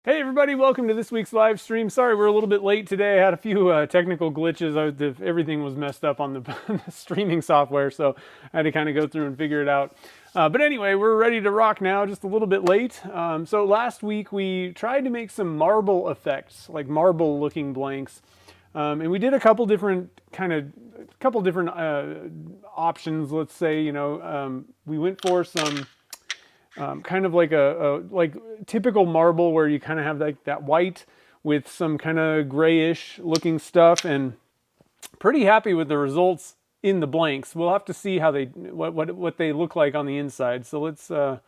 Hey everybody, welcome to this week's live stream. Sorry we're a little bit late today. I had a few technical glitches. Everything was messed up on the, the streaming software, so I had to kind of go through and figure it out. But anyway, we're ready to rock now, just a little bit late. So last week we tried to make some marble effects, like marble looking blanks. And we did a couple different options, let's say. We went for some kind of like like typical marble where you kind of have like that white with some kind of grayish looking stuff, and pretty happy with the results in the blanks. We'll have to see how what they look like on the inside. So let's oh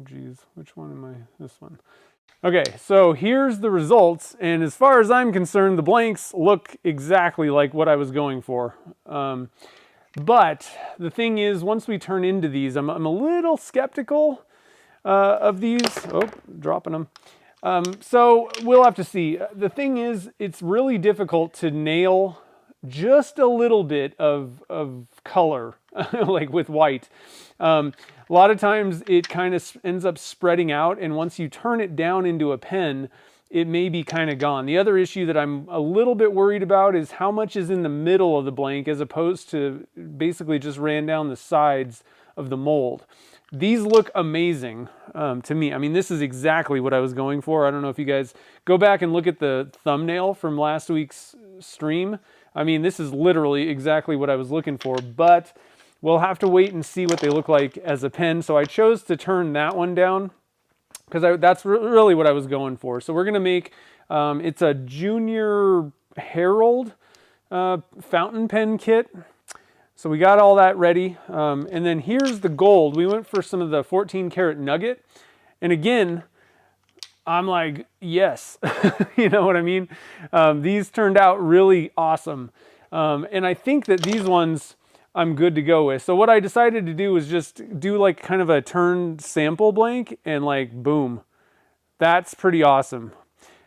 geez, which one am I? This one. Okay, so here's the results, and as far as I'm concerned, the blanks look exactly like what I was going for. But the thing is, once we turn into these, I'm a little skeptical of these. Oh, dropping them. So we'll have to see. The thing is, it's really difficult to nail just a little bit of color, like with white. A lot of times it kind of ends up spreading out, and once you turn it down into a pen, it may be kind of gone. The other issue that I'm a little bit worried about is how much is in the middle of the blank as opposed to basically just ran down the sides of the mold. These look amazing to me. I mean, this is exactly what I was going for. I don't know if you guys go back and look at the thumbnail from last week's stream. I mean, this is literally exactly what I was looking for, but we'll have to wait and see what they look like as a pen. So I chose to turn that one down, because that's really what I was going for. So we're going to make, it's a Junior Herald fountain pen kit. So we got all that ready. And then here's the gold. We went for some of the 14 karat nugget. And again, I'm like, yes, you know what I mean? These turned out really awesome. And I think that these ones I'm good to go with. So what I decided to do was just do like kind of a turned sample blank, and like, boom, that's pretty awesome.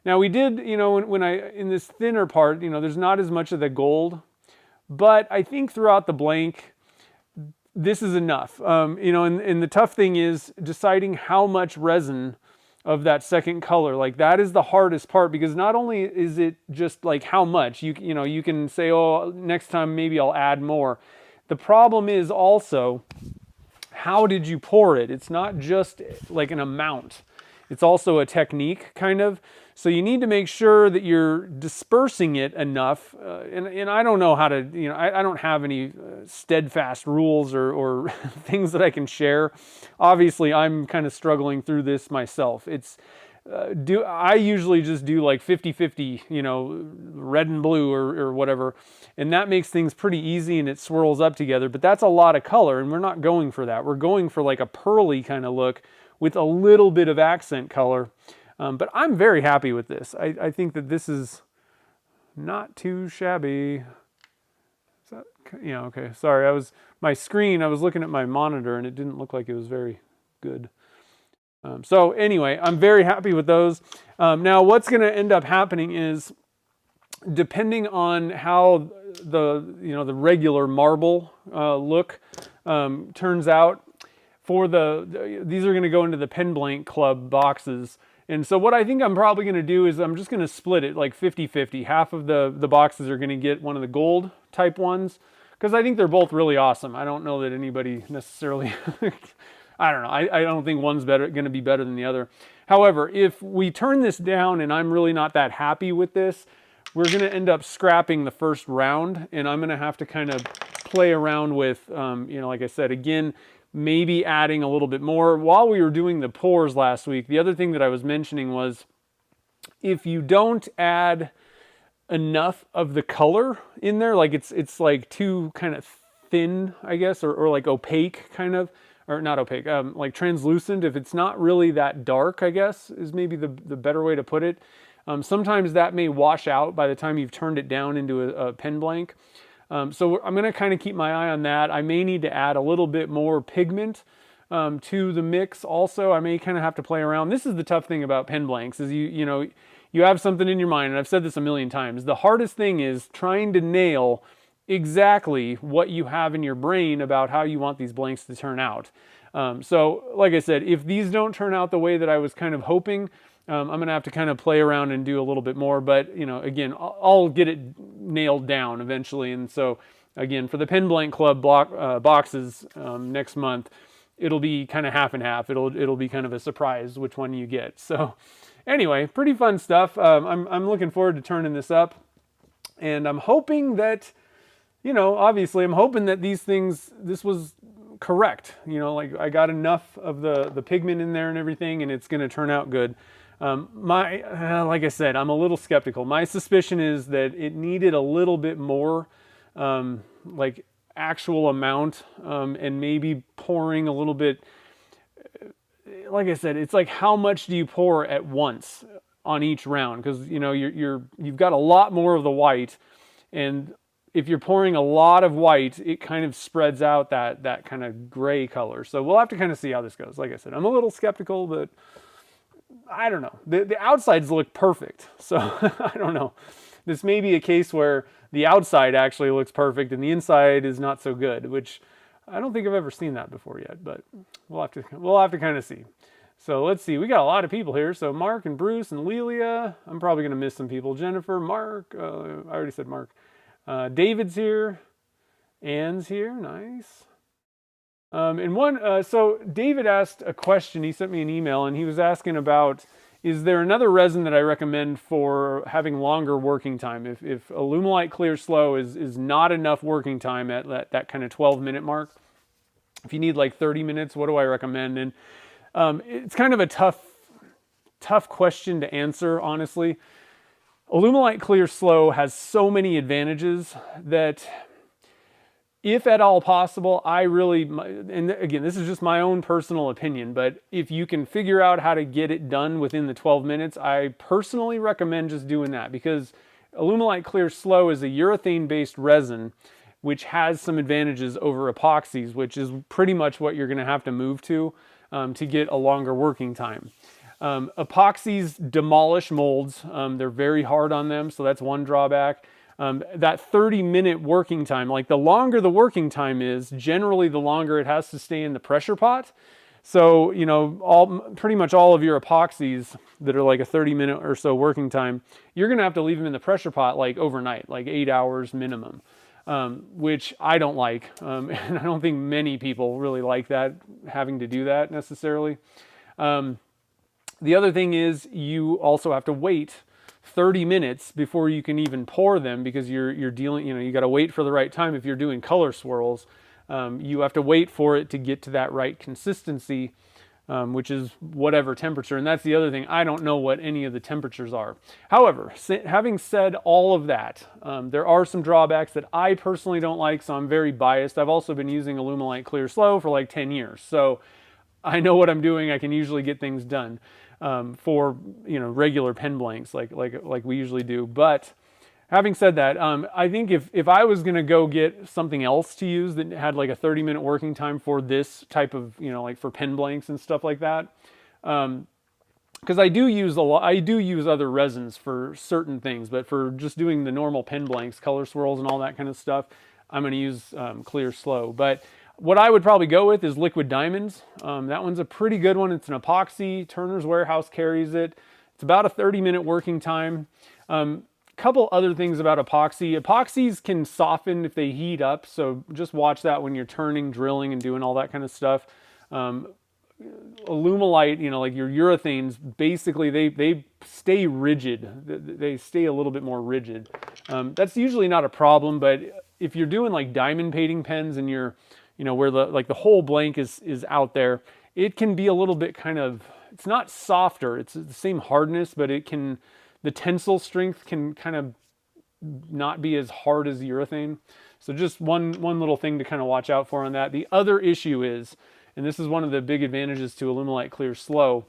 Now we did, when in this thinner part, there's not as much of the gold, but I think throughout the blank, this is enough. And the tough thing is deciding how much resin of that second color. Like, that is the hardest part, because not only is it just like how much, you can say, oh, next time maybe I'll add more. The problem is also, how did you pour it? It's not just like an amount. It's also a technique, kind of. So you need to make sure that you're dispersing it enough. And I don't know how to, I don't have any steadfast rules or things that I can share. Obviously, I'm kind of struggling through this myself. I usually just do like 50-50, red and blue or whatever. And that makes things pretty easy, and it swirls up together. But that's a lot of color, and we're not going for that. We're going for like a pearly kind of look with a little bit of accent color. But I'm very happy with this. I think that this is not too shabby. Is that, okay. Sorry, I was looking at my monitor, and it didn't look like it was very good. So anyway, I'm very happy with those. Now what's going to end up happening is, depending on how the regular marble look turns out, these are going to go into the Pen Blank Club boxes. And so what I think I'm probably going to do is I'm just going to split it like 50-50. Half of the boxes are going to get one of the gold type ones, because I think they're both really awesome. I don't know that anybody necessarily I don't know. I don't think one's going to be better than the other. However, if we turn this down and I'm really not that happy with this, we're going to end up scrapping the first round, and I'm going to have to kind of play around with, like I said, again, maybe adding a little bit more. While we were doing the pours last week, the other thing that I was mentioning was, if you don't add enough of the color in there, like it's like too kind of thin, I guess, or like opaque kind of, or not opaque, like translucent. If it's not really that dark, I guess, is maybe the better way to put it. Sometimes that may wash out by the time you've turned it down into a pen blank. So I'm going to kind of keep my eye on that. I may need to add a little bit more pigment to the mix also. I may kind of have to play around. This is the tough thing about pen blanks, is you have something in your mind, and I've said this a million times. The hardest thing is trying to nail exactly what you have in your brain about how you want these blanks to turn out. So like I said, if these don't turn out the way that I was kind of hoping, I'm going to have to kind of play around and do a little bit more, but you know, again, I'll get it nailed down eventually. And so again, for the Pen Blank Club boxes next month, it'll be kind of half and half. It'll be kind of a surprise which one you get. So anyway, pretty fun stuff. I'm looking forward to turning this up, and I'm hoping that, you know, obviously I'm hoping that this was correct. You know, like I got enough of the pigment in there and everything, and it's going to turn out good. Like I said, I'm a little skeptical. My suspicion is that it needed a little bit more, like actual amount, and maybe pouring a little bit. Like I said, it's like how much do you pour at once on each round? Because you know you've got a lot more of the white, and if you're pouring a lot of white, it kind of spreads out that kind of gray color. So we'll have to kind of see how this goes. Like I said, I'm a little skeptical, but I don't know. The outsides look perfect, so I don't know. This may be a case where the outside actually looks perfect and the inside is not so good, which I don't think I've ever seen that before yet, but we'll have to kind of see. So let's see. We got a lot of people here. So Mark and Bruce and Lelia. I'm probably going to miss some people. Jennifer, Mark. I already said Mark. David's here. Ann's here. Nice. So David asked a question. He sent me an email, and he was asking about, is there another resin that I recommend for having longer working time? If Alumilite Clear Slow is not enough working time at that kind of 12-minute mark, if you need like 30 minutes, what do I recommend? And it's kind of a tough question to answer, honestly. Alumilite Clear Slow has so many advantages that, if at all possible, and again, this is just my own personal opinion, but if you can figure out how to get it done within the 12 minutes, I personally recommend just doing that, because Alumilite Clear Slow is a urethane-based resin, which has some advantages over epoxies, which is pretty much what you're going to have to move to get a longer working time. Epoxies demolish molds. They're very hard on them, so that's one drawback. That 30-minute working time, like the longer the working time is, generally the longer it has to stay in the pressure pot. So, you know, pretty much all of your epoxies that are like a 30-minute or so working time, you're going to have to leave them in the pressure pot like overnight, like 8 hours minimum, which I don't like. And I don't think many people really like that, having to do that necessarily. The other thing is you also have to wait 30 minutes before you can even pour them, because you're dealing, you know, you got to wait for the right time. If you're doing color swirls, you have to wait for it to get to that right consistency, which is whatever temperature. And that's the other thing. I don't know what any of the temperatures are. However, having said all of that, there are some drawbacks that I personally don't like, so I'm very biased. I've also been using Alumilite Clear Slow for like 10 years, so I know what I'm doing. I can usually get things done. For, you know, regular pen blanks like we usually do. But having said that, I think if I was going to go get something else to use that had like a 30-minute working time for this type of, you know, like for pen blanks and stuff like that, because I do use other resins for certain things, but for just doing the normal pen blanks, color swirls and all that kind of stuff, I'm going to use Clear Slow. But what I would probably go with is Liquid Diamonds. That one's a pretty good one. It's an epoxy. Turner's Warehouse carries it. It's about a 30-minute working time. Couple other things about epoxy. Epoxies can soften if they heat up, so just watch that when you're turning, drilling, and doing all that kind of stuff. Alumilite, you know, like your urethanes, basically they stay rigid. They stay a little bit more rigid. That's usually not a problem, but if you're doing like diamond painting pens and you're, you know, where the whole blank is out there, it can be a little bit kind of, it's not softer, it's the same hardness, but the tensile strength can kind of not be as hard as urethane. So just one little thing to kind of watch out for on that. The other issue is, and this is one of the big advantages to Alumilite Clear Slow,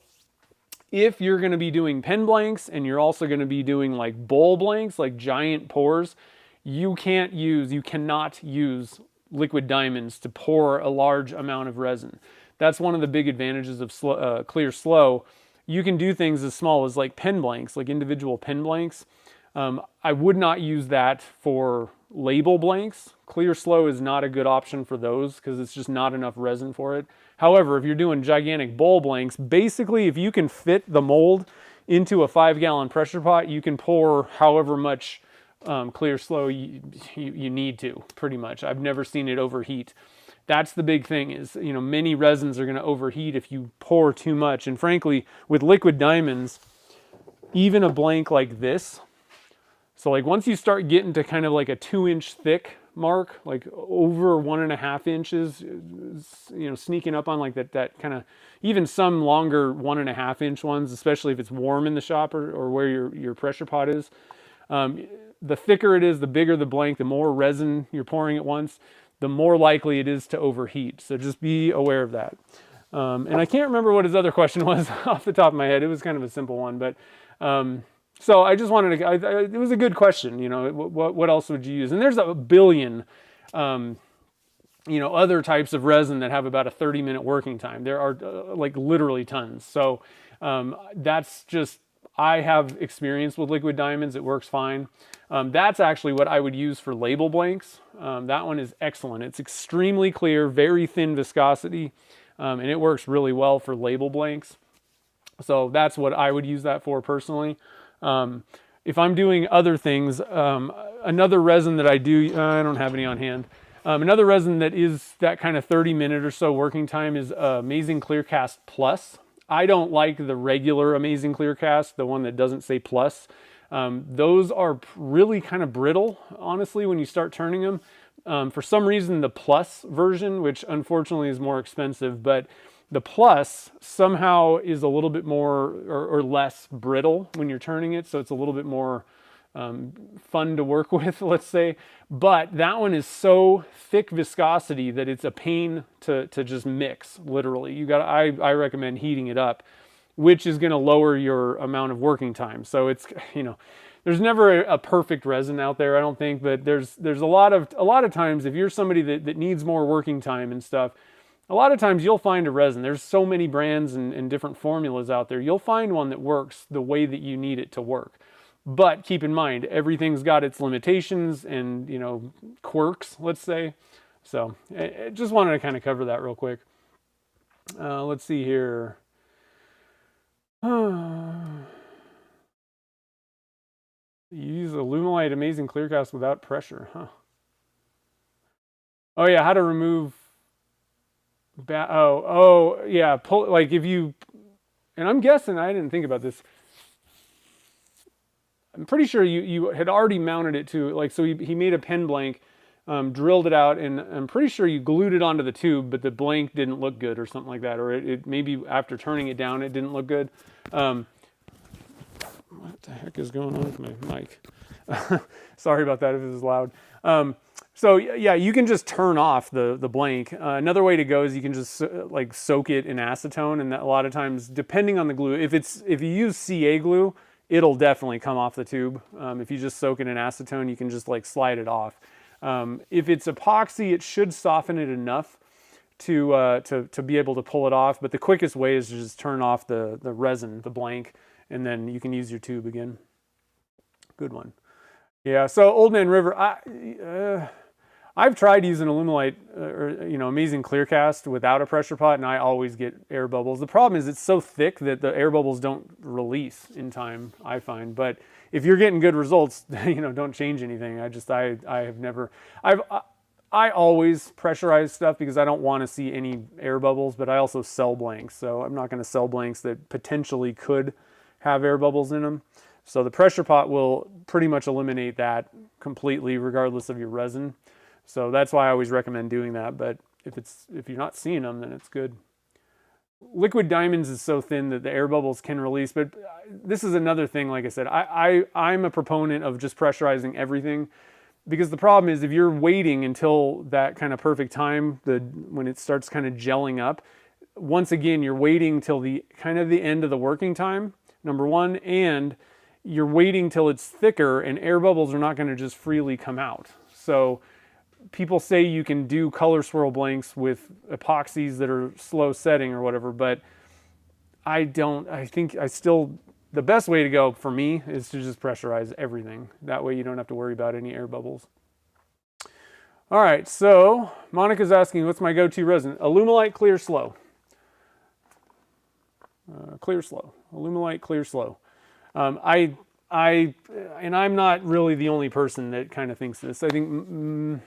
if you're going to be doing pen blanks and you're also going to be doing like bowl blanks, like giant pours, you cannot use Liquid Diamonds to pour a large amount of resin. That's one of the big advantages of Clear Slow. You can do things as small as like pen blanks, like individual pen blanks. I would not use that for label blanks. Clear Slow is not a good option for those because it's just not enough resin for it. However, if you're doing gigantic bowl blanks, basically if you can fit the mold into a 5-gallon pressure pot, you can pour however much clear slow you need to, pretty much. I've never seen it overheat. That's the big thing is, you know, many resins are going to overheat if you pour too much. And frankly, with liquid diamonds, even a blank like this, so like once you start getting to kind of like a 2-inch thick mark, like over 1.5 inches, you know, sneaking up on like that kind of, even some longer 1.5-inch ones, especially if it's warm in the shop or where your pressure pot is. The thicker it is, the bigger the blank, the more resin you're pouring at once, the more likely it is to overheat. So just be aware of that. And I can't remember what his other question was off the top of my head. It was kind of a simple one, but so I just wanted to, it was a good question, you know, what else would you use? And there's a billion, you know, other types of resin that have about a 30-minute working time. There are like literally tons. So that's just, I have experience with liquid diamonds. It works fine. That's actually what I would use for label blanks. That one is excellent. It's extremely clear, very thin viscosity, and it works really well for label blanks. So that's what I would use that for personally. If I'm doing other things, another resin that I do, I don't have any on hand. Another resin that is that kind of 30-minute or so working time is Amazing Clear Cast Plus. I don't like the regular Amazing Clear Cast, the one that doesn't say plus. Those are really kind of brittle, honestly, when you start turning them. For some reason, the plus version, which unfortunately is more expensive, but the plus somehow is a little bit more or less brittle when you're turning it. So it's a little bit more fun to work with, let's say. But that one is so thick viscosity that it's a pain to just mix, literally. I recommend heating it up, which is going to lower your amount of working time. So it's, you know, there's never a perfect resin out there, I don't think, but there's a lot of times if you're somebody that needs more working time and stuff, a lot of times you'll find a resin. There's so many brands and different formulas out there. You'll find one that works the way that you need it to work. But keep in mind, everything's got its limitations and, you know, quirks, let's say. So I just wanted to kind of cover that real quick. Let's see here. You use Alumilite Amazing Clearcast without pressure, huh? Oh yeah, how to remove yeah, pull, like if you, and I'm guessing, I didn't think about this. I'm pretty sure you had already mounted it to, like, so he made a pen blank, drilled it out, and I'm pretty sure you glued it onto the tube, but the blank didn't look good or something like that, or it maybe after turning it down, it didn't look good. What the heck is going on with my mic? Sorry about that if it was loud. So yeah, you can just turn off the blank. Another way to go is you can just like soak it in acetone, and that a lot of times, depending on the glue, if you use CA glue, it'll definitely come off the tube. If you just soak it in acetone, you can just like slide it off. If it's epoxy, it should soften it enough to be able to pull it off. But the quickest way is to just turn off the resin, the blank, and then you can use your tube again. Good one. Yeah. So Old Man River, I've tried using Alumilite or, you know, Amazing Clearcast without a pressure pot, and I always get air bubbles. The problem is it's so thick that the air bubbles don't release in time, I find. But if you're getting good results, you know, don't change anything. I always pressurize stuff because I don't want to see any air bubbles, but I also sell blanks. So I'm not going to sell blanks that potentially could have air bubbles in them. So the pressure pot will pretty much eliminate that completely regardless of your resin. So that's why I always recommend doing that. But if you're not seeing them, then it's good. Liquid diamonds is so thin that the air bubbles can release. But this is another thing, like I said, I'm a proponent of just pressurizing everything, because the problem is if you're waiting until that kind of perfect time, when it starts kind of gelling up, once again, you're waiting till the kind of the end of the working time, number one, and you're waiting till it's thicker, and air bubbles are not going to just freely come out. So people say you can do color swirl blanks with epoxies that are slow setting or whatever, but I think the best way to go for me is to just pressurize everything. That way you don't have to worry about any air bubbles. All right, so Monica's asking, what's my go-to resin? Alumilite Clear Slow. Clear Slow. Alumilite Clear Slow. And I'm not really the only person that kind of thinks this. I think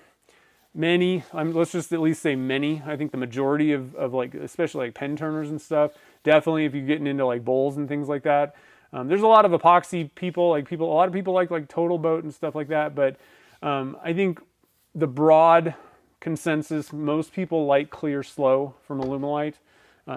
many, let's just at least say many, I think the majority of like, especially like pen turners and stuff, definitely if you're getting into like bowls and things like that, there's a lot of epoxy people, a lot of people like Total Boat and stuff like that, but I think the broad consensus, most people like Clear Slow from Alumilite,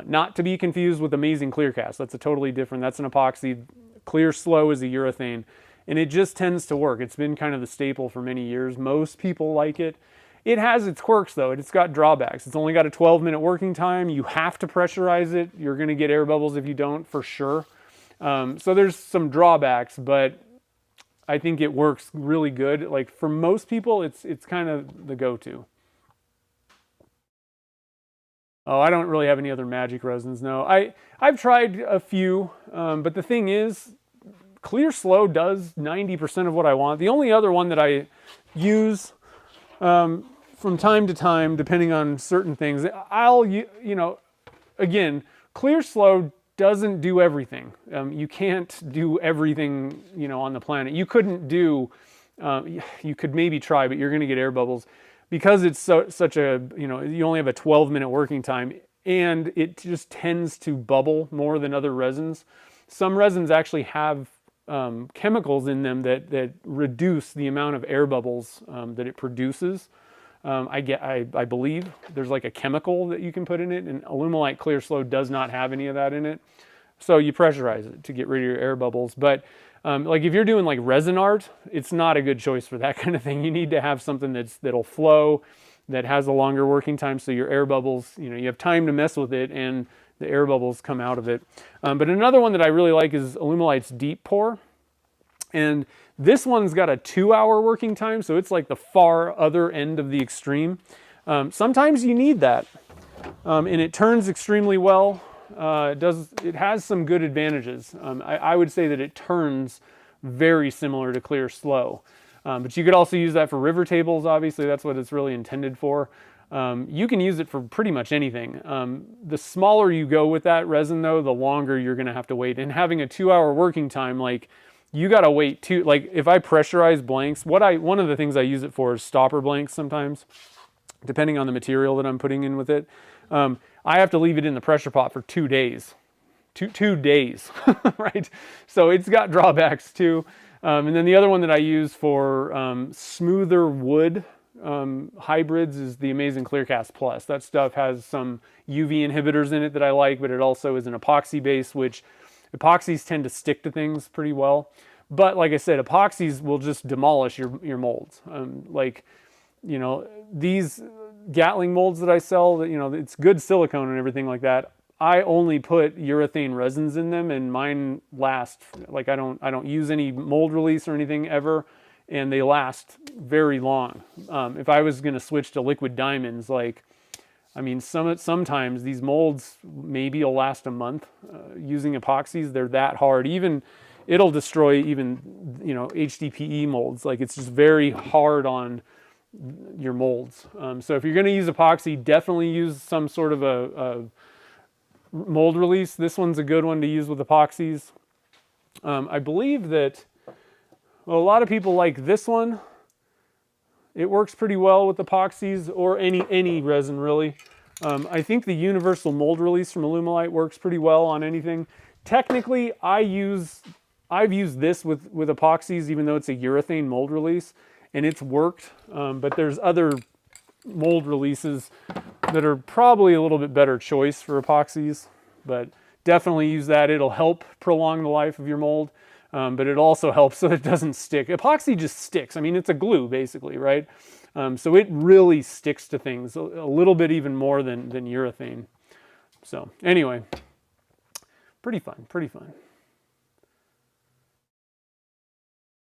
not to be confused with Amazing Clear Cast. That's a totally different, that's an epoxy. Clear Slow is a urethane, and it just tends to work. It's been kind of the staple for many years. Most people like it. It has its quirks though. It's got drawbacks. It's only got a 12-minute working time. You have to pressurize it. You're going to get air bubbles if you don't, for sure. So there's some drawbacks, but I think it works really good. Like for most people, it's kind of the go-to. Oh, I don't really have any other magic resins. No, I've tried a few, but the thing is, Clear Slow does 90% of what I want. The only other one that I use from time to time, depending on certain things, again, Clear Slow doesn't do everything. You can't do everything, on the planet. You couldn't do, you could maybe try, but you're going to get air bubbles because it's such a, you only have a 12-minute working time, and it just tends to bubble more than other resins. Some resins actually have chemicals in them that reduce the amount of air bubbles that it produces. I believe there's like a chemical that you can put in it, and Alumilite Clear Slow does not have any of that in it. So you pressurize it to get rid of your air bubbles. But like if you're doing like resin art, it's not a good choice for that kind of thing. You need to have something that'll flow, that has a longer working time, so your air bubbles, you have time to mess with it and the air bubbles come out of it. But another one that I really like is Alumilite's Deep Pour. And this one's got a 2-hour working time, so it's like the far other end of the extreme. Sometimes you need that, and it turns extremely well. It has some good advantages. I would say that it turns very similar to Clear Slow, but you could also use that for river tables. Obviously, that's what it's really intended for. You can use it for pretty much anything. The smaller you go with that resin, though, the longer you're going to have to wait. And having a 2-hour working time, like, you got to wait too. Like if I pressurize blanks, one of the things I use it for is stopper blanks sometimes, depending on the material that I'm putting in with it. I have to leave it in the pressure pot for 2 days. Two days, right? So it's got drawbacks too. And then the other one that I use for smoother wood hybrids is the Amazing Clearcast Plus. That stuff has some UV inhibitors in it that I like, but it also is an epoxy base, which epoxies tend to stick to things pretty well. But like I said, epoxies will just demolish your molds. These Gatling molds that I sell, it's good silicone and everything like that. I only put urethane resins in them, and mine last, like I don't use any mold release or anything ever, and they last very long. If I was going to switch to liquid diamonds, sometimes these molds maybe will last a month. Using epoxies, they're that hard. It'll destroy even, HDPE molds. Like it's just very hard on your molds. So if you're going to use epoxy, definitely use some sort of a mold release. This one's a good one to use with epoxies. I believe that, a lot of people like this one. It works pretty well with epoxies or any resin really. I think the universal mold release from Alumilite works pretty well on anything. Technically, I've used this with epoxies, even though it's a urethane mold release, and it's worked. But there's other mold releases that are probably a little bit better choice for epoxies, but definitely use that. It'll help prolong the life of your mold. But it also helps so it doesn't stick. Epoxy just sticks. It's a glue basically, right? So it really sticks to things a little bit even more than urethane. So anyway, pretty fun.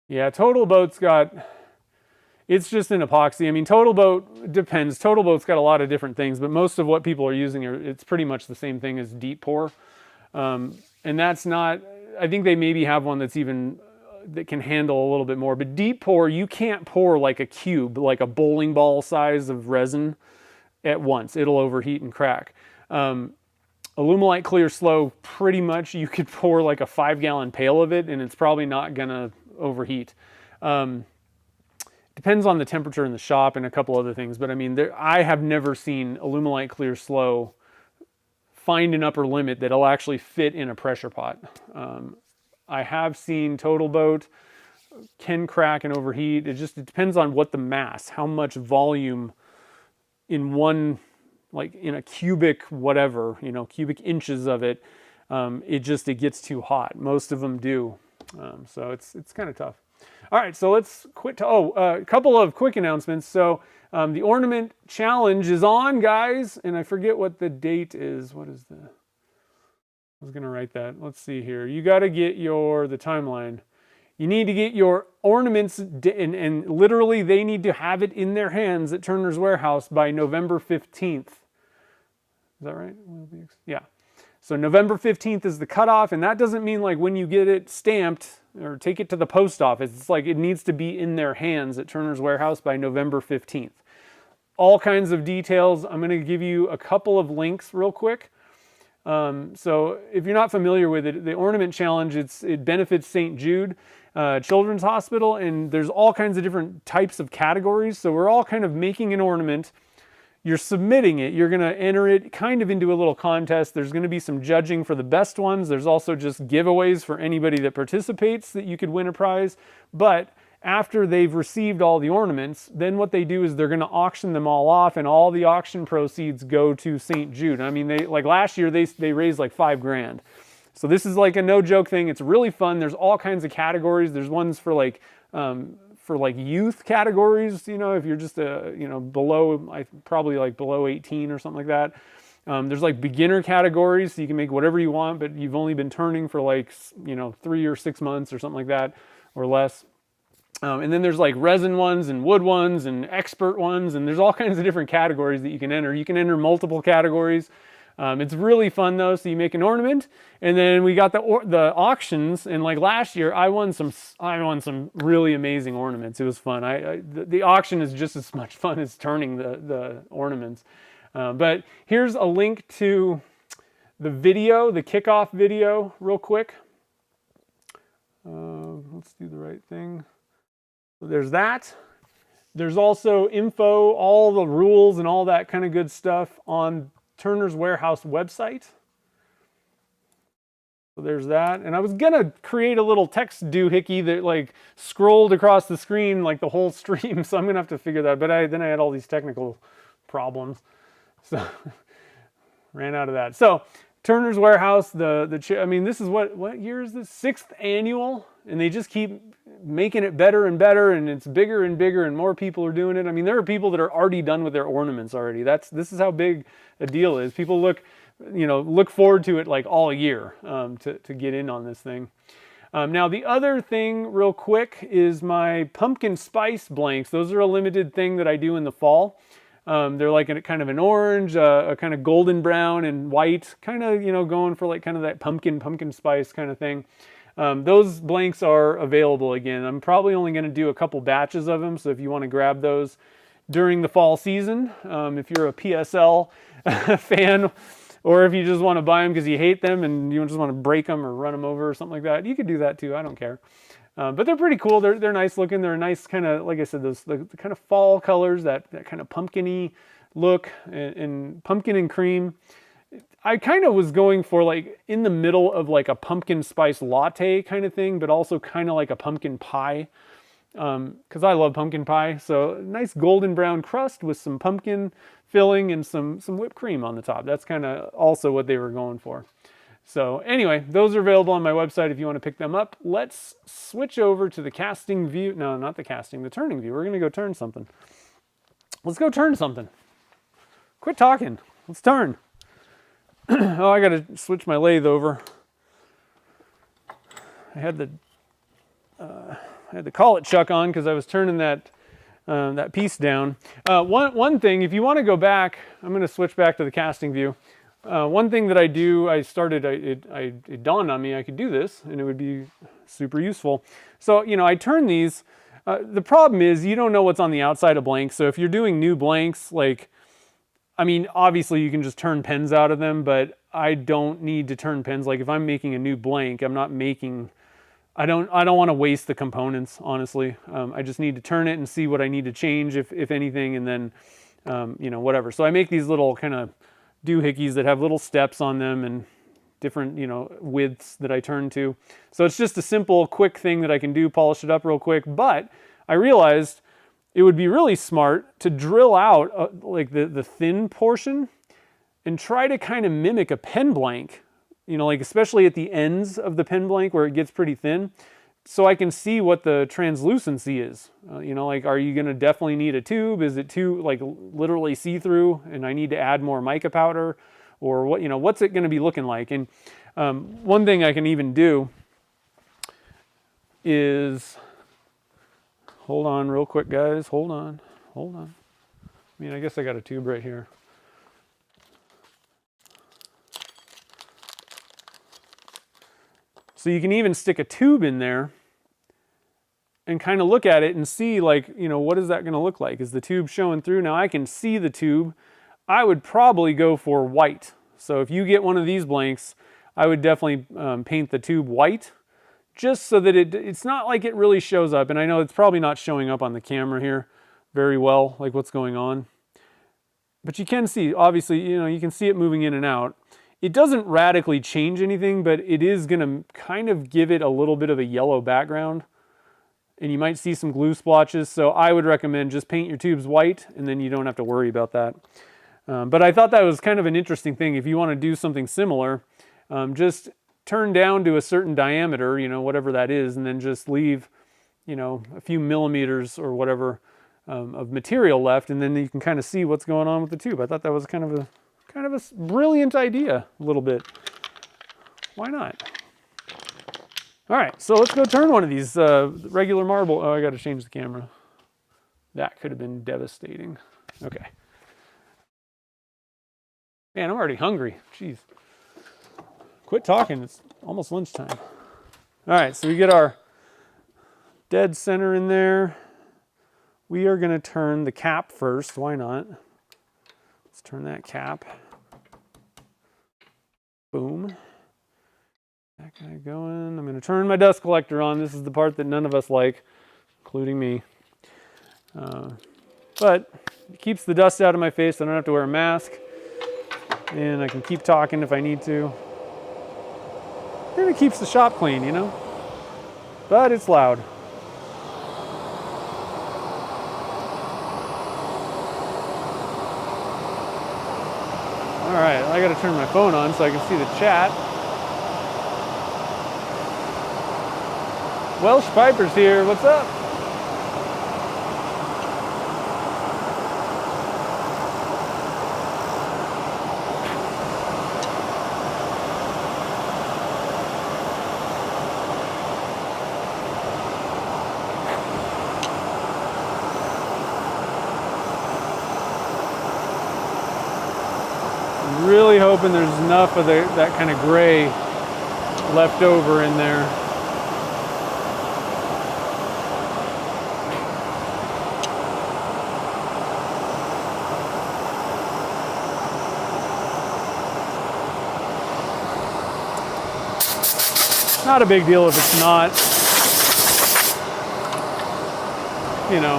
Yeah, Total Boat's it's just an epoxy. Total Boat depends. Total Boat's got a lot of different things, but most of what people are using it's pretty much the same thing as Deep Pour. And that's not, I think they maybe have one that's even, that can handle a little bit more, but Deep Pour, you can't pour like a cube, like a bowling ball size of resin at once. It'll overheat and crack. Alumilite Clear Slow, pretty much you could pour like a 5-gallon pail of it and it's probably not gonna overheat. Depends on the temperature in the shop and a couple other things, but I mean, I have never seen Alumilite Clear Slow find an upper limit that'll actually fit in a pressure pot. I have seen Total Boat can crack and overheat. It depends on what the mass, how much volume in one, like in a cubic whatever, cubic inches of it, it gets too hot. Most of them do. So it's kind of tough. All right, so let's quit to, a couple of quick announcements. So the ornament challenge is on, guys, and I forget what the date is. What is the, I was gonna write that. Let's see here. You gotta get the timeline. You need to get your ornaments, and literally they need to have it in their hands at Turner's Warehouse by November 15th. Is that right? Yeah. So November 15th is the cutoff, and that doesn't mean like when you get it stamped or take it to the post office. It's like it needs to be in their hands at Turner's Warehouse by November 15th. All kinds of details. I'm going to give you a couple of links real quick. So if you're not familiar with it, the Ornament Challenge, it benefits St. Jude Children's Hospital, and there's all kinds of different types of categories. So we're all kind of making an ornament. You're submitting it. You're going to enter it kind of into a little contest. There's going to be some judging for the best ones. There's also just giveaways for anybody that participates that you could win a prize. But after they've received all the ornaments, then what they do is they're going to auction them all off, and all the auction proceeds go to St. Jude. I mean, like last year, they raised like $5 grand. So this is like a no joke thing. It's really fun. There's all kinds of categories. There's ones for like youth categories, if you're just below, probably like below 18 or something like that. There's like beginner categories, so you can make whatever you want, but you've only been turning for like 3 or 6 months or something like that, or less. And then there's like resin ones and wood ones and expert ones, and there's all kinds of different categories that you can enter. You can enter multiple categories. It's really fun though. So you make an ornament, and then we got the auctions. And like last year, I won some really amazing ornaments. It was fun. The auction is just as much fun as turning the ornaments. But here's a link to the video, the kickoff video, real quick. Let's do the right thing. So there's that. There's also info, all the rules and all that kind of good stuff on Turner's Warehouse website. So there's that. And I was gonna create a little text doohickey that like scrolled across the screen like the whole stream, so I'm gonna have to figure that. But then I had all these technical problems, so ran out of that. So Turner's Warehouse, I mean, this is what year is this? 6th annual, and they just keep making it better and better, and it's bigger and bigger, and more people are doing it. I mean, there are people that are already done with their ornaments already. This is how big a deal is. People look forward to it like all year to get in on this thing. Now the other thing real quick is my pumpkin spice blanks. Those are a limited thing that I do in the fall. They're like kind of an orange, a kind of golden brown and white, kind of, going for like kind of that pumpkin spice kind of thing. Those blanks are available again. I'm probably only going to do a couple batches of them, so if you want to grab those during the fall season, if you're a PSL fan, or if you just want to buy them because you hate them and you just want to break them or run them over or something like that, you could do that too. I don't care. But they're pretty cool. They're nice looking. They're a nice kind of, like I said, the kind of fall colors, that kind of pumpkin-y look, and pumpkin and cream. I kind of was going for like in the middle of like a pumpkin spice latte kind of thing, but also kind of like a pumpkin pie, because I love pumpkin pie. So nice golden brown crust with some pumpkin filling and some whipped cream on the top. That's kind of also what they were going for. So anyway, those are available on my website if you want to pick them up. Let's switch over to the casting view. No, not the casting, the turning view. We're going to go turn something. Let's go turn something. Quit talking. Let's turn. Oh, I got to switch my lathe over. I had the collet chuck on because I was turning that piece down. One thing, if you want to go back, I'm going to switch back to the casting view. One thing that I do, it dawned on me I could do this, and it would be super useful. So, I turn these. The problem is you don't know what's on the outside of blanks. So if you're doing new blanks, like I mean, obviously you can just turn pens out of them, but I don't need to turn pens. Like if I'm making a new blank, I'm not making, I don't want to waste the components, honestly. I just need to turn it and see what I need to change, if anything, and then, you know, whatever. So I make these little kind of doohickeys that have little steps on them and different, you know, widths that I turn to. So it's just a simple, quick thing that I can do, polish it up real quick. But I realized it would be really smart to drill out like the thin portion and try to kind of mimic a pen blank, you know, like especially at the ends of the pen blank where it gets pretty thin, so I can see what the translucency is. You know, like, are you going to definitely need a tube? Is it too, like, literally see-through and I need to add more mica powder? Or what, you know, what's it going to be looking like? And one thing I can even do is, hold on real quick, guys. Hold on. I mean, I guess I got a tube right here. So you can even stick a tube in there and kind of look at it and see, like, you know, what is that going to look like? Is the tube showing through? Now I can see the tube. I would probably go for white. So if you get one of these blanks, I would definitely paint the tube white, just so that it's not like it really shows up. And I know it's probably not showing up on the camera here very well, like what's going on. But you can see, obviously, you know, you can see it moving in and out. It doesn't radically change anything, but it is going to kind of give it a little bit of a yellow background. And you might see some glue splotches. So I would recommend just paint your tubes white, and then you don't have to worry about that. But I thought that was kind of an interesting thing. If you want to do something similar, just turn down to a certain diameter, you know, whatever that is, and then just leave, you know, a few millimeters or whatever of material left, and then you can kind of see what's going on with the tube. I thought that was kind of a brilliant idea, a little bit. Why not? All right, so let's go turn one of these regular marble. Oh, I got to change the camera. That could have been devastating. Okay. Man, I'm already hungry. Jeez. Quit talking. It's almost lunchtime. All right, so we get our dead center in there. We are going to turn the cap first. Why not? Let's turn that cap. Boom. That guy going. I'm going to turn my dust collector on. This is the part that none of us like, including me. But it keeps the dust out of my face. I don't have to wear a mask. And I can keep talking if I need to. And it keeps the shop clean, you know? But it's loud. All right, I gotta turn my phone on so I can see the chat. Welsh Piper's here, what's up? Really hoping there's enough of that kind of gray left over in there. Not a big deal if it's not. You know,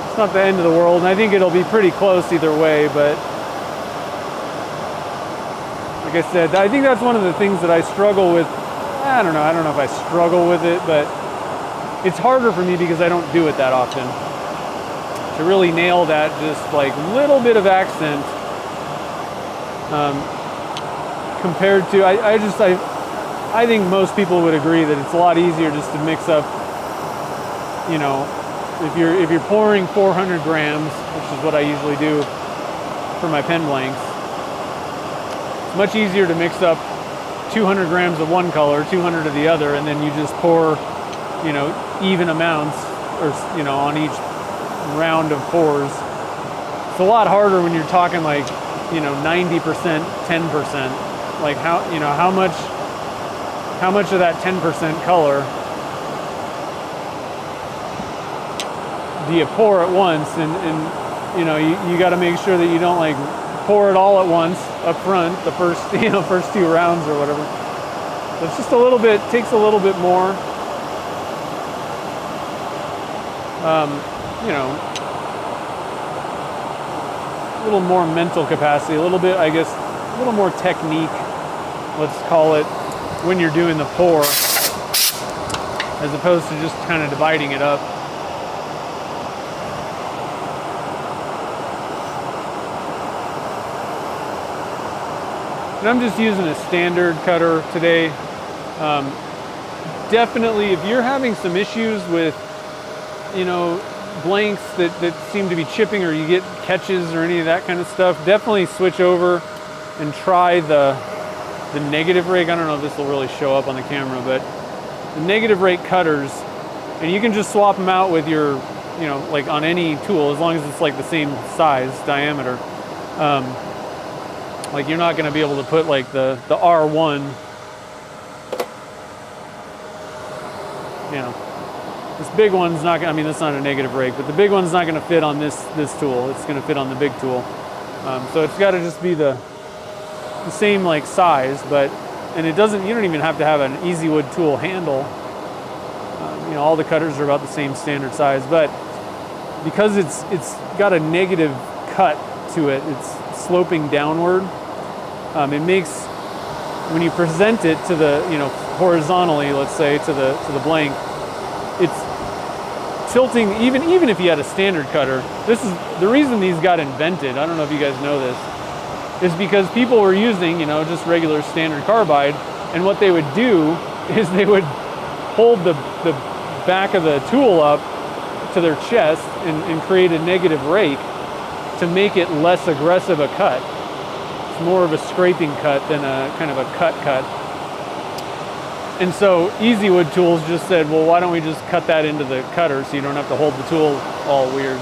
it's not the end of the world, and I think it'll be pretty close either way, but like I said, I think that's one of the things that I struggle with. I don't know if I struggle with it, but it's harder for me because I don't do it that often. To really nail that just like little bit of accent compared to, I think most people would agree that it's a lot easier just to mix up, you know, if you're pouring 400 grams, which is what I usually do for my pen blanks. Much easier to mix up 200 grams of one color, 200 of the other, and then you just pour, you know, even amounts, or, you know, on each round of pours. It's a lot harder when you're talking like, you know, 90%, 10%. Like how much of that 10% color do you pour at once? And you know, you got to make sure that you don't like pour it all at once up front, the first, you know, first 2 rounds or whatever. So it's just a little bit, takes a little bit more, you know, a little more mental capacity, a little bit, I guess, a little more technique, let's call it, when you're doing the pour, as opposed to just kind of dividing it up. And I'm just using a standard cutter today. Definitely, if you're having some issues with, you know, blanks that seem to be chipping, or you get catches or any of that kind of stuff, definitely switch over and try the negative rake. I don't know if this will really show up on the camera, but the negative rake cutters, and you can just swap them out with your, you know, like on any tool, as long as it's like the same size, diameter. Like you're not going to be able to put like the R1, you know, this big one's not going to, I mean, that's not a negative rake, but the big one's not going to fit on this tool. It's going to fit on the big tool. So it's got to just be the same like size, but, and it doesn't, you don't even have to have an Easy Wood tool handle. You know, all the cutters are about the same standard size, but because it's got a negative cut to it, it's sloping downward. It makes, when you present it to the, you know, horizontally, let's say to the blank, it's tilting. Even if you had a standard cutter, this is the reason these got invented. I don't know if you guys know this, is because people were using, you know, just regular standard carbide, and what they would do is they would hold the back of the tool up to their chest and create a negative rake to make it less aggressive a cut. It's more of a scraping cut than a kind of a cut. And so Easy Wood tools just said, well, why don't we just cut that into the cutter so you don't have to hold the tool all weird.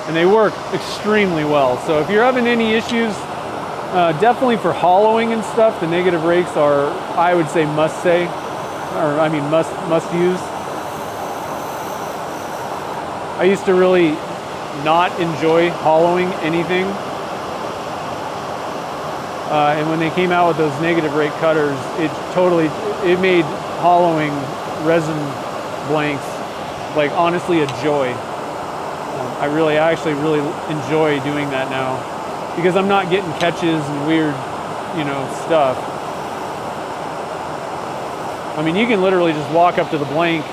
And they work extremely well. So if you're having any issues, definitely for hollowing and stuff, the negative rakes are, I would say, must use. I used to really not enjoy hollowing anything. And when they came out with those negative rake cutters, it made hollowing resin blanks, like, honestly a joy. I actually really enjoy doing that now, because I'm not getting catches and weird, you know, stuff. I mean, you can literally just walk up to the blank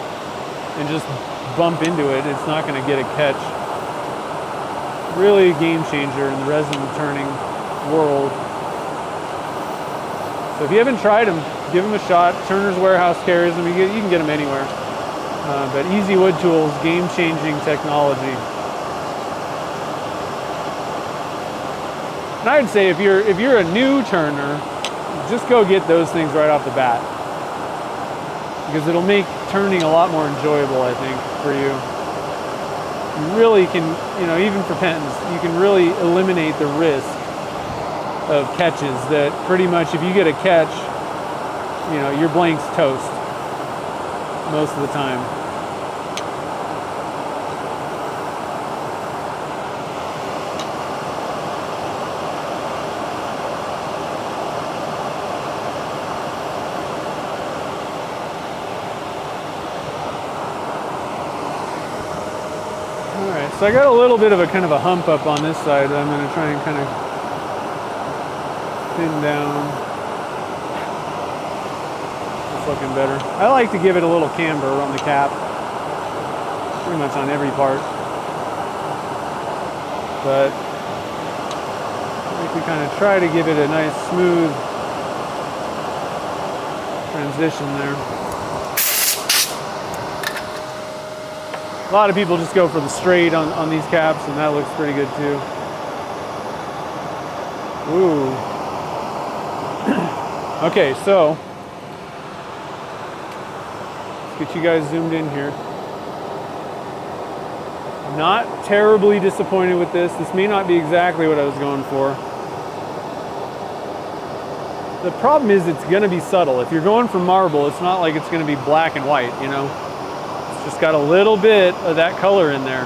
and just bump into it. It's not going to get a catch. Really a game changer in the resin turning world. So if you haven't tried them, give them a shot. Turner's Warehouse carries them. You can get them anywhere. But Easy Wood Tools, game-changing technology. And I'd say if you're a new turner, just go get those things right off the bat, because it'll make turning a lot more enjoyable, I think, for you. You really can, you know, even for Pentons, you can really eliminate the risk of catches that pretty much, if you get a catch, you know, your blank's toast most of the time. All right, so I got a little bit of a kind of a hump up on this side that I'm going to try and kind of thin down. It's looking better. I like to give it a little camber on the cap, pretty much on every part. But I think we kind of try to give it a nice smooth transition there. A lot of people just go for the straight on these caps, and that looks pretty good too. Ooh. Okay, so let's get you guys zoomed in here. Not terribly disappointed with this. This may not be exactly what I was going for. The problem is it's going to be subtle. If you're going for marble, it's not like it's going to be black and white, you know. It's just got a little bit of that color in there.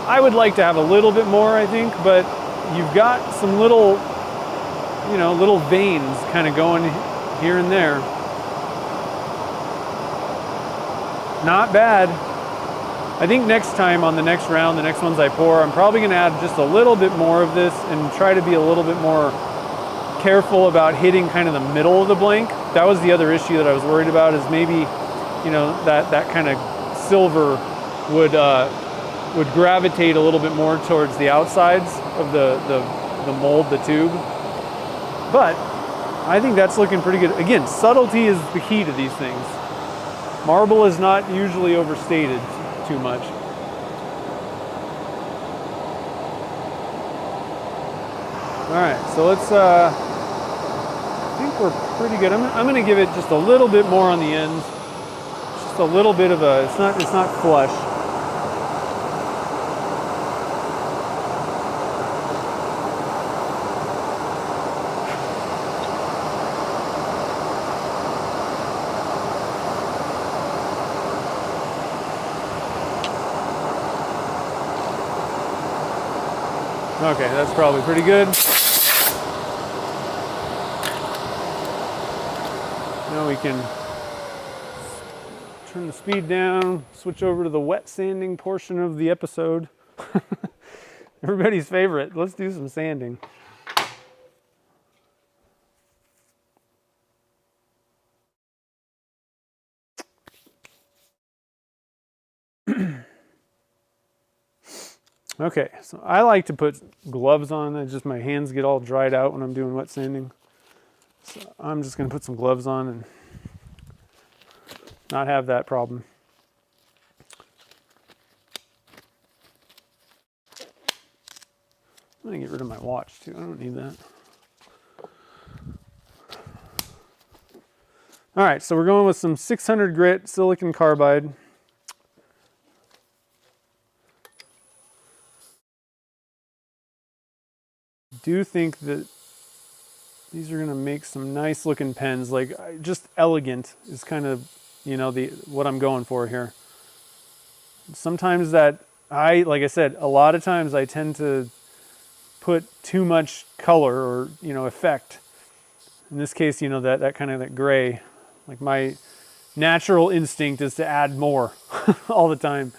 I would like to have a little bit more, I think, but you've got some little, you know, little veins kind of going here and there. Not bad. I think next time on the next round, the next ones I pour, I'm probably going to add just a little bit more of this and try to be a little bit more careful about hitting kind of the middle of the blank. That was the other issue that I was worried about, is maybe, you know, that kind of silver would gravitate a little bit more towards the outsides of the mold, the tube. But I think that's looking pretty good. Again, subtlety is the key to these things. Marble is not usually overstated too much. All right, so let's, I think we're pretty good. I'm going to give it just a little bit more on the ends. Just a little bit of a, it's not flush. Okay, that's probably pretty good. Now we can turn the speed down, switch over to the wet sanding portion of the episode. Everybody's favorite. Let's do some sanding. Okay, so I like to put gloves on. It's just my hands get all dried out when I'm doing wet sanding. So I'm just going to put some gloves on and not have that problem. I'm going to get rid of my watch too. I don't need that. All right, so we're going with some 600 grit silicon carbide. Do think that these are going to make some nice looking pens. Like, just elegant is kind of, you know, what I'm going for here. Sometimes like I said, a lot of times I tend to put too much color or, you know, effect. In this case, you know, that kind of that gray, like my natural instinct is to add more all the time.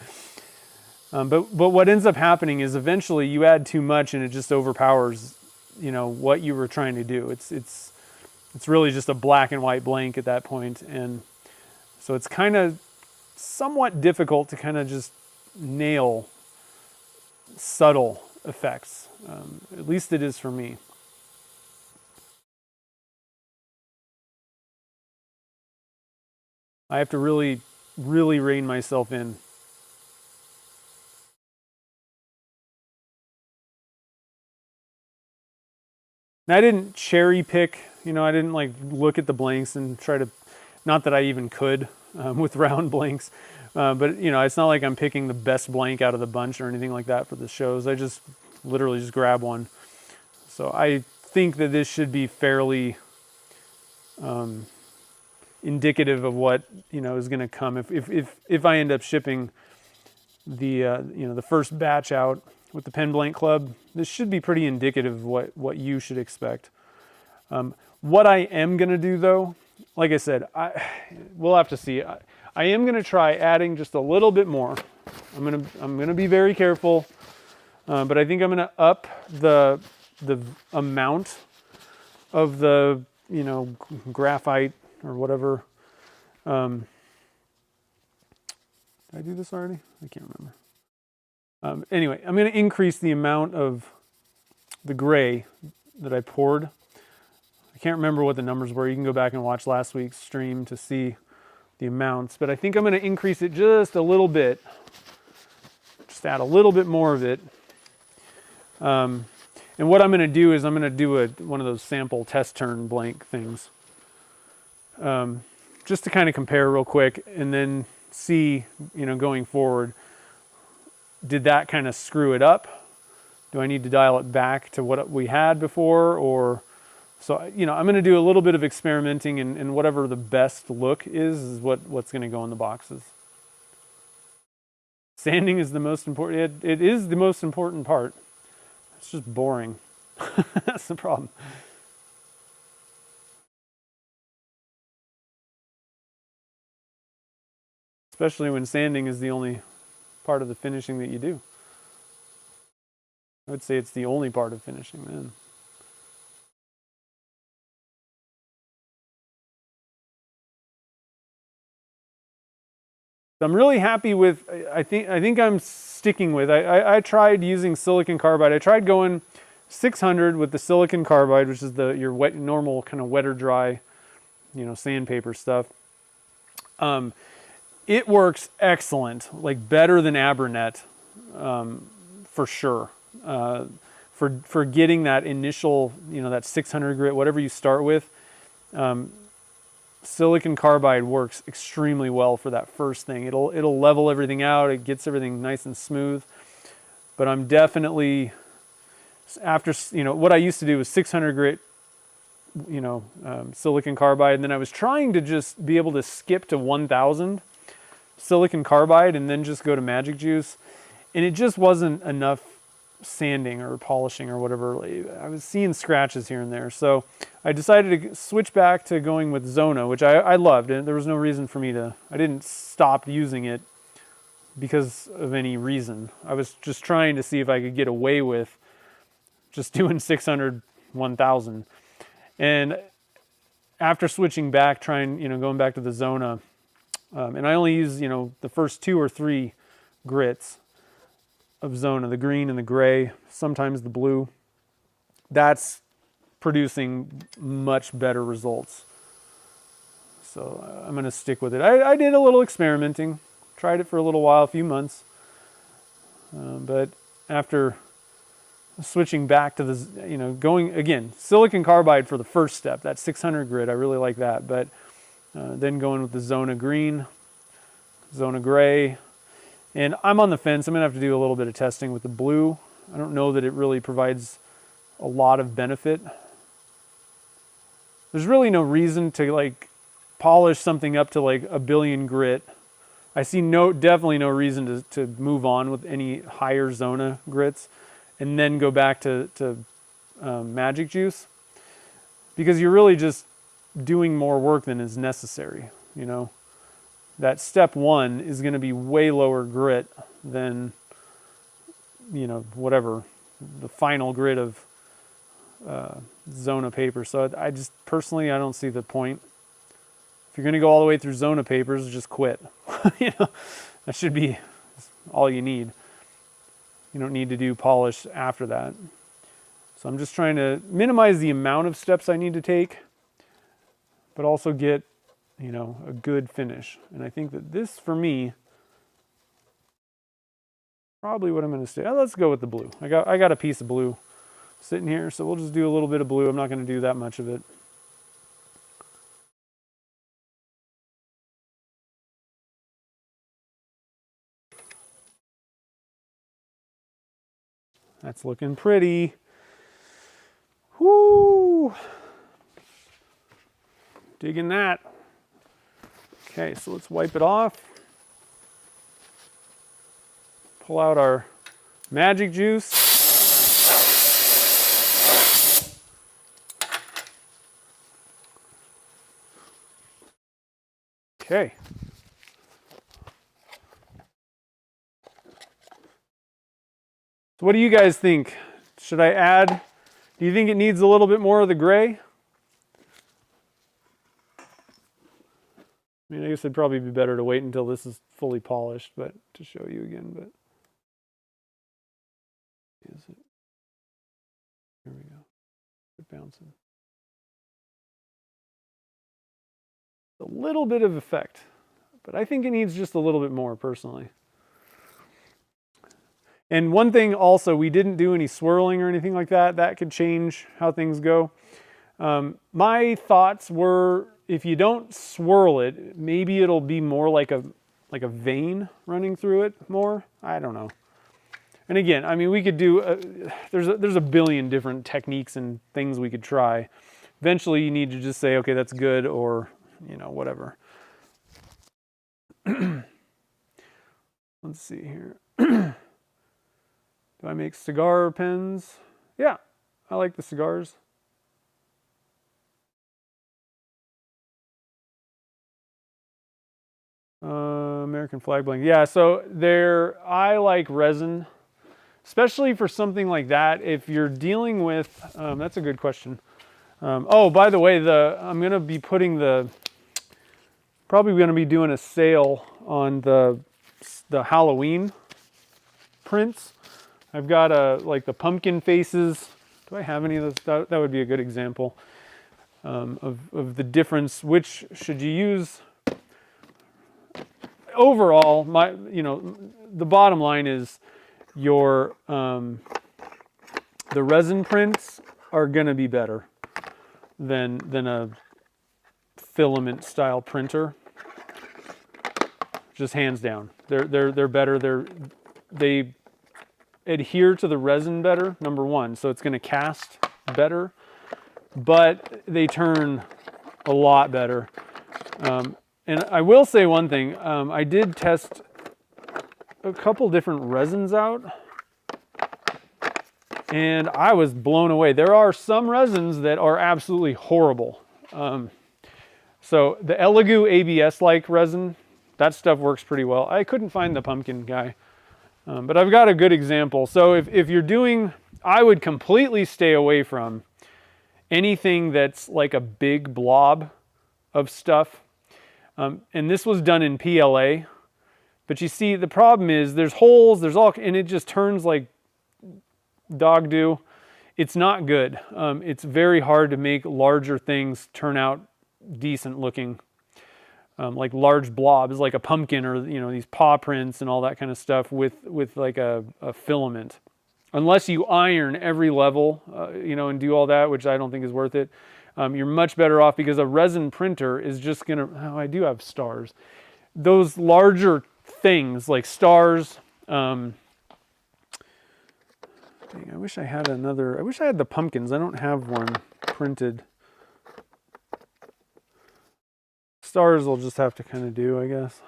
But what ends up happening is eventually you add too much and it just overpowers, you know, what you were trying to do. It's really just a black and white blank at that point, and so it's kind of somewhat difficult to kind of just nail subtle effects. At least it is for me. I have to really, really rein myself in. And I didn't cherry pick, you know, I didn't like look at the blanks and try to, not that I even could with round blanks, but you know, it's not like I'm picking the best blank out of the bunch or anything like that for the shows. I just literally just grab one. So I think that this should be fairly indicative of what, you know, is going to come if I end up shipping the you know, the first batch out with the Pen Blank Club. This should be pretty indicative of what you should expect. What I am going to do though, like I said, we'll have to see. I am going to try adding just a little bit more. I'm going to be very careful, but I think I'm going to up the amount of the, you know, graphite or whatever. Did I do this already? I can't remember. Anyway, I'm going to increase the amount of the gray that I poured. I can't remember what the numbers were. You can go back and watch last week's stream to see the amounts, but I think I'm going to increase it just a little bit. Just add a little bit more of it. And what I'm going to do is I'm going to do one of those sample test turn blank things. Just to kind of compare real quick and then see, you know, going forward, did that kind of screw it up? Do I need to dial it back to what we had before? Or, so, you know, I'm going to do a little bit of experimenting, and whatever the best look is what's going to go in the boxes. Sanding is the most important. It is the most important part. It's just boring. That's the problem. Especially when sanding is the only part of the finishing that you do. I would say it's the only part of finishing then. I'm really happy with, I think I'm sticking with, I tried using silicon carbide. I tried going 600 with the silicon carbide, which is your wet, normal kind of wet or dry, sandpaper stuff. It works excellent, like better than Abernet, for sure. For getting that initial, that 600 grit, whatever you start with, silicon carbide works extremely well for that first thing. It'll level everything out. It gets everything nice and smooth. But I'm definitely, after, what I used to do was 600 grit, silicon carbide, and then I was trying to just be able to skip to 1000 silicon carbide and then just go to magic juice, and it just wasn't enough sanding or polishing or whatever. I was seeing scratches here and there, so I decided to switch back to going with Zona, which I loved, and there was no reason for me to, I didn't stop using it because of any reason. I was just trying to see if I could get away with just doing 600, 1000. And after switching back, going back to the Zona, and I only use, the first 2 or 3 grits of Zona, the green and the gray, sometimes the blue. That's producing much better results. So I'm going to stick with it. I did a little experimenting, tried it for a little while, a few months. But after switching back to the, going again, silicon carbide for the first step, that 600 grit, I really like that. But then going with the Zona green, Zona gray, and I'm on the fence. I'm going to have to do a little bit of testing with the blue. I don't know that it really provides a lot of benefit. There's really no reason to polish something up to a billion grit. I see definitely no reason to move on with any higher Zona grits and then go back to magic juice, because you're really just doing more work than is necessary. That step 1 is going to be way lower grit than, whatever the final grit of Zona paper. So I just personally, I don't see the point. If you're going to go all the way through Zona papers, just quit. That should be all you need. You don't need to do polish after that. So I'm just trying to minimize the amount of steps I need to take, but also get, a good finish. And I think that this, for me, probably what I'm going to say. Let's go with the blue. I got a piece of blue sitting here, so we'll just do a little bit of blue. I'm not going to do that much of it. That's looking pretty. Whoo! Digging that. Okay, so let's wipe it off. Pull out our magic juice. Okay. So what do you guys think? Should I add? Do you think it needs a little bit more of the gray? I mean, I guess it'd probably be better to wait until this is fully polished, but to show you again, but is it? Here we go. It's bouncing. A little bit of effect, but I think it needs just a little bit more personally. And one thing also, we didn't do any swirling or anything like that. That could change how things go. My thoughts were, if you don't swirl it, maybe it'll be more like a vein running through it more. I don't know. And again, I mean, we could do, there's a billion different techniques and things we could try. Eventually you need to just say, okay, that's good, or, whatever. Let's see here. Do I make cigar pens? Yeah, I like the cigars. American flag blank. Yeah, so I like resin, especially for something like that. If you're dealing with, that's a good question. Oh, by the way, I'm going to be probably going to be doing a sale on the Halloween prints. I've got like the pumpkin faces. Do I have any of those? That would be a good example of the difference. Which should you use? Overall, the bottom line is the resin prints are going to be better than a filament style printer. Just hands down. They're better. They adhere to the resin better, number one, so it's going to cast better, but they turn a lot better. And I will say one thing, I did test a couple different resins out, and I was blown away. There are some resins that are absolutely horrible. So the Elegoo ABS-like resin, that stuff works pretty well. I couldn't find the pumpkin guy, but I've got a good example. So if you're doing, I would completely stay away from anything that's like a big blob of stuff. And this was done in PLA, but you see the problem is there's holes, and it just turns like dog do. It's not good. It's very hard to make larger things turn out decent looking, like large blobs, like a pumpkin or these paw prints and all that kind of stuff with like a filament. Unless you iron every level, and do all that, which I don't think is worth it. You're much better off because a resin printer is just gonna, I do have stars. Those larger things like stars, dang, I wish I had the pumpkins. I don't have one printed. Stars will just have to kind of do, I guess.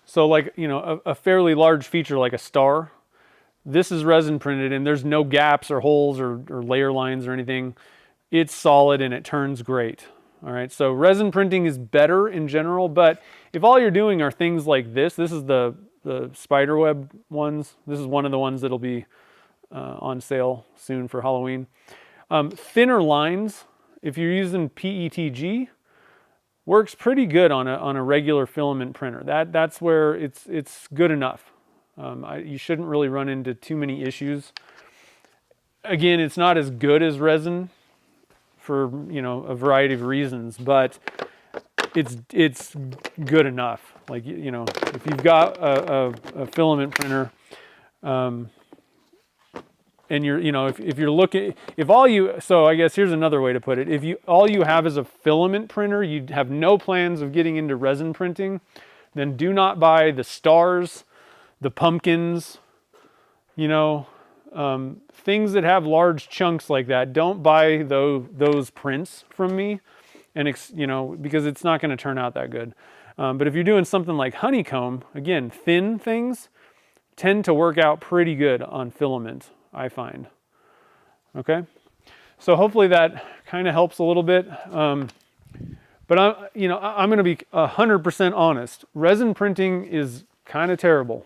So like, a fairly large feature like a star, this is resin printed and there's no gaps or holes or layer lines or anything. It's solid and it turns great. All right, so resin printing is better in general, but if all you're doing are things like this is the spiderweb ones. This is one of the ones that'll be on sale soon for Halloween. Thinner lines, if you're using PETG, works pretty good on a regular filament printer. That's where it's good enough. You shouldn't really run into too many issues. Again, it's not as good as resin for a variety of reasons, but it's good enough. Like if you've got a filament printer, and you're if you're looking, so I guess here's another way to put it. If all you have is a filament printer, you have no plans of getting into resin printing, then do not buy the stars, the pumpkins, things that have large chunks like that. Don't buy those prints from me, and because it's not going to turn out that good. But if you're doing something like honeycomb, again, thin things tend to work out pretty good on filament, I find. Okay, so hopefully that kind of helps a little bit. But I'm going to be 100% honest. Resin printing is kind of terrible.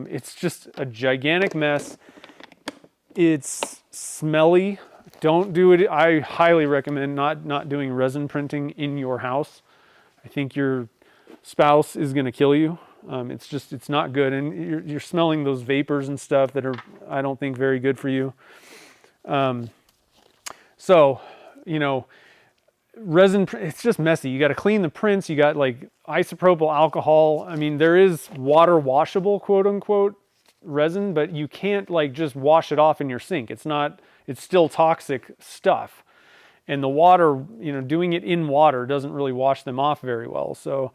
It's just a gigantic mess. It's smelly. Don't do it. I highly recommend not doing resin printing in your house. I think your spouse is going to kill you. It's not good, and you're smelling those vapors and stuff that are, I don't think, very good for you. So resin, it's just messy. You got to clean the prints. You got like isopropyl alcohol. I mean, there is water washable, quote unquote, resin, but you can't like just wash it off in your sink. It's still toxic stuff. And the water, doing it in water doesn't really wash them off very well. So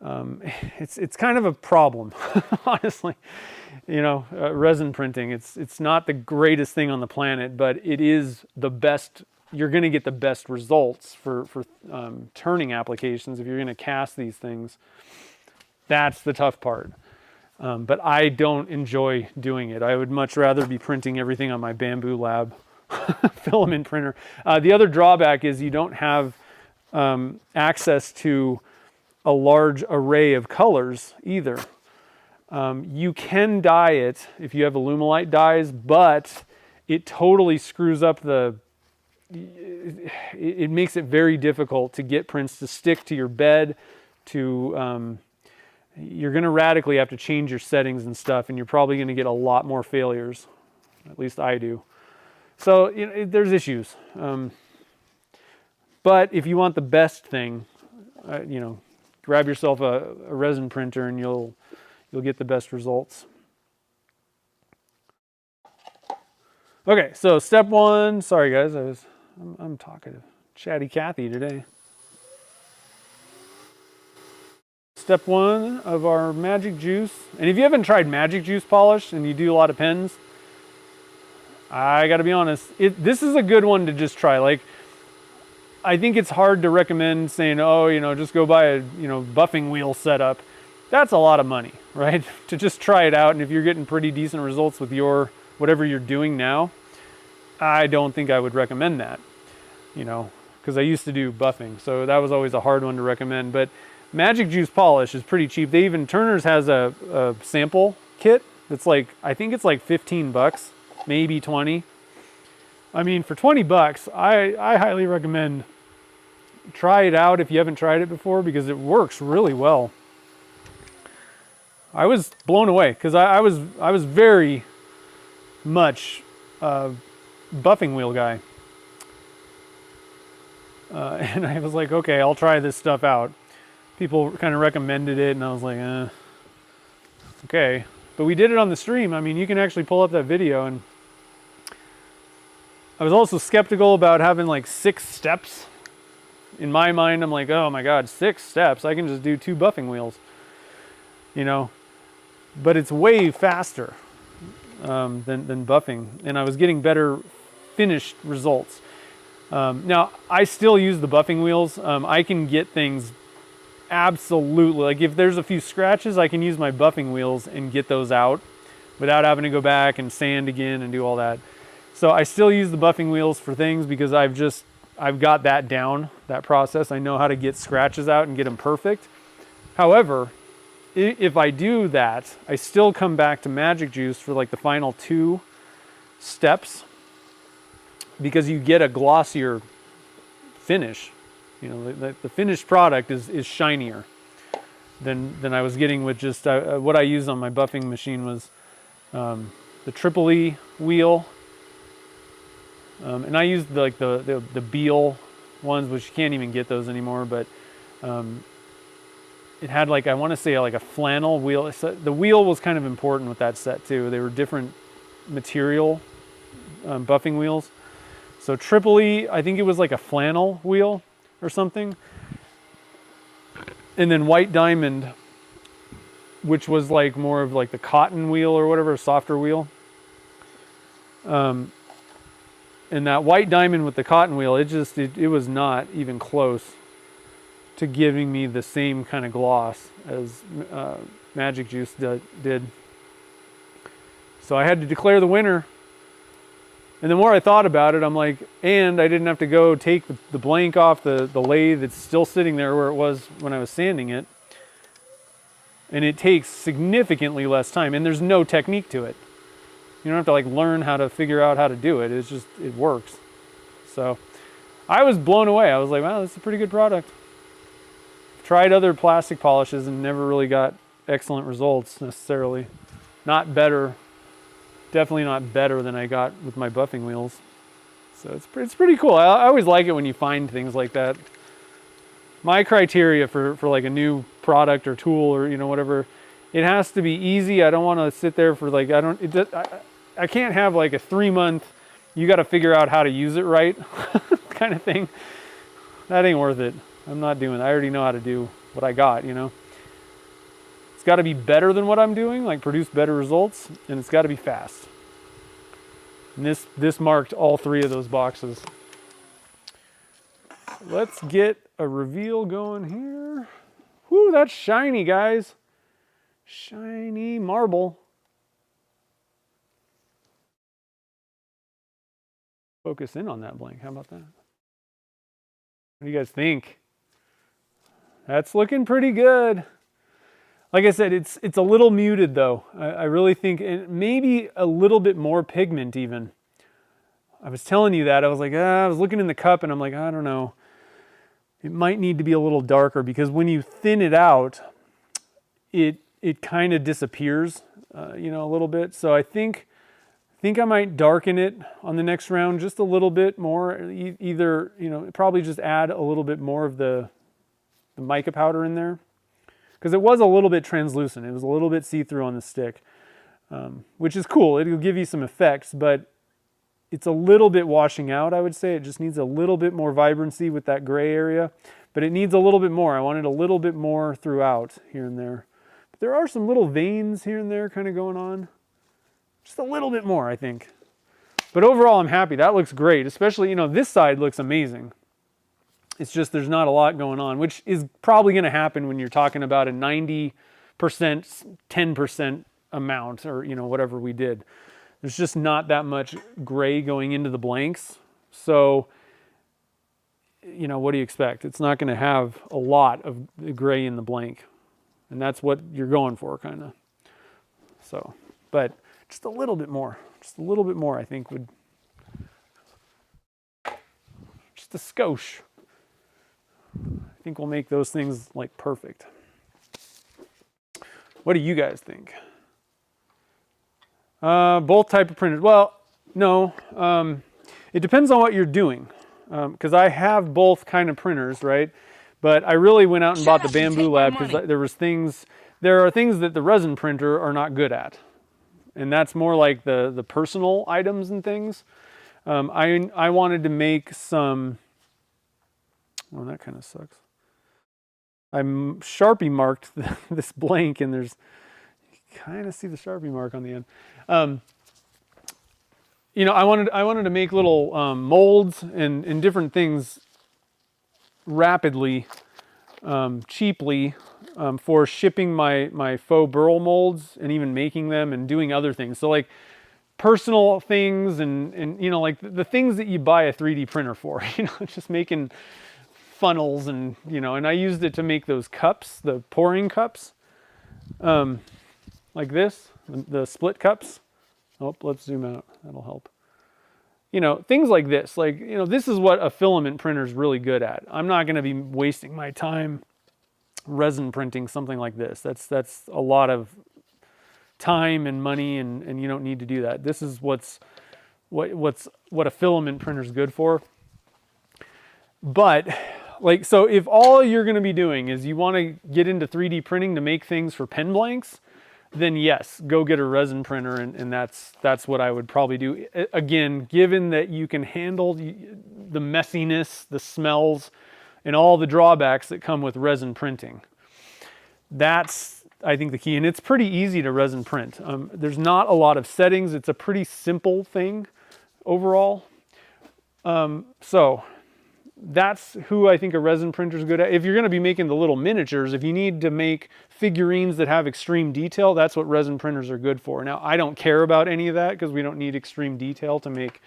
it's kind of a problem, honestly. Resin printing, it's not the greatest thing on the planet, but it is the best you're going to get the best results for turning applications if you're going to cast these things. That's the tough part. But I don't enjoy doing it. I would much rather be printing everything on my Bamboo Lab filament printer. The other drawback is you don't have access to a large array of colors either. You can dye it if you have Alumilite dyes, but it totally screws up it makes it very difficult to get prints to stick to your bed. You're going to radically have to change your settings and stuff, and you're probably going to get a lot more failures. At least I do. So there's issues. But if you want the best thing, grab yourself a resin printer and you'll get the best results. Okay, so step one. Sorry guys, I'm talkative, chatty Cathy today. Step one of our magic juice. And if you haven't tried magic juice polish and you do a lot of pens, I gotta be honest, this is a good one to just try. Like, I think it's hard to recommend saying, oh, just go buy a, buffing wheel setup. That's a lot of money, right? To just try it out. And if you're getting pretty decent results with whatever you're doing now, I don't think I would recommend that, because I used to do buffing. So that was always a hard one to recommend. But Magic Juice polish is pretty cheap. Turner's has a sample kit that's I think it's like $15, maybe 20. I mean, for $20, I highly recommend try it out if you haven't tried it before, because it works really well. I was blown away because I was very much a buffing wheel guy. And I was like, okay, I'll try this stuff out. People kind of recommended it, and I was like, okay. But we did it on the stream. I mean, you can actually pull up that video. And I was also skeptical about having like 6 steps. In my mind, I'm like, oh my God, 6 steps. I can just do 2 buffing wheels, But it's way faster than buffing, and I was getting better finished results. Now, I still use the buffing wheels. I can get things absolutely, like if there's a few scratches, I can use my buffing wheels and get those out without having to go back and sand again and do all that. So I still use the buffing wheels for things because I've got that down, that process. I know how to get scratches out and get them perfect. However, if I do that, I still come back to Magic Juice for like the final 2 steps, because you get a glossier finish. The finished product is shinier than I was getting with just what I used on my buffing machine was the Triple E wheel, and I used the Beal ones, which you can't even get those anymore. But it had I want to say a flannel wheel. So the wheel was kind of important with that set too. They were different material buffing wheels. So Triple E, I think it was like a flannel wheel or something. And then White Diamond, which was more of the cotton wheel or whatever, a softer wheel. And that White Diamond with the cotton wheel, it was not even close to giving me the same kind of gloss as Magic Juice did. So I had to declare the winner. And the more I thought about it, I'm like, and I didn't have to go take the blank off the lathe. It's still sitting there where it was when I was sanding it. And it takes significantly less time. And there's no technique to it. You don't have to learn how to figure out how to do it. It's just, it works. So I was blown away. I was like, wow, this is a pretty good product. Tried other plastic polishes and never really got excellent results necessarily. Not better. Definitely not better than I got with my buffing wheels. So it's pretty cool. I always like it when you find things like that. My criteria for a new product or tool or whatever, it has to be easy. I don't want to sit there for I can't have a 3-month, you got to figure out how to use it right kind of thing. That ain't worth it. I'm not doing that. I already know how to do what I got, It's got to be better than what I'm doing, produce better results, and it's got to be fast. And this marked all 3 of those boxes. let's get a reveal going here. Whoo, that's shiny, guys. Shiny marble. Focus in on that blank. How about that? What do you guys think? That's looking pretty good. Like I said, it's a little muted though. I really think maybe a little bit more pigment even. I was telling you that. I was like, I was looking in the cup and I'm like, I don't know. It might need to be a little darker because when you thin it out, it kind of disappears, you know, a little bit. So I think I might darken it on the next round just a little bit more. Either, you know, probably just add a little bit more of the mica powder in there. Because it was a little bit translucent. It was a little bit see-through on the stick, which is cool. It'll give you some effects, but it's a little bit washing out, I would say. It just needs a little bit more vibrancy with that gray area, but it needs a little bit more. I wanted a little bit more throughout here and there. But there are some little veins here and there kind of going on. Just a little bit more, I think. But overall, I'm happy. That looks great, especially, you know, this side looks amazing. It's just there's not a lot going on, which is probably going to happen when you're talking about a 90%, 10% amount, or, you know, whatever we did. There's just not that much gray going into the blanks. So, you know, what do you expect? It's not going to have a lot of the gray in the blank. And that's what you're going for, kind of. So, but just a little bit more. Just a little bit more, I think, would... Just a skosh. I think we'll make those things like perfect. What do you guys think? Both type of printers. Well, no. It depends on what you're doing. Because I have both kind of printers, right? But I really went out and bought the Bamboo Lab because there are things that the resin printer are not good at. And that's more like the personal items and things. I wanted to make some... Oh, that kind of sucks. I Sharpie marked this blank, and you kind of see the Sharpie mark on the end. You know, I wanted to make little molds and different things rapidly, cheaply, for shipping my faux burl molds and even making them and doing other things. So like personal things and you know, like the things that you buy a 3D printer for, you know, just making funnels and, you know, and I used it to make those cups, the pouring cups, like this, the split cups. Oh, let's zoom out. That'll help. You know, things like this, like, you know, this is what a filament printer is really good at. I'm not going to be wasting my time resin printing something like this. That's a lot of time and money, and you don't need to do that. This is what a filament printer is good for. But like, so if all you're going to be doing is you want to get into 3D printing to make things for pen blanks, then yes, go get a resin printer, and that's what I would probably do. Again, given that you can handle the messiness, the smells, and all the drawbacks that come with resin printing. That's, I think, the key. And it's pretty easy to resin print. There's not a lot of settings. It's a pretty simple thing overall. So that's who I think a resin printer is good at. If you're going to be making the little miniatures, if you need to make figurines that have extreme detail, that's what resin printers are good for. Now, I don't care about any of that because we don't need extreme detail to make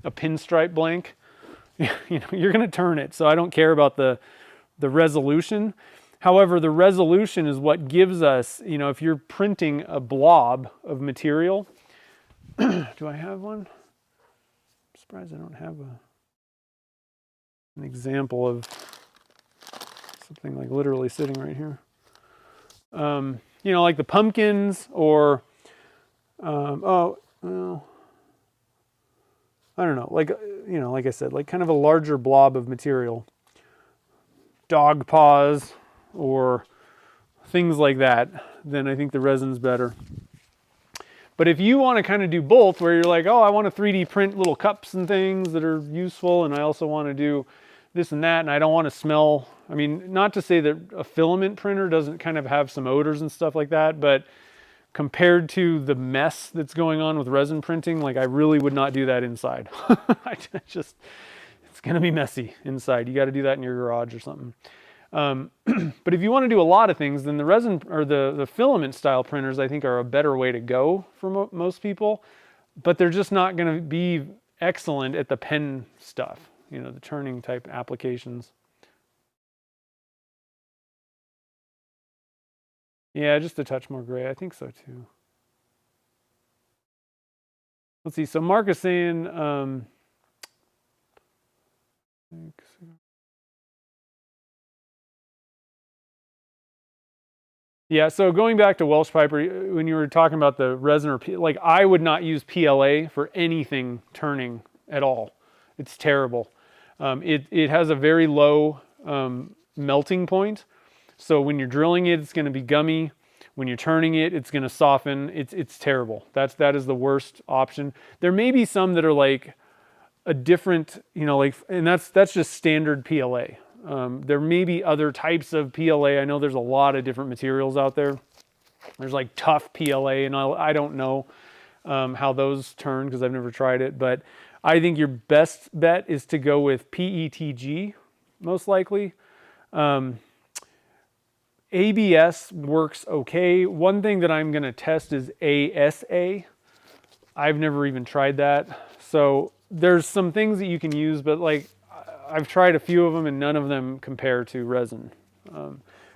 a pinstripe blank. You know, you're going to turn it, so I don't care about the resolution. However, the resolution is what gives us, you know, if you're printing a blob of material. Do I have one? I'm surprised I don't have an example of something like literally sitting right here. You know, like the pumpkins, or oh, well, I don't know, like, you know, like I said, like kind of a larger blob of material, dog paws or things like that, then I think the resin's better. But if you want to kind of do both, where you're like, oh, I want to 3D print little cups and things that are useful, and I also want to do this and that, and I don't want to smell, I mean, not to say that a filament printer doesn't kind of have some odors and stuff like that, but compared to the mess that's going on with resin printing, like I really would not do that inside. It's going to be messy inside. You got to do that in your garage or something. But if you want to do a lot of things, then the resin or the filament style printers, I think, are a better way to go for most people. But they're just not going to be excellent at the pen stuff, you know, the turning type applications. Yeah, just a touch more gray. I think so too. Let's see. So Mark is saying, yeah, so going back to Welsh Piper, when you were talking about the resin or like, I would not use PLA for anything turning at all. It's terrible. It has a very low melting point. So when you're drilling it, it's going to be gummy. When you're turning it, it's going to soften. It's terrible. That is the worst option. There may be some that are like a different, you know, like, and that's just standard PLA. There may be other types of PLA. I know there's a lot of different materials out there. There's like tough PLA, and I don't know how those turn because I've never tried it. But I think your best bet is to go with PETG, most likely. ABS works okay. One thing that I'm going to test is ASA. I've never even tried that. So there's some things that you can use, but like I've tried a few of them and none of them compare to resin.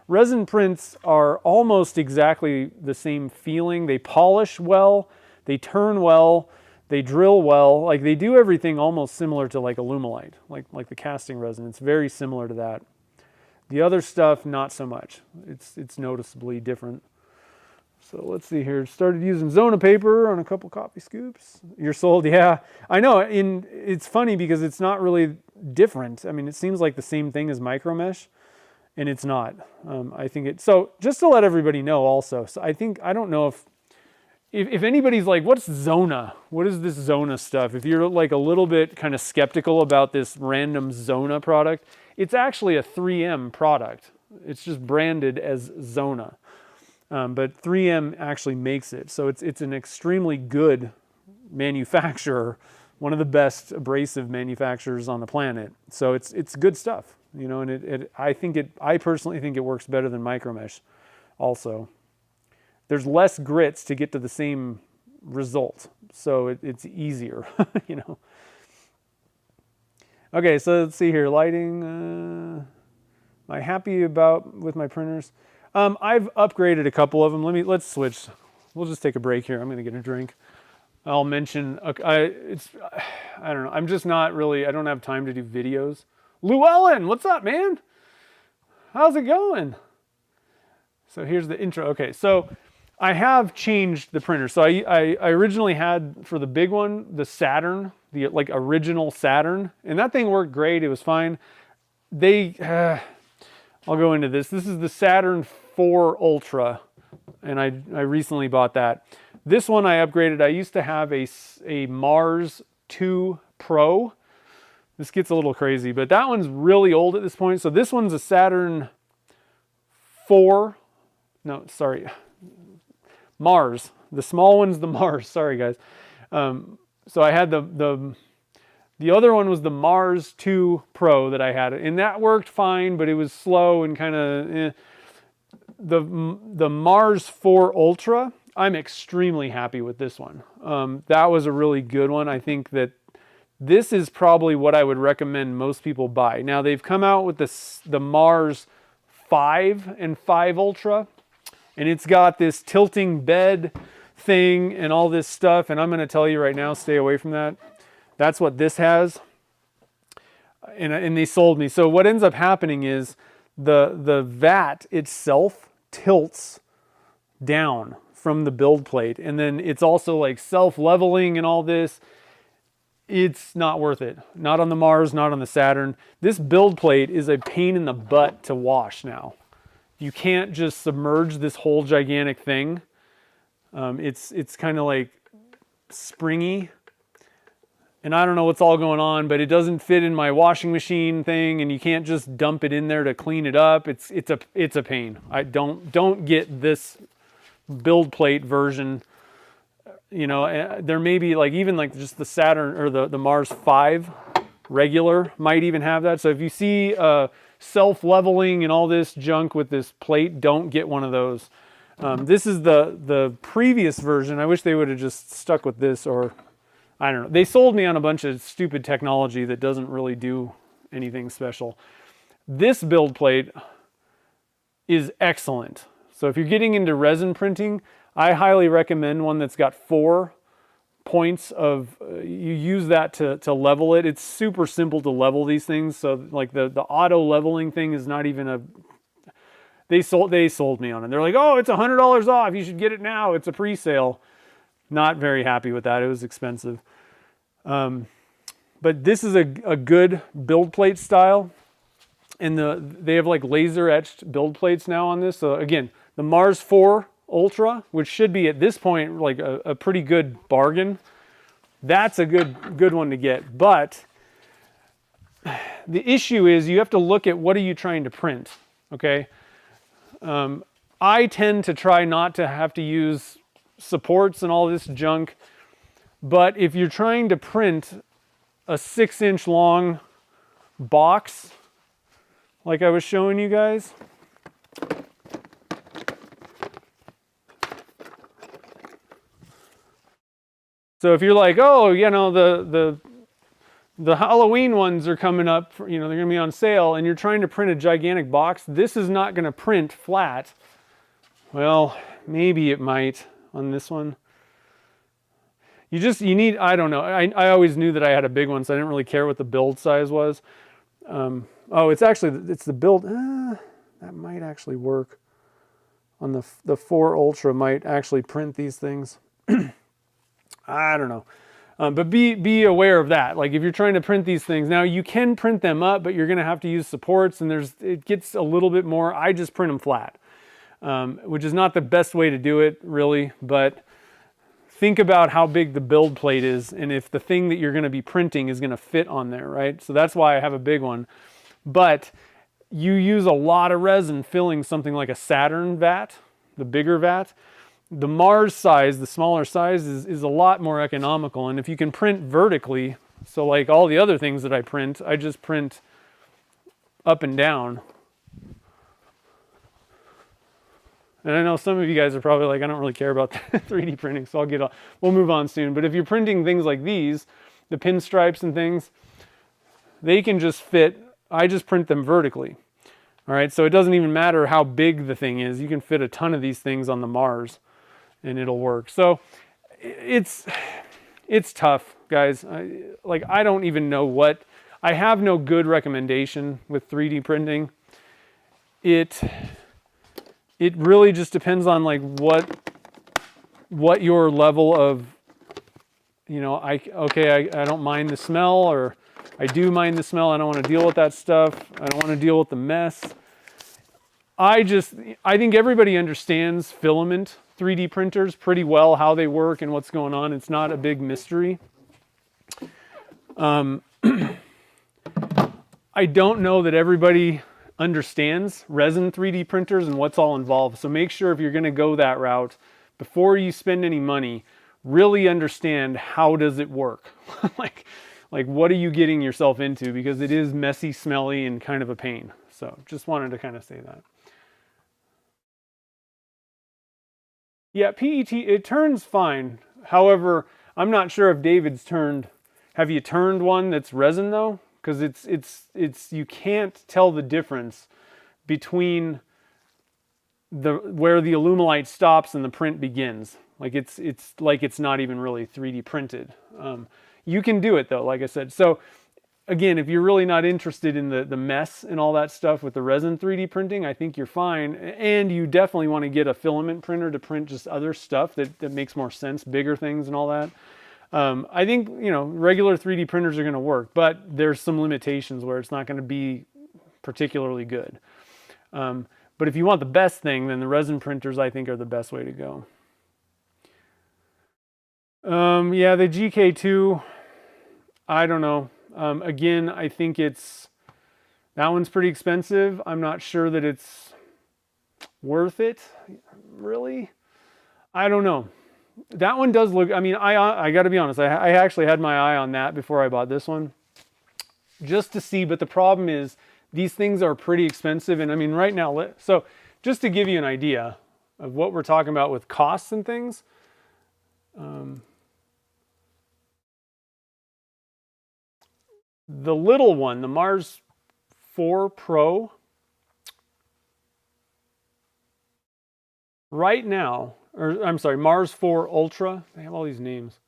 Resin prints are almost exactly the same feeling. They polish well, they turn well, they drill well. Like they do everything almost similar to like Alumilite, like the casting resin. It's very similar to that. The other stuff, not so much. It's noticeably different. So let's see here. Started using Zona paper on a couple coffee scoops. You're sold? Yeah, I know. It's funny because it's not really different. I mean, it seems like the same thing as micro mesh, and it's not. I think it. So just to let everybody know, also. So I don't know if anybody's like, what's Zona? What is this Zona stuff? If you're like a little bit kind of skeptical about this random Zona product, it's actually a 3M product. It's just branded as Zona. But 3M actually makes it. So it's an extremely good manufacturer, one of the best abrasive manufacturers on the planet. So it's good stuff, you know, and I personally think it works better than micromesh also. There's less grits to get to the same result. So it's easier, you know. Okay, so let's see here. Lighting. Am I happy with my printers? I've upgraded a couple of them. Let's switch. We'll just take a break here. I'm going to get a drink. I'll mention. I don't know. I'm just not really. I don't have time to do videos. Llewellyn, what's up, man? How's it going? So here's the intro. Okay, so I have changed the printer. So I originally had, for the big one, the Saturn, the like original Saturn, and that thing worked great. It was fine. I'll go into this. This is the Saturn 4 Ultra, and I recently bought that. This one I upgraded. I used to have a Mars 2 Pro. This gets a little crazy, but that one's really old at this point. So this one's a Saturn 4. No, sorry. Mars. The small one's the Mars. Sorry, guys. So I had the other one was the Mars 2 Pro that I had, and that worked fine, but it was slow and kind of the Mars 4 Ultra. I'm extremely happy with this one. That was a really good one. I think that this is probably what I would recommend most people buy. Now they've come out with the Mars 5 and 5 Ultra, and it's got this tilting bed thing and all this stuff, and I'm going to tell you right now, stay away from that. That's what this has, and they sold me. So what ends up happening is the vat itself tilts down from the build plate, and then it's also like self-leveling and all this. It's not worth it. Not on the Mars, not on the Saturn. This build plate is a pain in the butt to wash now. You can't just submerge this whole gigantic thing. It's kind of like springy. And I don't know what's all going on, but it doesn't fit in my washing machine thing, and you can't just dump it in there to clean it up. It's a pain. I don't get this build plate version. You know, there may be like even like just the Saturn or the Mars 5 regular might even have that. So if you see self-leveling and all this junk with this plate, don't get one of those. This is the previous version. I wish they would have just stuck with this, or I don't know. They sold me on a bunch of stupid technology that doesn't really do anything special. This build plate is excellent. So if you're getting into resin printing, I highly recommend one that's got 4 points of, you use that to level it. It's super simple to level these things. So like the auto leveling thing is not even a, they sold me on it. They're like, oh, it's $100 off. You should get it now. It's a pre-sale. Not very happy with that. It was expensive. But this is a good build plate style. And they have like laser etched build plates now on this. So again, the Mars 4 Ultra, which should be at this point like a pretty good bargain. That's a good one to get. But the issue is you have to look at what are you trying to print, okay? I tend to try not to have to use supports and all this junk. But if you're trying to print a 6-inch long box, like I was showing you guys, so if you're like, oh, you know, the Halloween ones are coming up, you know, they're going to be on sale, and you're trying to print a gigantic box, this is not going to print flat. Well, maybe it might on this one. You need, I don't know. I always knew that I had a big one, so I didn't really care what the build size was. Oh, it's the build. That might actually work. On the 4 Ultra might actually print these things. I don't know. But be aware of that. Like if you're trying to print these things, now you can print them up, but you're going to have to use supports, and it gets a little bit more. I just print them flat, which is not the best way to do it, really. But think about how big the build plate is, and if the thing that you're going to be printing is going to fit on there, right? So that's why I have a big one. But you use a lot of resin filling something like a Saturn vat, the bigger vat. The Mars size, the smaller size, is a lot more economical. And if you can print vertically, so like all the other things that I print, I just print up and down. And I know some of you guys are probably like, I don't really care about 3D printing, so we'll move on soon. But if you're printing things like these, the pinstripes and things, they can just fit. I just print them vertically. All right, so it doesn't even matter how big the thing is. You can fit a ton of these things on the Mars, and it'll work. So it's tough, guys. I don't even know what. I have no good recommendation with 3D printing. It really just depends on like what your level of, you know, I don't mind the smell, or I do mind the smell. I don't want to deal with that stuff. I don't want to deal with the mess. I think everybody understands filament 3D printers pretty well, how they work and what's going on. It's not a big mystery. I don't know that everybody understands resin 3D printers and what's all involved. So make sure if you're going to go that route, before you spend any money, really understand how does it work. like what are you getting yourself into, because it is messy, smelly, and kind of a pain. So just wanted to kind of say that. Yeah, PET, it turns fine. However, I'm not sure if David's turned. Have you turned one that's resin though? Because it's you can't tell the difference between where the Alumilite stops and the print begins. Like it's not even really 3D printed. You can do it though, like I said. So again, if you're really not interested in the mess and all that stuff with the resin 3D printing, I think you're fine. And you definitely want to get a filament printer to print just other stuff that makes more sense, bigger things and all that. I think, you know, regular 3D printers are going to work, but there's some limitations where it's not going to be particularly good. But if you want the best thing, then the resin printers, I think, are the best way to go. Yeah, the GK2, I don't know. Again, I think that one's pretty expensive. I'm not sure that it's worth it, really. I don't know. That one does look, I mean, I got to be honest, I actually had my eye on that before I bought this one. just to see. But the problem is these things are pretty expensive. And I mean, right now, so just to give you an idea of what we're talking about with costs and things. The little one, the Mars 4 Pro, right now, or I'm sorry, Mars 4 Ultra, they have all these names.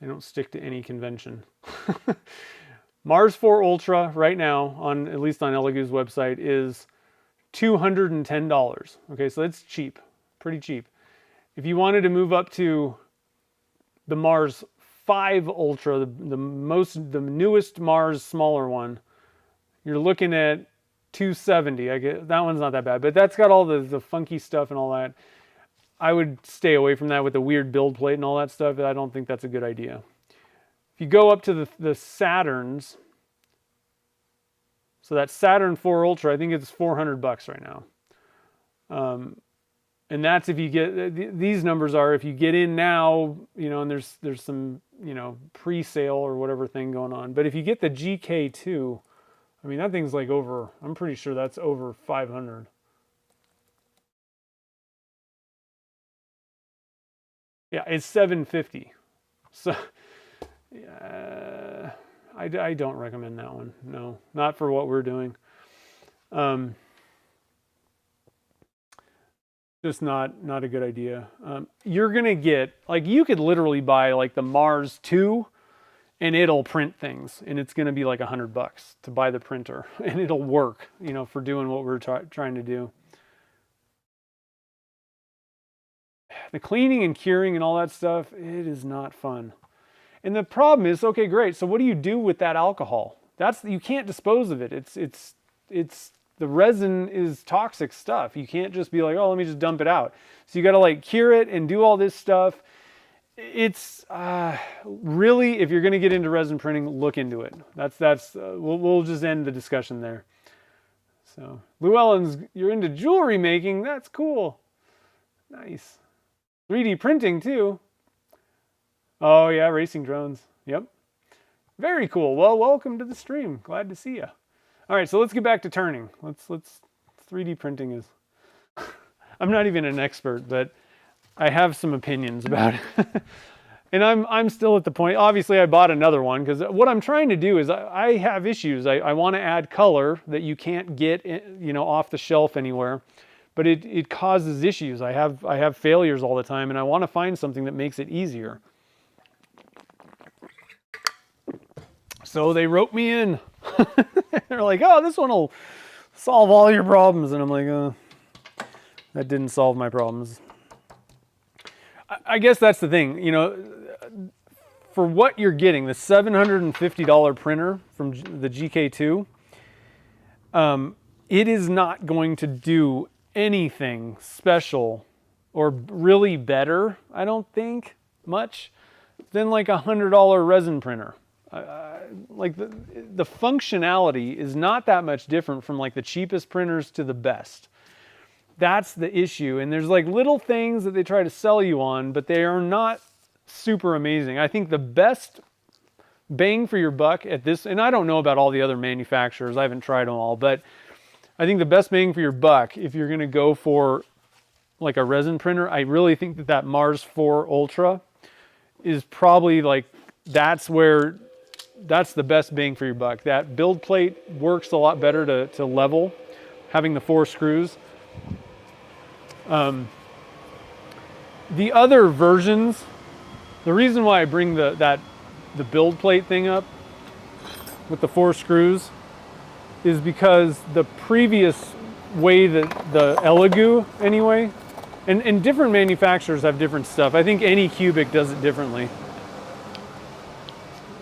They don't stick to any convention. Mars 4 Ultra right now, on at least on Elegoo's website, is $210. Okay, so that's cheap, pretty cheap. If you wanted to move up to the Mars 5 Ultra, the newest Mars smaller one, you're looking at $270. I get that one's not that bad, but that's got all the funky stuff and all that. I would stay away from that with the weird build plate and all that stuff. I don't think that's a good idea. If you go up to the Saturns, so that Saturn 4 Ultra, I think it's $400 right now. And that's if you get, these numbers are if you get in now, you know, and there's some, you know, pre-sale or whatever thing going on. But if you get the GK2, I mean, that thing's like over, I'm pretty sure that's over 500. Yeah, it's 750. So, I don't recommend that one. No, not for what we're doing. Just not a good idea. You're gonna get, like, you could literally buy like the Mars 2 and it'll print things, and it's gonna be like $100 to buy the printer, and it'll work, you know, for doing what we're trying to do. The cleaning and curing and all that stuff, it is not fun. And the problem is, okay, great, so what do you do with that alcohol? You can't dispose of it. It's the resin is toxic stuff. You can't just be like, oh, let me just dump it out. So you got to like cure it and do all this stuff. It's really, if you're going to get into resin printing, look into it. We'll just end the discussion there. So Llewellyn's, you're into jewelry making. That's cool. Nice. 3D printing too. Oh yeah, racing drones. Yep. Very cool. Well, welcome to the stream. Glad to see you. All right, so let's get back to turning. Let's 3D printing is, I'm not even an expert, but I have some opinions about it. And I'm still at the point, obviously I bought another one because what I'm trying to do is I have issues. I want to add color that you can't get, you know, off the shelf anywhere, but it causes issues. I have failures all the time, and I want to find something that makes it easier. So they wrote me in. They're like, oh, this one will solve all your problems. And I'm like, that didn't solve my problems. I guess that's the thing, you know, for what you're getting, the $750 printer from the GK2, it is not going to do anything special or really better, I don't think, much, than like a $100 resin printer. Like the functionality is not that much different from like the cheapest printers to the best. That's the issue. And there's like little things that they try to sell you on, but they are not super amazing. I think the best bang for your buck at this, and I don't know about all the other manufacturers, I haven't tried them all, but I think the best bang for your buck, if you're going to go for like a resin printer, I really think that Mars 4 Ultra is probably like, that's the best bang for your buck. That build plate works a lot better to level, having the 4 screws. The other versions, the reason why I bring the build plate thing up with the 4 screws is because the previous way that the Elegoo anyway, and different manufacturers have different stuff. I think any Cubic does it differently.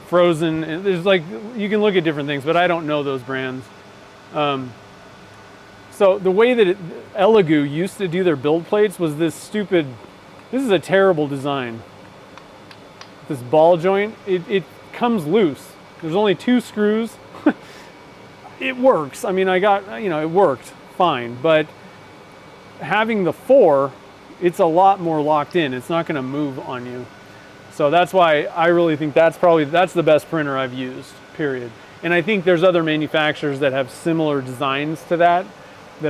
Frozen, there's like, you can look at different things, but I don't know those brands. So the way that Elegoo used to do their build plates was this is a terrible design. This ball joint, it comes loose. There's only 2 screws. It works. I mean, it worked fine, but having the 4, it's a lot more locked in. It's not going to move on you. So that's why I really think that's the best printer I've used, period. And I think there's other manufacturers that have similar designs to that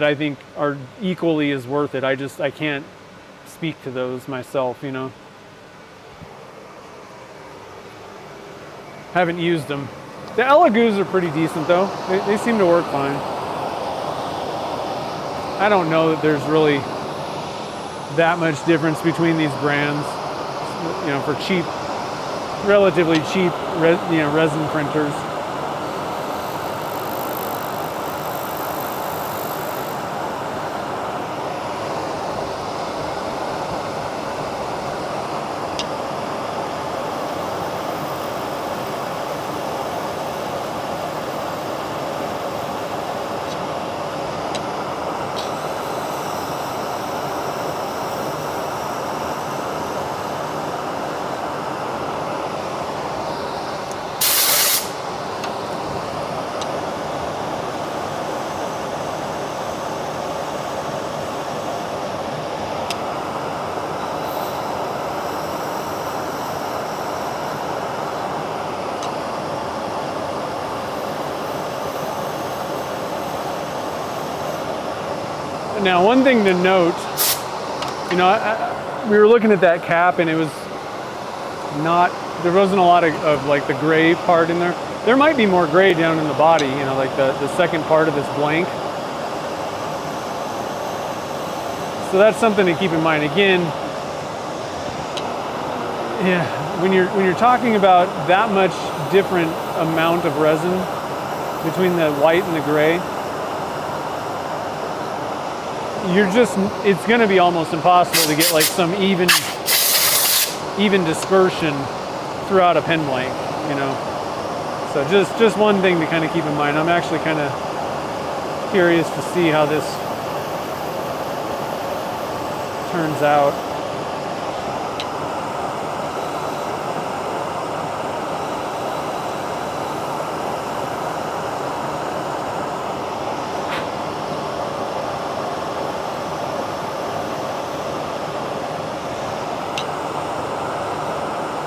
I think are equally as worth it. I can't speak to those myself, you know. Haven't used them. The Elegoo's are pretty decent though. They seem to work fine. I don't know that there's really that much difference between these brands, you know, for cheap, relatively cheap, resin printers. Now, one thing to note, you know, we were looking at that cap and it was not, there wasn't a lot of like the gray part in there. There might be more gray down in the body, you know, like the second part of this blank. So that's something to keep in mind. Again, yeah, when you're talking about that much different amount of resin between the white and the gray, it's going to be almost impossible to get like some even dispersion throughout a pen blank, you know. So just one thing to kind of keep in mind. I'm actually kind of curious to see how this turns out.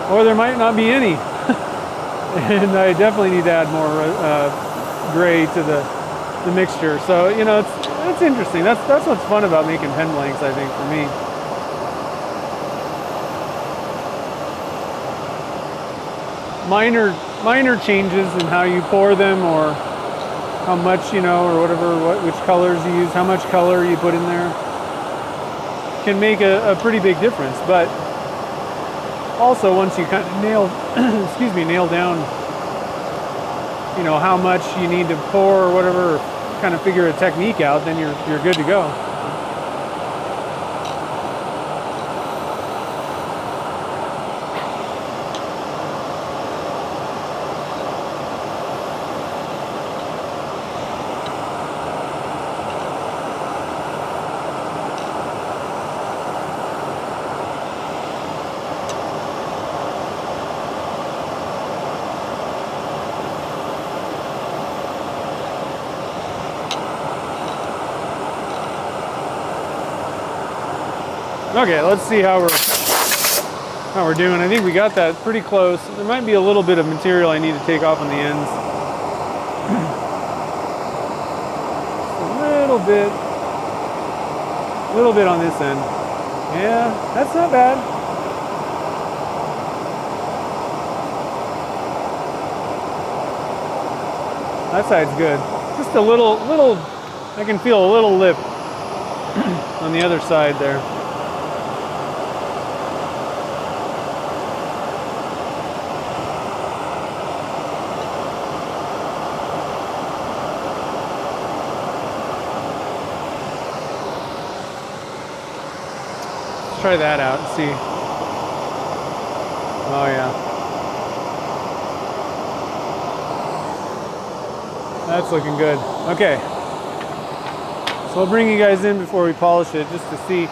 Or there might not be any. And I definitely need to add more gray to the mixture. So, you know, it's interesting. That's what's fun about making pen blanks, I think, for me. Minor changes in how you pour them, or how much, you know, or whatever, which colors you use, how much color you put in there, can make a pretty big difference. But also, once you kind of nail down, you know, how much you need to pour or whatever, or kind of figure a technique out, then you're good to go. Okay, let's see how we're doing. I think we got that pretty close. There might be a little bit of material I need to take off on the ends. A little bit on this end. Yeah, that's not bad. That side's good. Just a little, I can feel a little lip on the other side there. Try that out and see. Oh yeah. That's looking good. Okay. So I'll bring you guys in before we polish it just to see.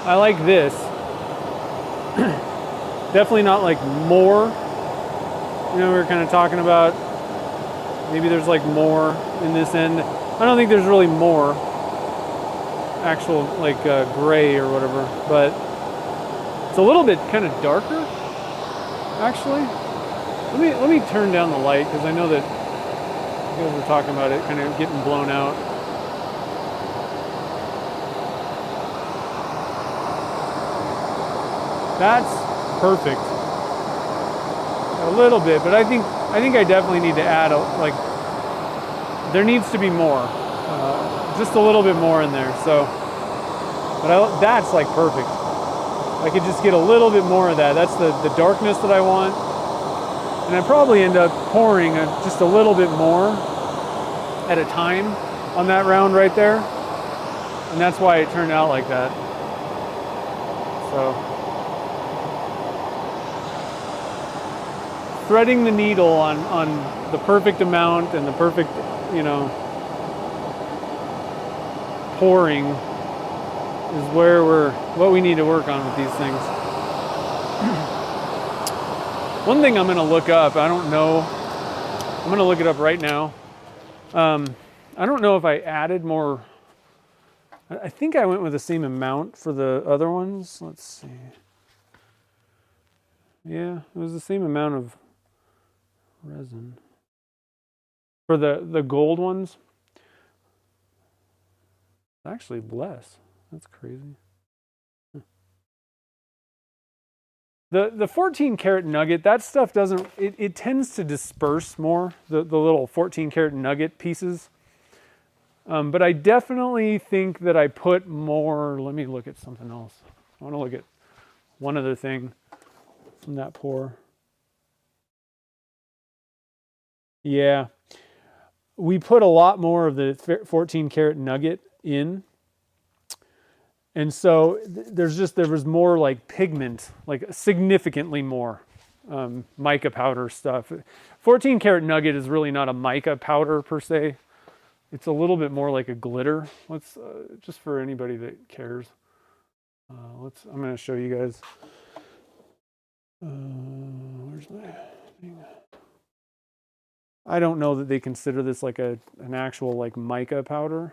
I like this. Definitely not like more. You know, we were kind of talking about maybe there's like more in this end. I don't think there's really more actual like gray or whatever, but it's a little bit kind of darker actually. Let me turn down the light, because I know that You guys were talking about it kind of getting blown out. That's perfect. A little bit, but I think I definitely need to add like there needs to be more, just a little bit more in there. So, but that's like perfect. I could just get a little bit more of that. That's the darkness that I want, and I probably end up pouring just a little bit more at a time on that round right there, and that's why it turned out like that. So. Threading the needle on the perfect amount and the perfect, you know, pouring is what we need to work on with these things. One thing I'm going to look up, I don't know, I'm going to look it up right now. I don't know if I added more. I think I went with the same amount for the other ones. Let's see. Yeah, it was the same amount of resin for the gold ones. Actually less. That's crazy. The 14 karat nugget, that stuff doesn't, it tends to disperse more, the little 14 karat nugget pieces. But I definitely think that I put more. Let me look at something else. I want to look at one other thing from that pour. Yeah, we put a lot more of the 14 karat nugget in, and so there was more like pigment, like significantly more mica powder stuff. 14 karat nugget is really not a mica powder per se. It's a little bit more like a glitter. Let's just for anybody that cares. I'm going to show you guys. Where's my thing? I don't know that they consider this like an actual like mica powder.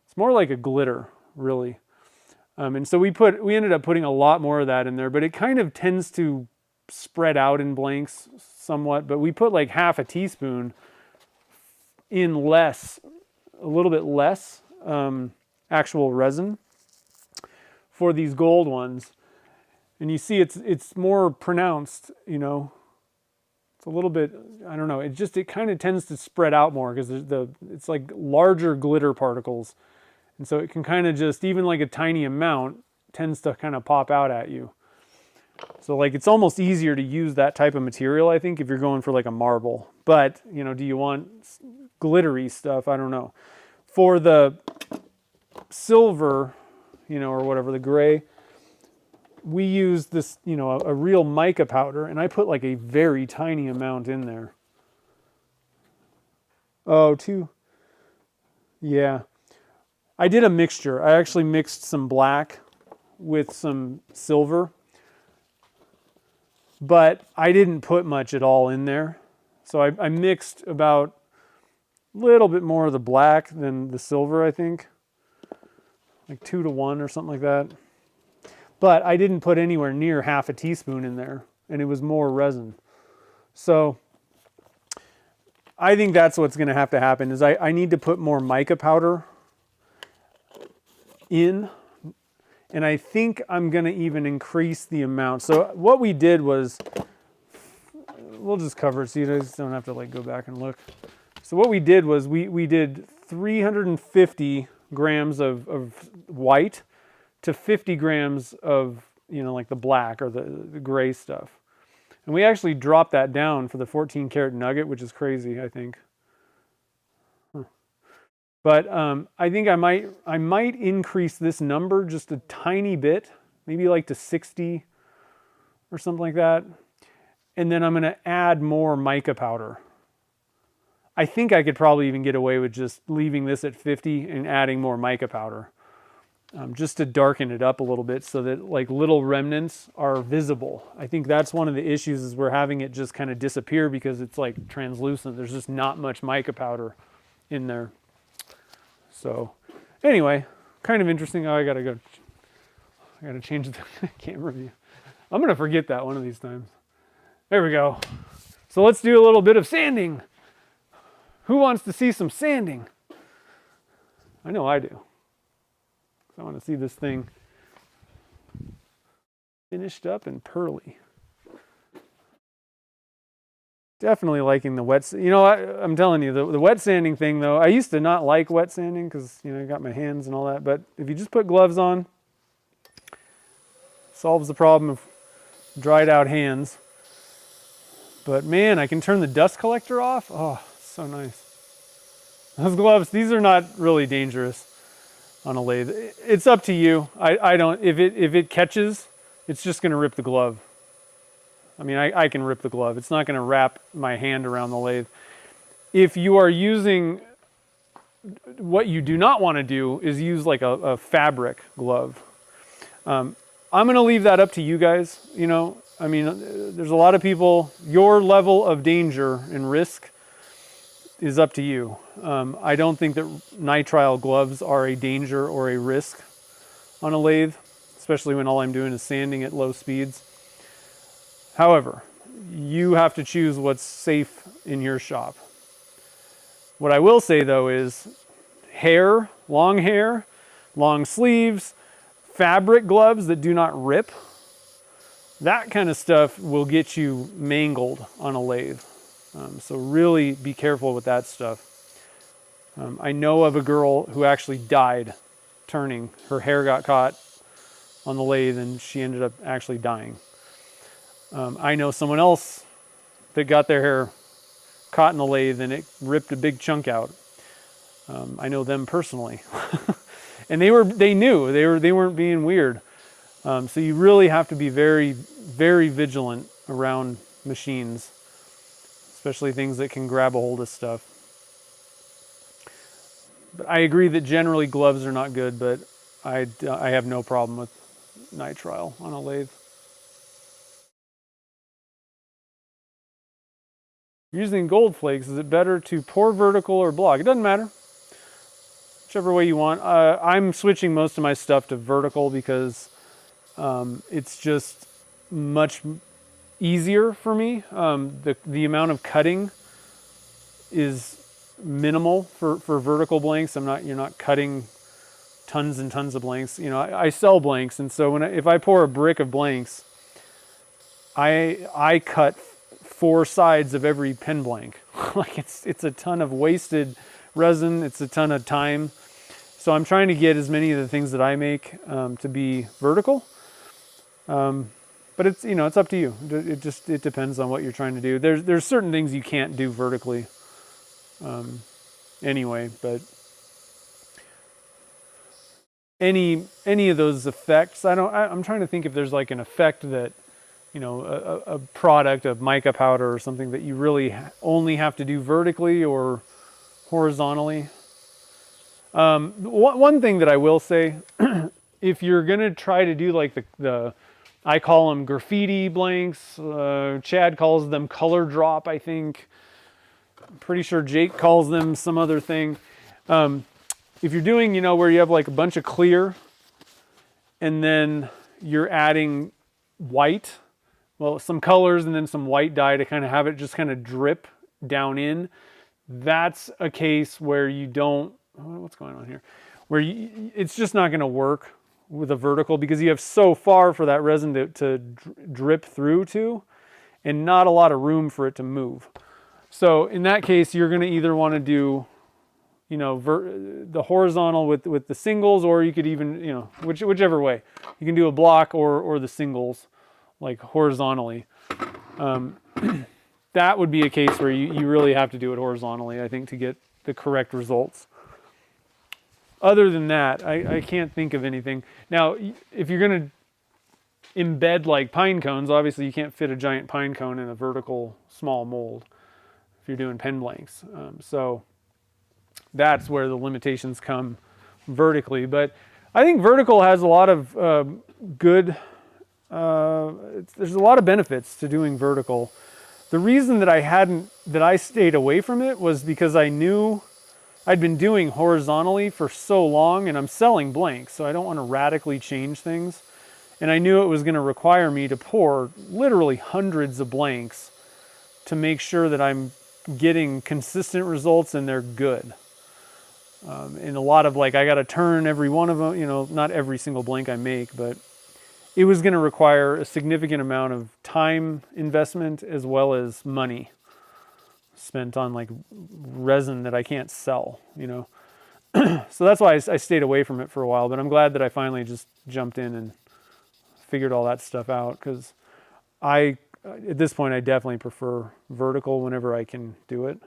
It's more like a glitter, really. And so we ended up putting a lot more of that in there, but it kind of tends to spread out in blanks somewhat. But we put like half a teaspoon in less, a little bit less actual resin for these gold ones. And you see it's more pronounced, you know. It's a little bit, I don't know, it kind of tends to spread out more because it's like larger glitter particles. And so it can kind of just, even like a tiny amount, tends to kind of pop out at you. So like it's almost easier to use that type of material, I think, if you're going for like a marble. But, you know, do you want glittery stuff? I don't know. For the silver, you know, or whatever, the gray, we use this, you know, a real mica powder, and I put like a very tiny amount in there. Oh, yeah. I did a mixture. I actually mixed some black with some silver, but I didn't put much at all in there. So I mixed about a little bit more of the black than the silver, I think. Like 2 to 1 or something like that. But I didn't put anywhere near half a teaspoon in there, and it was more resin. So I think that's what's going to have to happen is I need to put more mica powder in, and I think I'm going to even increase the amount. So what we did was, we'll just cover it so you guys don't have to like go back and look. So what we did was we did 350 grams of white to 50 grams of, you know, like the black or the gray stuff. And we actually dropped that down for the 14 karat nugget, which is crazy, I think. But I think I might increase this number just a tiny bit, maybe like to 60 or something like that. And then I'm going to add more mica powder. I think I could probably even get away with just leaving this at 50 and adding more mica powder. Just to darken it up a little bit so that like little remnants are visible. I think that's one of the issues is we're having it just kind of disappear because it's like translucent. There's just not much mica powder in there. So anyway, kind of interesting. Oh, I gotta change the camera view. I'm gonna forget that one of these times. There we go. So let's do a little bit of sanding. Who wants to see some sanding? I know I do. I want to see this thing finished up and pearly. Definitely liking the wet. You know, I'm telling you, the wet sanding thing though, I used to not like wet sanding because, you know, I got my hands and all that. But if you just put gloves on, solves the problem of dried out hands. But man, I can turn the dust collector off. Oh, so nice. Those gloves, these are not really dangerous on a lathe. It's up to you. I don't, if it catches, it's just going to rip the glove. I mean, I can rip the glove. It's not going to wrap my hand around the lathe. If you are using, what you do not want to do is use like a fabric glove. I'm going to leave that up to you guys. You know, I mean, there's a lot of people, your level of danger and risk is up to you. I don't think that nitrile gloves are a danger or a risk on a lathe, especially when all I'm doing is sanding at low speeds. However, you have to choose what's safe in your shop. What I will say though is hair, long sleeves, fabric gloves that do not rip, that kind of stuff will get you mangled on a lathe. So really be careful with that stuff. I know of a girl who actually died turning. Her hair got caught on the lathe and she ended up actually dying. I know someone else that got their hair caught in the lathe and it ripped a big chunk out. I know them personally. And they knew, they weren't being weird. So you really have to be very, very vigilant around machines, especially things that can grab a hold of stuff. But I agree that generally gloves are not good, but I have no problem with nitrile on a lathe. Using gold flakes, is it better to pour vertical or block? It doesn't matter. Whichever way you want. I'm switching most of my stuff to vertical because it's just much easier for me. The amount of cutting is minimal for vertical blanks. You're not cutting tons and tons of blanks. You know, I sell blanks, and so if I pour a brick of blanks, I cut 4 sides of every pen blank. Like it's a ton of wasted resin. It's a ton of time. So I'm trying to get as many of the things that I make to be vertical. But it's, you know, it's up to you. It depends on what you're trying to do. There's certain things you can't do vertically anyway, but any of those effects, I'm trying to think if there's like an effect that, you know, a product of mica powder or something that you really only have to do vertically or horizontally. One thing that I will say, if you're gonna try to do like the I call them graffiti blanks, Chad calls them color drop, I think. I'm pretty sure Jake calls them some other thing. If you're doing, you know, where you have like a bunch of clear and then you're adding white, well, some colors and then some white dye to kind of have it just kind of drip down in, that's a case where you don't, what's going on here? Where it's just not going to work with a vertical because you have so far for that resin to drip through to and not a lot of room for it to move. So in that case, you're going to either want to do, you know, the horizontal with the singles, or you could even, you know, whichever way. You can do a block or the singles, like horizontally. That would be a case where you really have to do it horizontally, I think, to get the correct results. Other than that, I can't think of anything. Now, if you're going to embed like pine cones, obviously you can't fit a giant pine cone in a vertical small mold if you're doing pen blanks. So that's where the limitations come vertically. But I think vertical has a lot of good, there's a lot of benefits to doing vertical. The reason that I stayed away from it was because I knew I'd been doing horizontally for so long, and I'm selling blanks, so I don't want to radically change things. And I knew it was going to require me to pour literally hundreds of blanks to make sure that I'm getting consistent results, and they're good. And a lot of like, I got to turn every one of them, you know, not every single blank I make, but it was going to require a significant amount of time investment as well as money spent on like resin that I can't sell, you know. So that's why I stayed away from it for a while, but I'm glad that I finally just jumped in and figured all that stuff out, because at this point, I definitely prefer vertical whenever I can do it.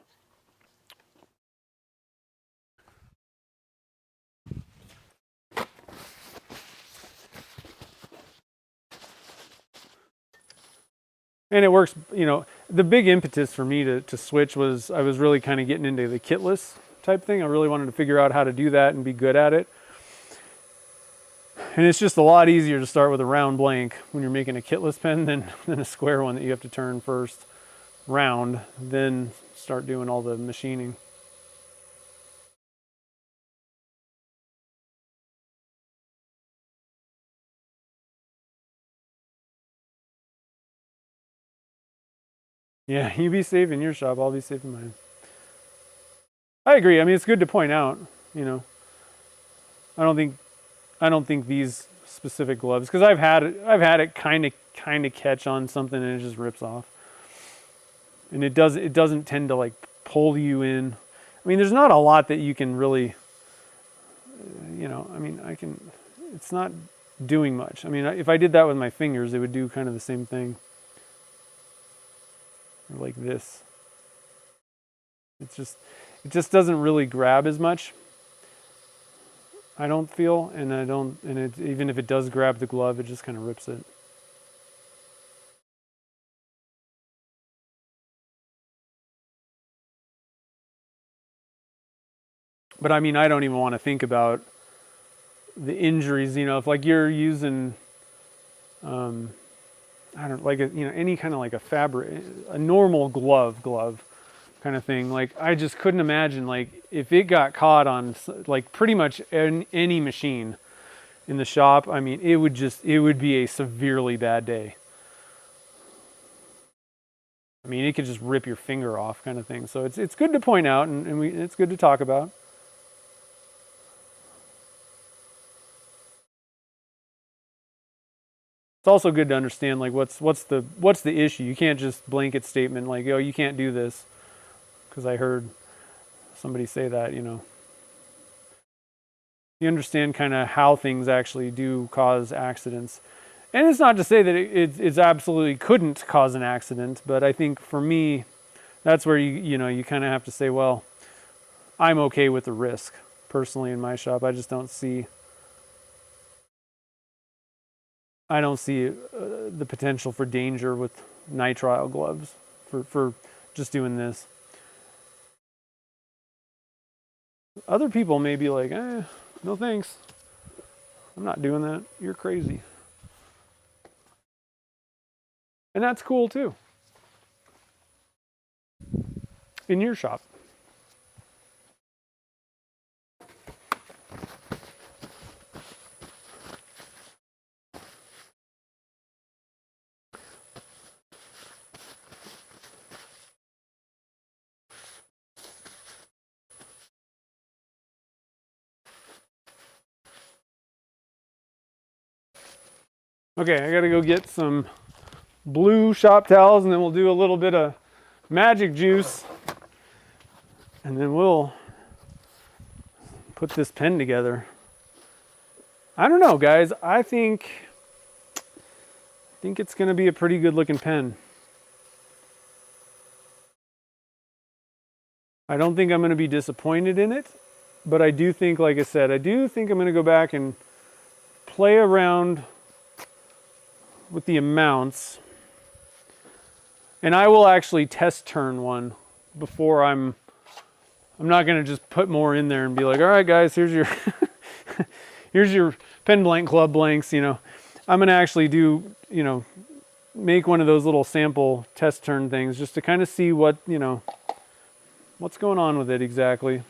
And it works, you know, the big impetus for me to switch was I was really kind of getting into the kitless type thing. I really wanted to figure out how to do that and be good at it. And it's just a lot easier to start with a round blank when you're making a kitless pen than a square one that you have to turn first round, then start doing all the machining. Yeah, you be safe in your shop, I'll be safe in mine. I agree. I mean, it's good to point out, you know. I don't think these specific gloves, because I've had it kind of catch on something and it just rips off. And it doesn't tend to like pull you in. I mean, there's not a lot that you can really, you know, I mean, it's not doing much. I mean, if I did that with my fingers, it would do kind of the same thing. Or like this. It just doesn't really grab as much, I don't feel, and even if it does grab the glove, it just kind of rips it. But I mean, I don't even want to think about the injuries, you know, if like you're using, I don't like, you know, any kind of like a fabric, a normal glove kind of thing. Like I just couldn't imagine like if it got caught on like pretty much any machine in the shop. I mean, it would be a severely bad day. I mean, it could just rip your finger off kind of thing. So it's good to point out, and it's good to talk about. It's also good to understand like what's the issue. You can't just blanket statement like, oh, you can't do this, because I heard somebody say that, you know. You understand kind of how things actually do cause accidents. And it's not to say that it's absolutely couldn't cause an accident, but I think for me, that's where you kind of have to say, well, I'm okay with the risk personally in my shop. I just don't see the potential for danger with nitrile gloves for just doing this. Other people may be like, no thanks. I'm not doing that. You're crazy. And that's cool too. In your shop. Okay, I gotta go get some blue shop towels, and then we'll do a little bit of magic juice, and then we'll put this pen together. I don't know, guys. I think it's gonna be a pretty good looking pen. I don't think I'm gonna be disappointed in it, but I do think, like I said, I do think I'm gonna go back and play around with the amounts, and I will actually test turn one before I'm not going to just put more in there and be like, all right guys, here's your here's your pen blank club blanks, you know. I'm going to actually do, you know, make one of those little sample test turn things just to kind of see what, you know, what's going on with it exactly.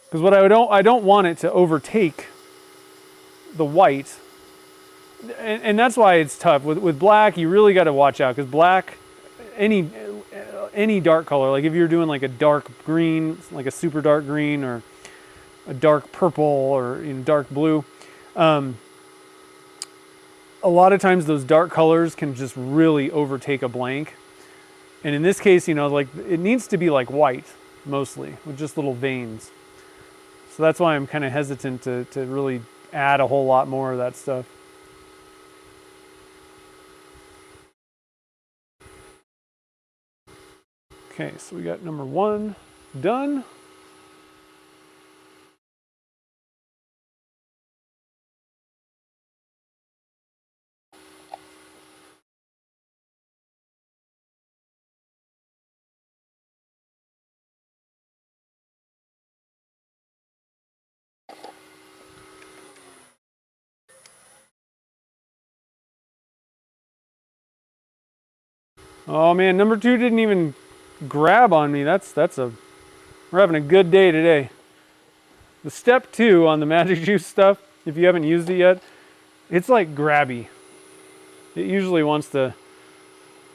Because I don't want it to overtake the white. And that's why it's tough with black. You really got to watch out, because black, any dark color, like if you're doing like a dark green, like a super dark green, or a dark purple, or dark blue, a lot of times those dark colors can just really overtake a blank. And in this case, like it needs to be like white mostly, with just little veins. So that's why I'm kind of hesitant to really add a whole lot more of that stuff. Okay, so we got number 1 done. Oh man, number 2 didn't even grab on me. We're having a good day today. The step 2 on the magic juice stuff, if you haven't used it yet, it's like grabby. It usually wants to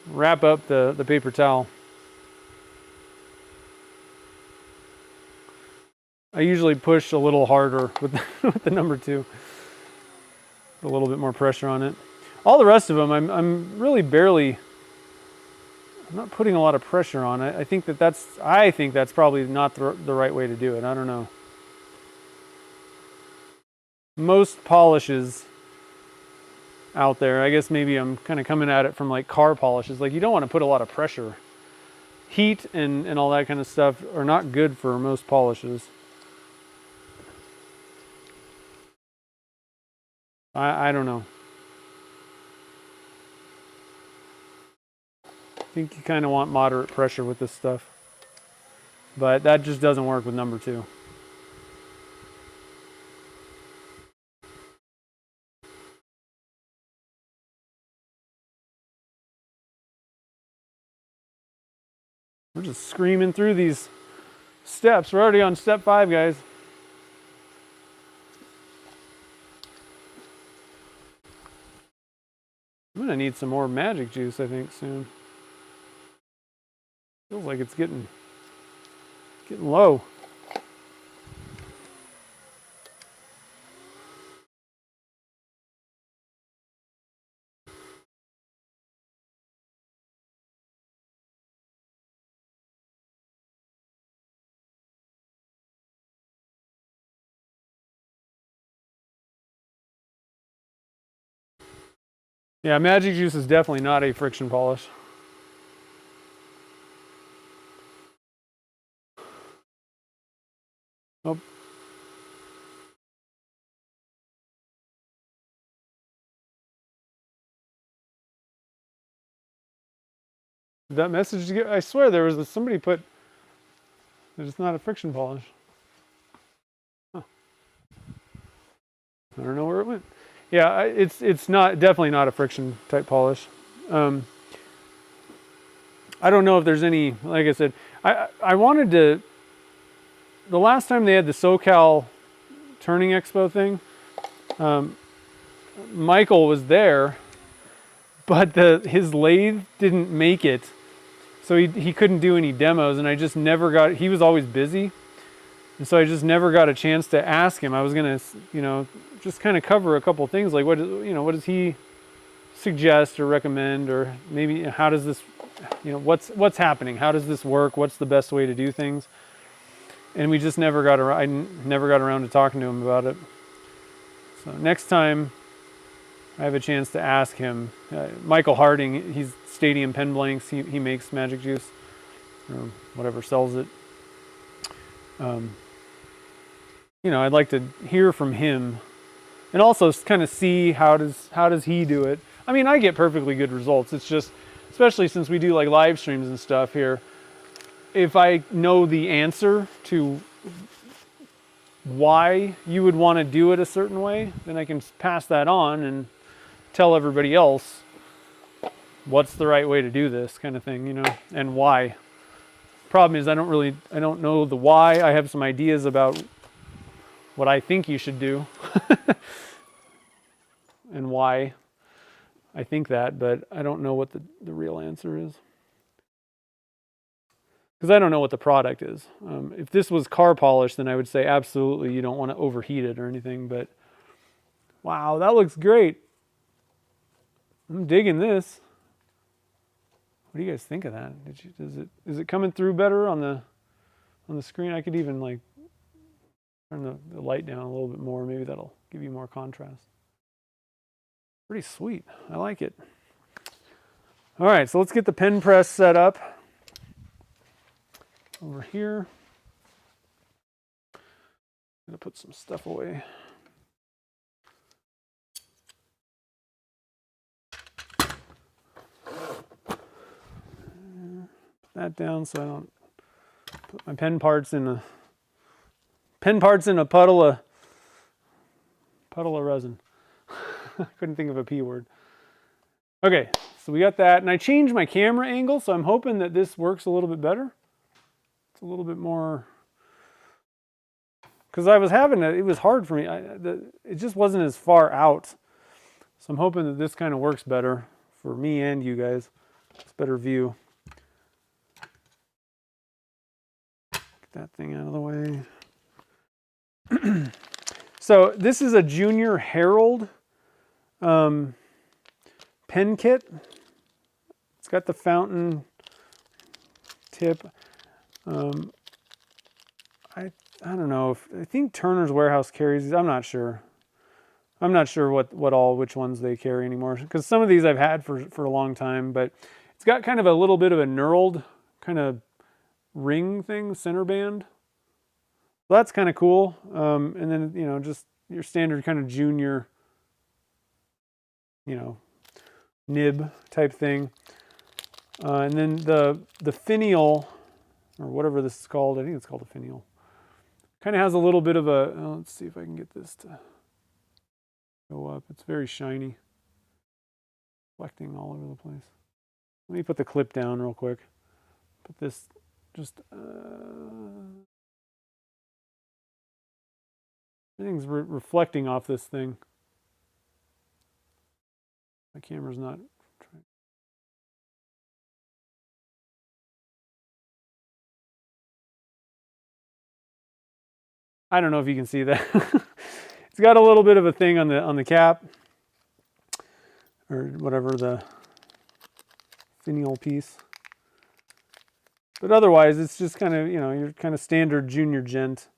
wrap up the paper towel. I usually push a little harder with the number 2. Put a little bit more pressure on it. All the rest of them, I'm really barely. I'm not putting a lot of pressure on it. I think that's probably not the right way to do it. I don't know. Most polishes out there, I guess maybe I'm kind of coming at it from like car polishes. Like you don't want to put a lot of pressure. Heat and all that kind of stuff are not good for most polishes. I don't know. I think you kind of want moderate pressure with this stuff. But that just doesn't work with number 2. We're just screaming through these steps. We're already on step 5, guys. I'm gonna need some more magic juice, I think, soon. Feels like it's getting low. Yeah, magic juice is definitely not a friction polish. Oh. Did that message get? I swear there was somebody put that it's not a friction polish. Huh. I don't know where it went. Yeah, it's definitely not a friction type polish. I don't know if there's any. Like I said, I wanted to. The last time they had the SoCal Turning Expo thing, Michael was there, but his lathe didn't make it, so he couldn't do any demos, and I just never got. He was always busy, and so I just never got a chance to ask him. I was gonna, just kind of cover a couple things, like what does he suggest or recommend, or maybe how does this, what's happening? How does this work? What's the best way to do things? And we just never got around. I never got around to talking to him about it. So next time I have a chance to ask him, Michael Harding, he's Stadium Pen Blanks. He makes magic juice, or whatever, sells it. I'd like to hear from him, and also kind of see how does he do it. I mean, I get perfectly good results. It's just, especially since we do like live streams and stuff here, if I know the answer to why you would want to do it a certain way, then I can pass that on and tell everybody else what's the right way to do this kind of thing, and why. Problem is I don't know the why. I have some ideas about what I think you should do and why I think that, but I don't know what the real answer is. because I don't know what the product is. If this was car polish, then I would say absolutely you don't want to overheat it or anything, but wow, that looks great. I'm digging this. What do you guys think of that? Is it coming through better on the screen? I could even like turn the light down a little bit more. Maybe that'll give you more contrast. Pretty sweet. I like it. All right, so let's get the pen press set up over here. I'm gonna put some stuff away. Put that down so I don't put my pen parts in a puddle of resin. I couldn't think of a P word. Okay, so we got that, and I changed my camera angle, so I'm hoping that this works a little bit better. It's a little bit more, because I was having it was hard for me. It just wasn't as far out. So I'm hoping that this kind of works better for me and you guys. It's a better view. Get that thing out of the way. So this is a Junior Herald pen kit. It's got the fountain tip. I don't know I think Turner's Warehouse carries these. I'm not sure. I'm not sure which ones they carry anymore, because some of these I've had for a long time, but it's got kind of a little bit of a knurled kind of ring thing, center band. So that's kind of cool. And then, you know, just your standard kind of junior, you know, nib type thing. And then the finial, or whatever this is called, I think it's called a finial, kind of has a little bit of a, let's see if I can get this to go up. It's very shiny, reflecting all over the place. Let me put the clip down real quick. Put this just, everything's reflecting off this thing. My camera's not trying. I don't know if you can see that. It's got a little bit of a thing on the cap, or whatever, the finial piece. But otherwise, it's just kind of, you know, your kind of standard junior gent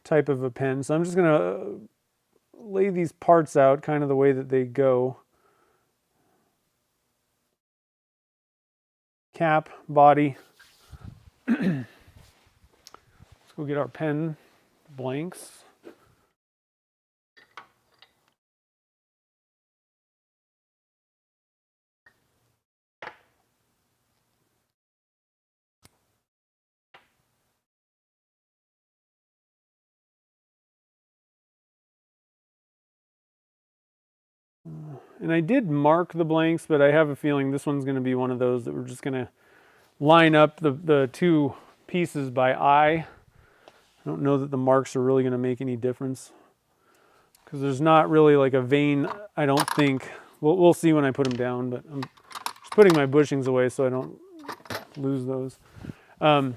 type of a pen. So I'm just going to lay these parts out kind of the way that they go. Cap, body. Let's go get our pen blanks. And I did mark the blanks, but I have a feeling this one's going to be one of those that we're just going to line up the two pieces by eye. I don't know that the marks are really going to make any difference, because there's not really like a vein, I don't think. We'll see when I put them down, but I'm just putting my bushings away so I don't lose those. There's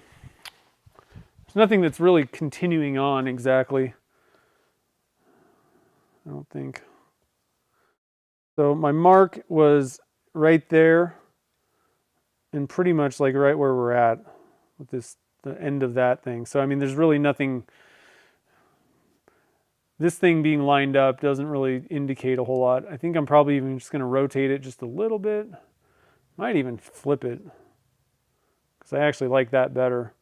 nothing that's really continuing on exactly, I don't think. So my mark was right there, and pretty much like right where we're at with this, the end of that thing. So I mean, there's really nothing, this thing being lined up doesn't really indicate a whole lot. I think I'm probably even just going to rotate it just a little bit. Might even flip it, because I actually like that better.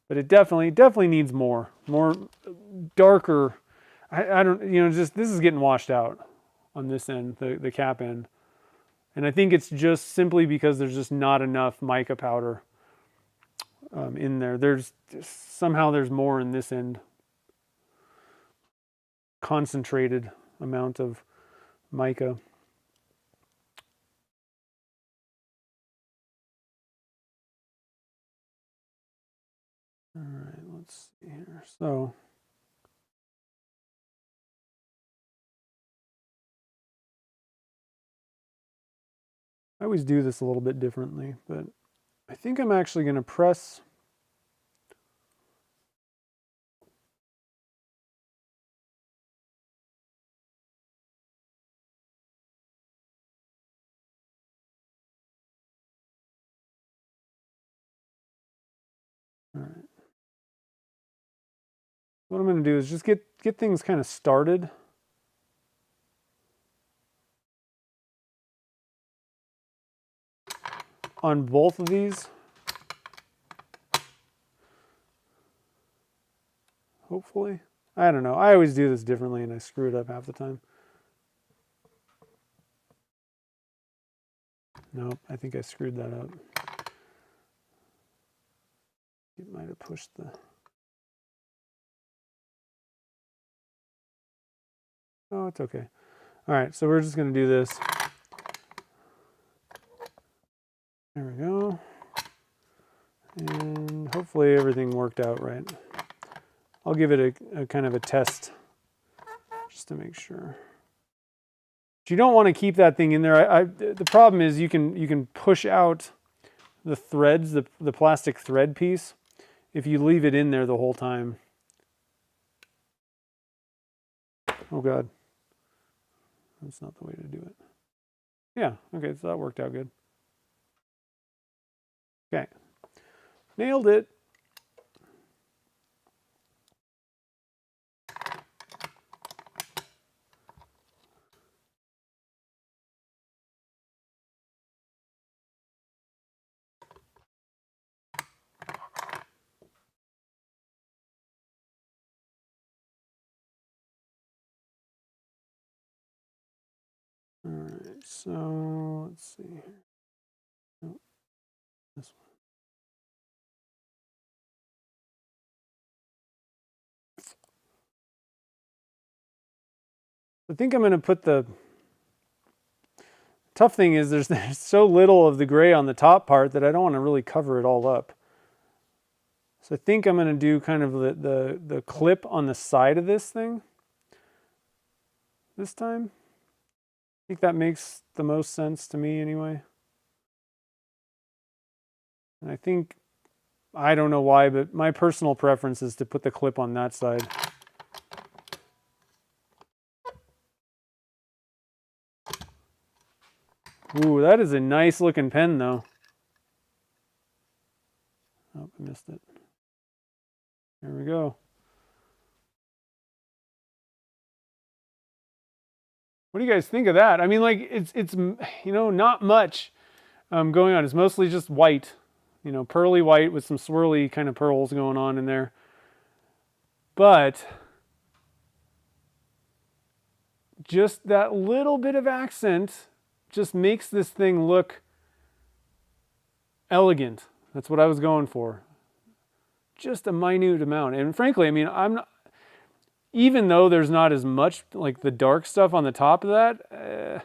But it definitely needs more darker. I don't, you know, just this is getting washed out on this end, the cap end. And I think it's just simply because there's just not enough mica powder in there. Somehow there's more in this end. Concentrated amount of mica. All right, let's see here. So I always do this a little bit differently, but I think I'm actually going to press. All right. What I'm going to do is just get things kind of started. On both of these. Hopefully. I don't know. I always do this differently and I screw it up half the time. Nope, I think I screwed that up. It might have pushed the... Oh, it's okay. All right, so we're just going to do this. There we go. And hopefully everything worked out right. I'll give it a kind of a test just to make sure. But you don't want to keep that thing in there. The problem is you can push out the threads, the plastic thread piece, if you leave it in there the whole time. Oh God. That's not the way to do it. Yeah, okay, so that worked out good. Okay, nailed it. All right, so let's see here. Oh, this one. I think I'm going to put the... Tough thing is there's so little of the gray on the top part that I don't want to really cover it all up. So I think I'm going to do kind of the clip on the side of this thing this time. I think that makes the most sense to me anyway. And I think, I don't know why, but my personal preference is to put the clip on that side. Ooh, that is a nice looking pen though. Oh, I missed it. There we go. What do you guys think of that? I mean, like, it's you know, not much going on. It's mostly just white, you know, pearly white with some swirly kind of pearls going on in there. But just that little bit of accent just makes this thing look elegant. That's what I was going for. Just a minute amount. And frankly, I mean, I'm not... Even though there's not as much like the dark stuff on the top of that,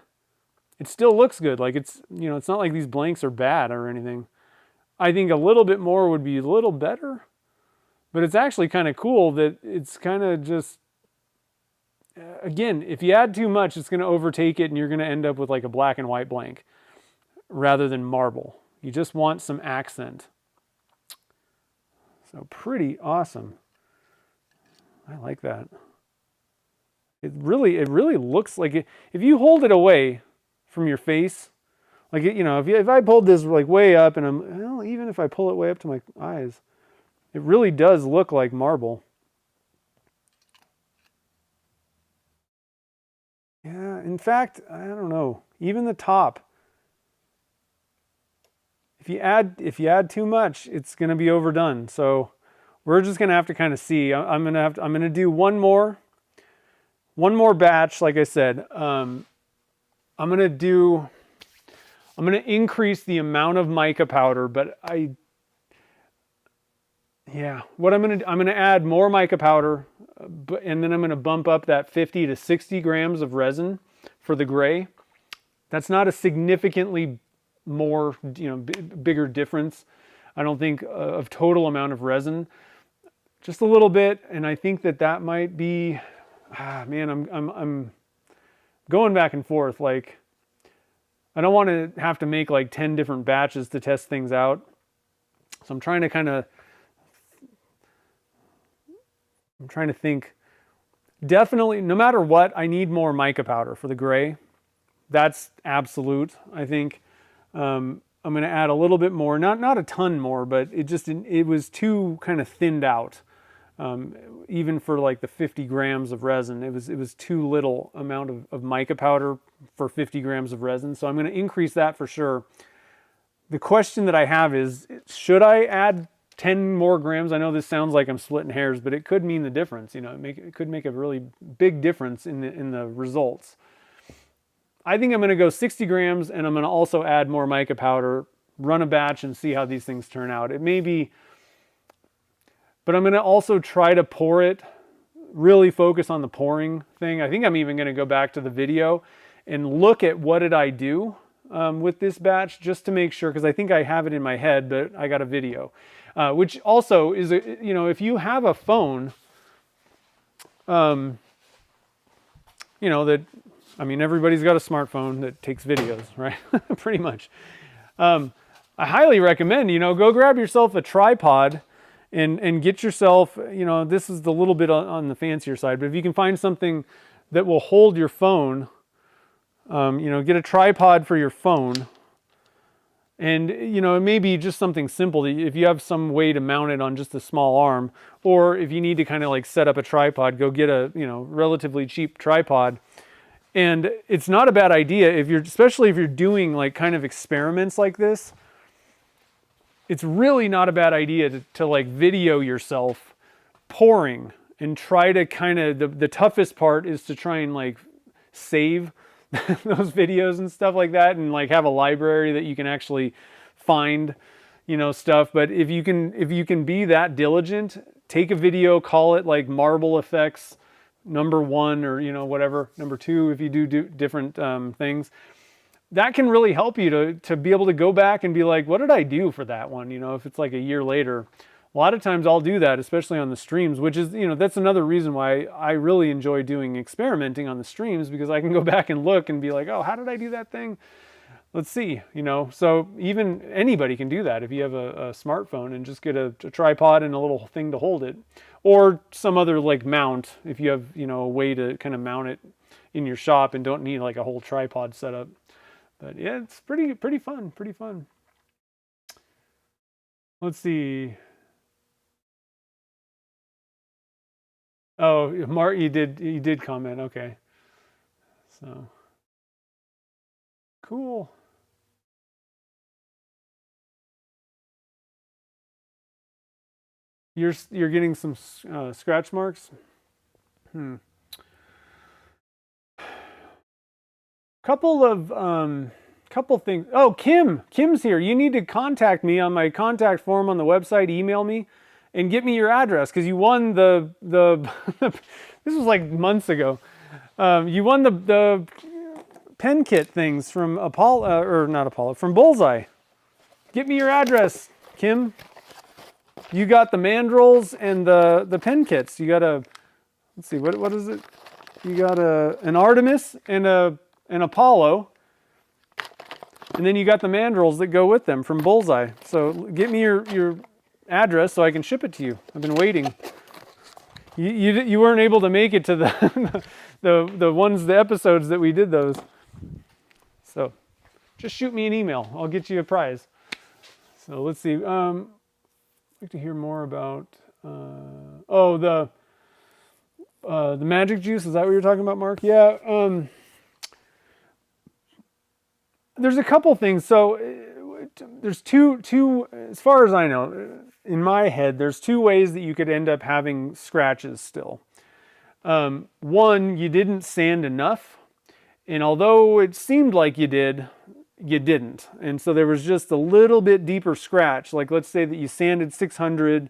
it still looks good. Like it's, you know, it's not like these blanks are bad or anything. I think a little bit more would be a little better, but it's actually kind of cool that it's kind of just, again, if you add too much, it's going to overtake it and you're going to end up with like a black and white blank rather than marble. You just want some accent. So pretty awesome. I like that. It really looks like it. If you hold it away from your face, like, you know, if I pulled this like way up and well, even if I pull it way up to my eyes, it really does look like marble. Yeah, in fact, I don't know, even the top. If you add too much, it's going to be overdone. So we're just going to have to kind of see. I'm going to do one more batch. Like I said, I'm going to increase the amount of mica powder, but what I'm going to add more mica powder, and then I'm going to bump up that 50 to 60 grams of resin for the gray. That's not a significantly more, you know, bigger difference, I don't think, of total amount of resin. Just a little bit, and I think that might be, man, I'm going back and forth. Like, I don't want to have to make like 10 different batches to test things out. So I'm trying to think. Definitely, no matter what, I need more mica powder for the gray. That's absolute. I think I'm going to add a little bit more, not a ton more, but it was too kind of thinned out. Even for like the 50 grams of resin, it was too little amount of mica powder for 50 grams of resin. So I'm going to increase that for sure. The question that I have is, should I add 10 more grams? I know this sounds like I'm splitting hairs, but it could mean the difference. You know, it could make a really big difference in the results. I think I'm going to go 60 grams, and I'm going to also add more mica powder, run a batch, and see how these things turn out. It may be, but I'm going to also try to pour it, really focus on the pouring thing. I think I'm even going to go back to the video and look at what did I do with this batch, just to make sure, because I think I have it in my head, but I got a video. Which also is, you know, if you have a phone, you know, that, I mean, everybody's got a smartphone that takes videos, right? Pretty much. I highly recommend, you know, go grab yourself a tripod and get yourself, you know, this is a little bit on the fancier side, but if you can find something that will hold your phone, you know, get a tripod for your phone. And, you know, it may be just something simple. If you have some way to mount it on just a small arm, or if you need to kind of like set up a tripod, go get a, you know, relatively cheap tripod. And it's not a bad idea especially if you're doing like kind of experiments like this. It's really not a bad idea to like video yourself pouring and try to kind of, the toughest part is to try and like save those videos and stuff like that, and like have a library that you can actually find, you know, stuff. But if you can be that diligent, take a video, call it like marble effects #1, or, you know, whatever, #2, if you do different things, that can really help you to be able to go back and be like, what did I do for that one? You know, if it's like a year later. A lot of times I'll do that, especially on the streams, which is, you know, that's another reason why I really enjoy doing experimenting on the streams, because I can go back and look and be like, oh, how did I do that thing? Let's see, you know. So even anybody can do that if you have a smartphone, and just get a tripod and a little thing to hold it, or some other like mount if you have, you know, a way to kind of mount it in your shop and don't need like a whole tripod setup. But yeah, it's pretty fun, pretty fun. Let's see. Oh, Mark, you did comment. Okay. So cool. You're getting some scratch marks. Couple things. Oh, Kim's here. You need to contact me on my contact form on the website. Email me and get me your address, because you won the this was like months ago. You won the pen kit things from from Bullseye. Get me your address, Kim. You got the mandrels and the pen kits. You got let's see, what is it? You got an Artemis and an Apollo. And then you got the mandrels that go with them from Bullseye. So get me your address so I can ship it to you. I've been waiting. You weren't able to make it to the episodes that we did those. So just shoot me an email. I'll get you a prize. So let's see. I'd like to hear more about the magic juice. Is that what you're talking about, Mark? Yeah. There's a couple things. So there's two, as far as I know, in my head, there's two ways that you could end up having scratches still. One, you didn't sand enough. And although it seemed like you did, you didn't. And so there was just a little bit deeper scratch. Like let's say that you sanded 600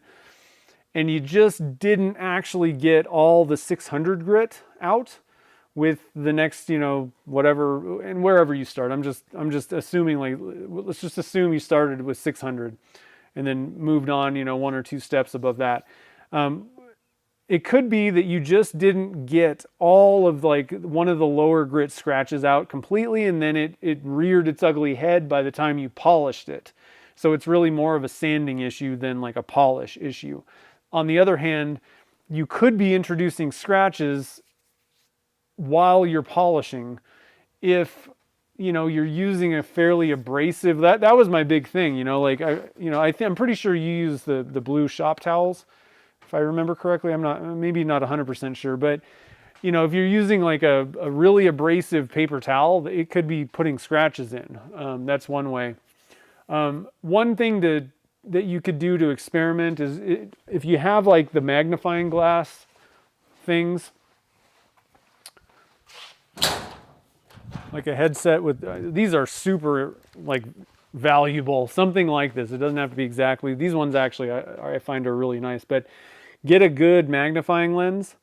and you just didn't actually get all the 600 grit out with the next, you know, whatever, and wherever you start. I'm just assuming, like, let's just assume you started with 600 and then moved on, you know, 1 or 2 steps above that. It could be that you just didn't get all of like one of the lower grit scratches out completely, and then it reared its ugly head by the time you polished it. So it's really more of a sanding issue than like a polish issue. On the other hand, you could be introducing scratches while you're polishing if you're using a fairly abrasive. That was my big thing, like I'm pretty sure you use the blue shop towels, if I remember correctly. I'm not, maybe not 100% sure, but if you're using like a really abrasive paper towel, it could be putting scratches in. That's one way. One thing that you could do to experiment is if you have like the magnifying glass things, like a headset with, these are super like valuable, something like this. It doesn't have to be exactly, these ones actually I find are really nice, but get a good magnifying lens.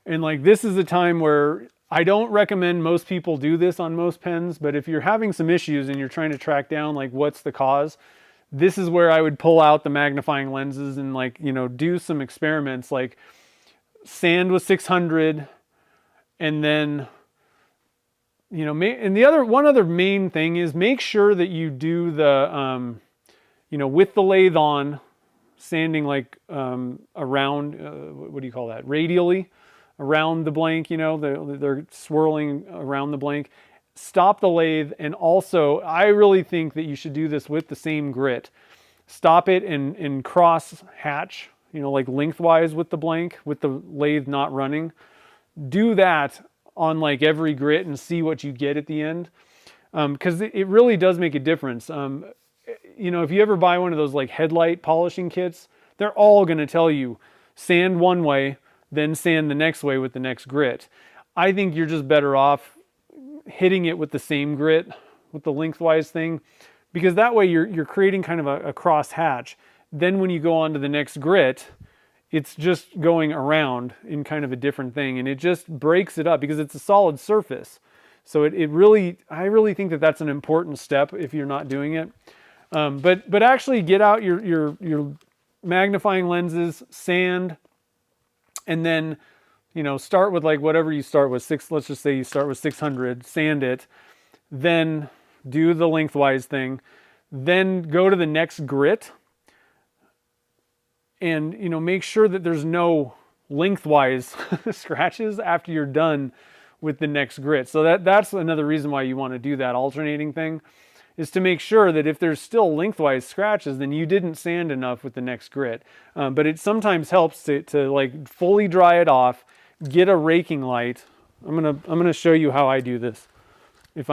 And like, this is a time where I don't recommend most people do this on most pens, but if you're having some issues and you're trying to track down like what's the cause, this is where I would pull out the magnifying lenses and like, do some experiments, like sand with 600, and then, and one other main thing is make sure that you do the, with the lathe on, sanding like around, what do you call that? Radially around the blank, they're swirling around the blank. Stop the lathe, and also I really think that you should do this with the same grit. Stop it and cross hatch, like lengthwise with the blank, with the lathe not running. Do that on like every grit and see what you get at the end, because it really does make a difference. If you ever buy one of those like headlight polishing kits, they're all going to tell you sand one way, then sand the next way with the next grit. I think you're just better off hitting it with the same grit, with the lengthwise thing, because that way you're creating kind of a cross hatch. Then when you go on to the next grit, it's just going around in kind of a different thing, and it just breaks it up because it's a solid surface. So I really think that that's an important step if you're not doing it. But actually get out your magnifying lenses, sand, and then start with like whatever you start with, let's just say you start with 600, sand it, then do the lengthwise thing, then go to the next grit, and make sure that there's no lengthwise scratches after you're done with the next grit. So that's another reason why you want to do that alternating thing, is to make sure that if there's still lengthwise scratches, then you didn't sand enough with the next grit. But it sometimes helps to like fully dry it off, get a raking light. I'm gonna show you how I do this if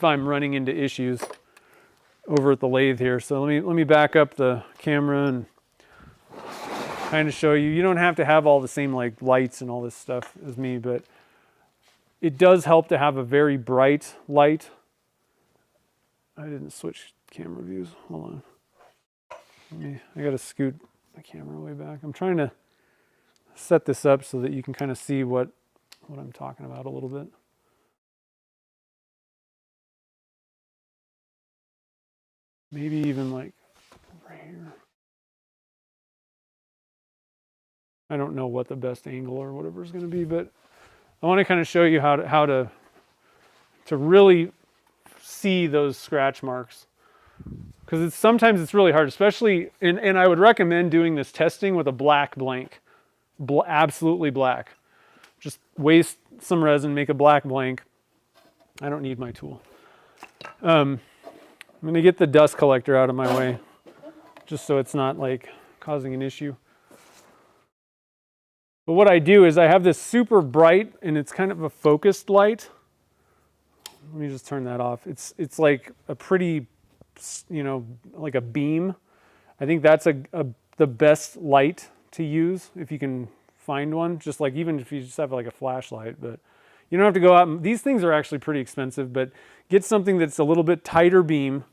I'm running into issues over at the lathe here. So let me back up the camera and kind of show you. You don't have to have all the same like lights and all this stuff as me, but it does help to have a very bright light. I didn't switch camera views. Hold on. I gotta scoot the camera way back. I'm trying to set this up so that you can kind of see what I'm talking about a little bit. Maybe even like right here. I don't know what the best angle or whatever is going to be, but I want to kind of show you how to really see those scratch marks, because sometimes it's really hard, especially, and I would recommend doing this testing with a black blank, absolutely black. Just waste some resin, make a black blank. I don't need my tool. I'm going to get the dust collector out of my way, just so it's not like causing an issue. But what I do is I have this super bright, and it's kind of a focused light. Let me just turn that off. It's like a pretty, like a beam. I think that's the best light to use if you can find one. Just like, even if you just have like a flashlight, but you don't have to go out. These things are actually pretty expensive, but get something that's a little bit tighter beam.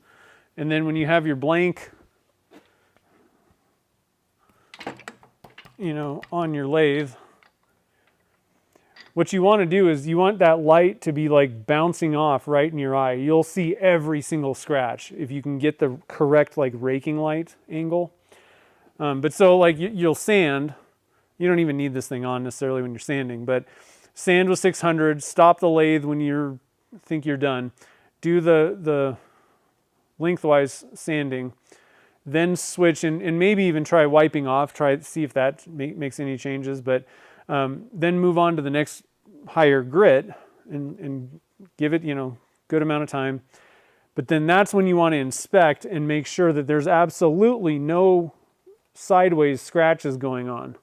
And then when you have your blank, on your lathe, what you want to do is you want that light to be like bouncing off right in your eye. You'll see every single scratch if you can get the correct like raking light angle. But so like you'll sand. You don't even need this thing on necessarily when you're sanding, but sand with 600, stop the lathe when you think you're done. Do the lengthwise sanding, then switch and maybe even try wiping off, see if that makes any changes, but then move on to the next higher grit and give it, good amount of time. But then that's when you want to inspect and make sure that there's absolutely no sideways scratches going on.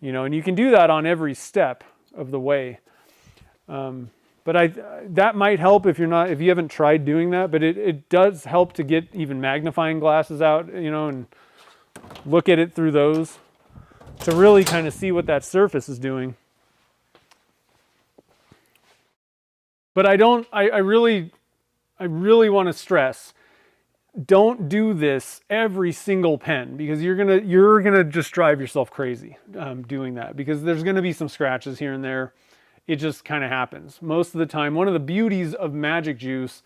And you can do that on every step of the way. But that might help if you haven't tried doing that, but it does help to get even magnifying glasses out, and look at it through those to really kind of see what that surface is doing. But I really want to stress, don't do this every single pen, because you're gonna just drive yourself crazy doing that, because there's gonna be some scratches here and there. It just kind of happens most of the time. One of the beauties of Magic Juice